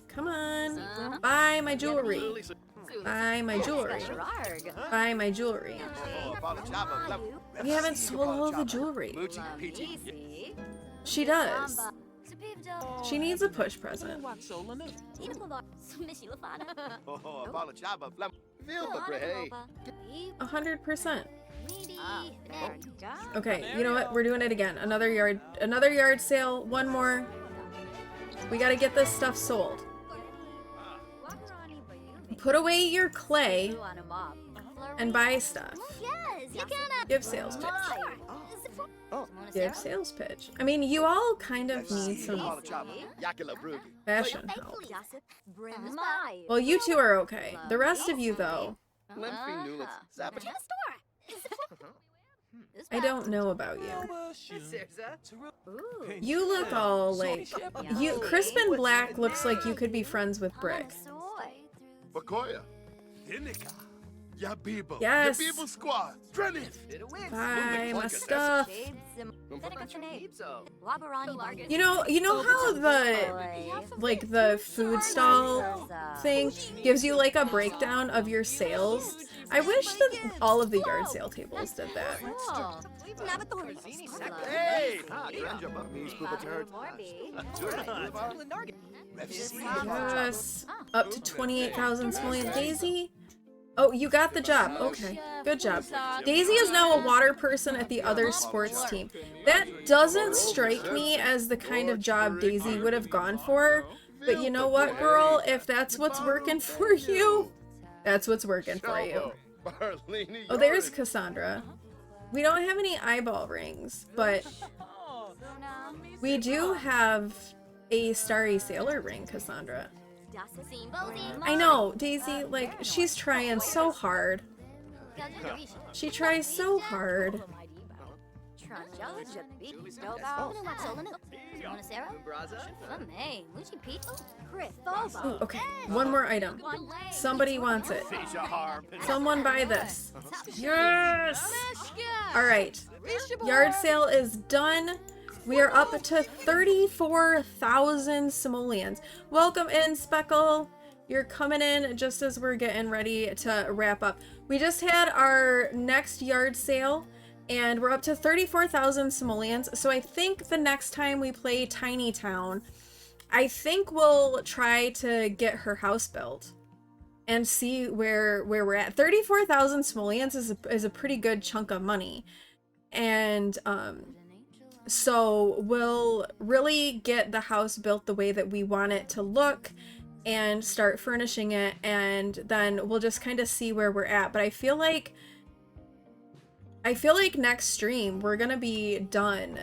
Come on, buy my jewelry. Buy my jewelry. Buy my jewelry. We haven't sold all the jewelry. She does. She needs a push present. 100%. Okay, you know what? We're doing it again. Another yard sale. One more. We gotta get this stuff sold. Put away your clay and buy stuff. Give sales pitch. Give sales pitch. I mean, you all kind of need some fashion help. Well, you two are okay. The rest of you, though, I don't know about you. You look all like Crispin Black looks like you could be friends with Brick. Yes. Buy my stuff. You know how the food stall thing gives you like a breakdown of your sales? I wish that all of the yard sale tables did that. Yes. Up to 28,000 simoleons. Daisy? Oh, you got the job. Okay. Good job. Daisy is now a water person at the other sports team. That doesn't strike me as the kind of job Daisy would have gone for. But you know what, girl? If that's what's working for you, that's what's working for you. Oh, there's Cassandra. We don't have any eyeball rings, but we do have a Starry Sailor ring, Cassandra. I know, Daisy, like, she's trying so hard. She tries so hard. Ooh, okay, one more item. Somebody wants it. Someone buy this. Yes! Alright, yard sale is done. We are up to 34,000 simoleons. Welcome in, Speckle. You're coming in just as we're getting ready to wrap up. We just had our next yard sale, and we're up to 34,000 simoleons. So I think the next time we play Tiny Town, I think we'll try to get her house built and see where we're at. 34,000 simoleons is a pretty good chunk of money. And, so we'll really get the house built the way that we want it to look and start furnishing it, and then we'll just kind of see where we're at. But I feel like next stream we're gonna be done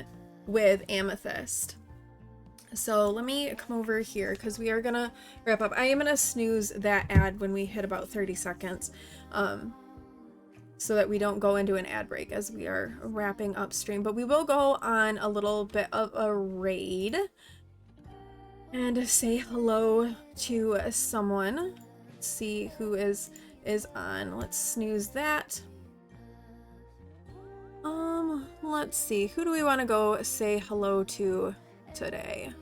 with Amethyst. So let me come over here because we are gonna wrap up. I am gonna snooze that ad when we hit about 30 seconds. So that we don't go into an ad break as we are wrapping up stream. But we will go on a little bit of a raid and say hello to someone. Let's see who is on. Let's snooze that. Let's see. Who do we want to go say hello to today?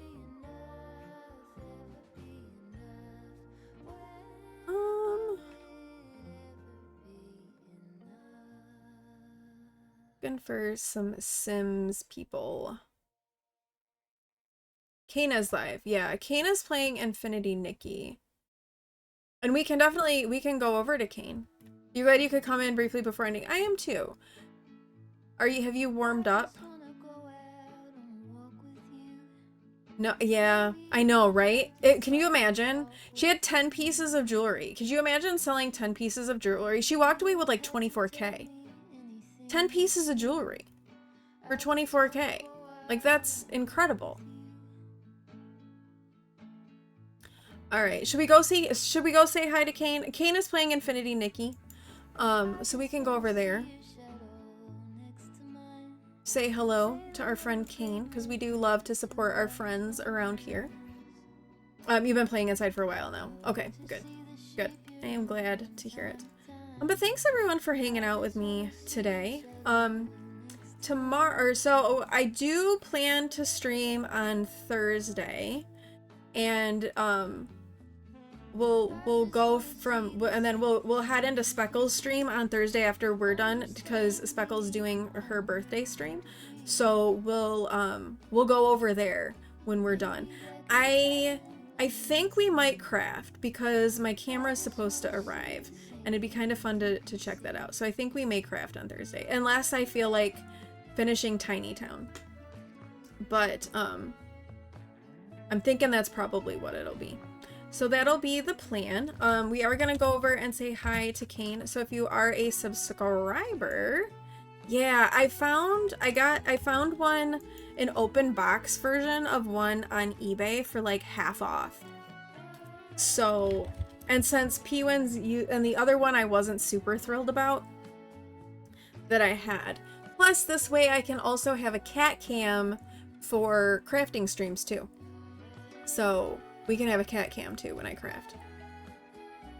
Looking for some Sims people. Kana's live. Yeah, Kana's playing Infinity Nikki. And we can go over to Kane. You ready? You could come in briefly before ending. I am too. Have you warmed up? No, yeah, I know, right? Can you imagine? She had 10 pieces of jewelry. Could you imagine selling 10 pieces of jewelry? She walked away with like 24K. 10 pieces of jewelry for 24K. Like, that's incredible. All right, should we go say hi to Kane? Kane is playing Infinity Nikki. So we can go over there. Say hello to our friend Kane, because we do love to support our friends around here. You've been playing inside for a while now. Okay, good. Good. I am glad to hear it. But thanks everyone for hanging out with me today. So I do plan to stream on Thursday, and we'll go from, and then we'll head into Speckle's stream on Thursday after we're done, because Speckle's doing her birthday stream. So we'll go over there when we're done. I think we might craft, because my camera is supposed to arrive, and it'd be kind of fun to check that out. So I think we may craft on Thursday, unless I feel like finishing Tiny Town. But I'm thinking that's probably what it'll be. So that'll be the plan. We are gonna go over and say hi to Kane. So if you are a subscriber, yeah, I found one, an open box version of one on eBay for like half off. So, and since P-Win's and the other one I wasn't super thrilled about that I had. Plus this way I can also have a cat cam for crafting streams too. So we can have a cat cam too when I craft.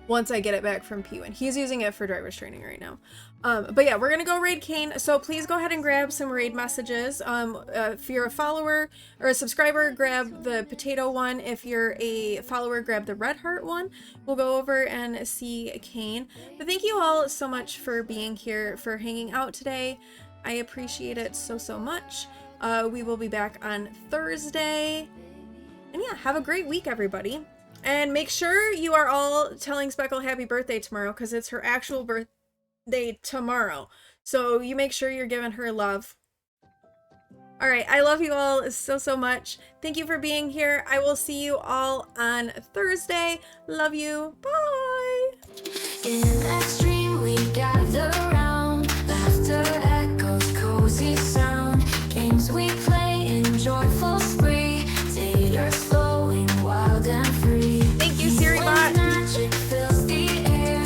Once I get it back from P-Win. He's using it for driver's training right now. But yeah, we're gonna go raid Kane. So please go ahead and grab some raid messages. If you're a follower or a subscriber, grab the potato one. If you're a follower, grab the red heart one. We'll go over and see Kane. But thank you all so much for being here, for hanging out today. I appreciate it so much. We will be back on Thursday. And yeah, have a great week, everybody. And make sure you are all telling Speckle happy birthday tomorrow, because it's her actual birthday tomorrow. So you make sure you're giving her love. All right, I love you all so much. Thank you for being here. I will see you all on Thursday. Love you. Bye. In that stream we gather round, laughter echoes, cozy sound, games we play in joyful spree, taters flowing wild and free. Thank you, SiriBot. Magic fills the air,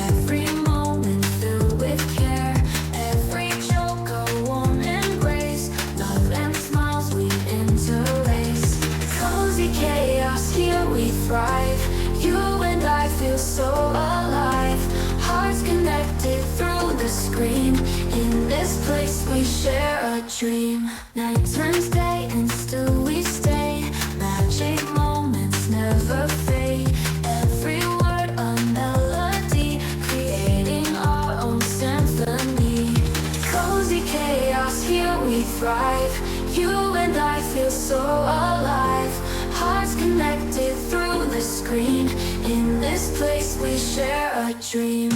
every moment filled with care, every joke a warm embrace, love and smiles we interlace. Cozy chaos, here we thrive, you and I feel so alive, hearts connected through the screen, in this place we share a dream. Night turns day and still we stay, magic moments never fade, every word a melody, creating our own symphony. Cozy chaos, here we thrive, you and I feel so alive, hearts connected through the screen, in this place we share a dream.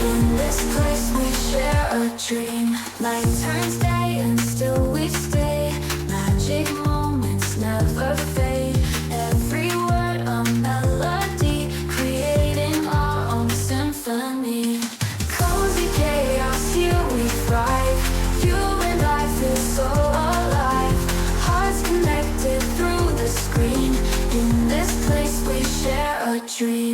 In this place we share a dream. Night turns day and still we stay, magic moments never fade, every word a melody, creating our own symphony. Cozy chaos, here we thrive, you and I feel so alive, hearts connected through the screen, in this place we share a dream.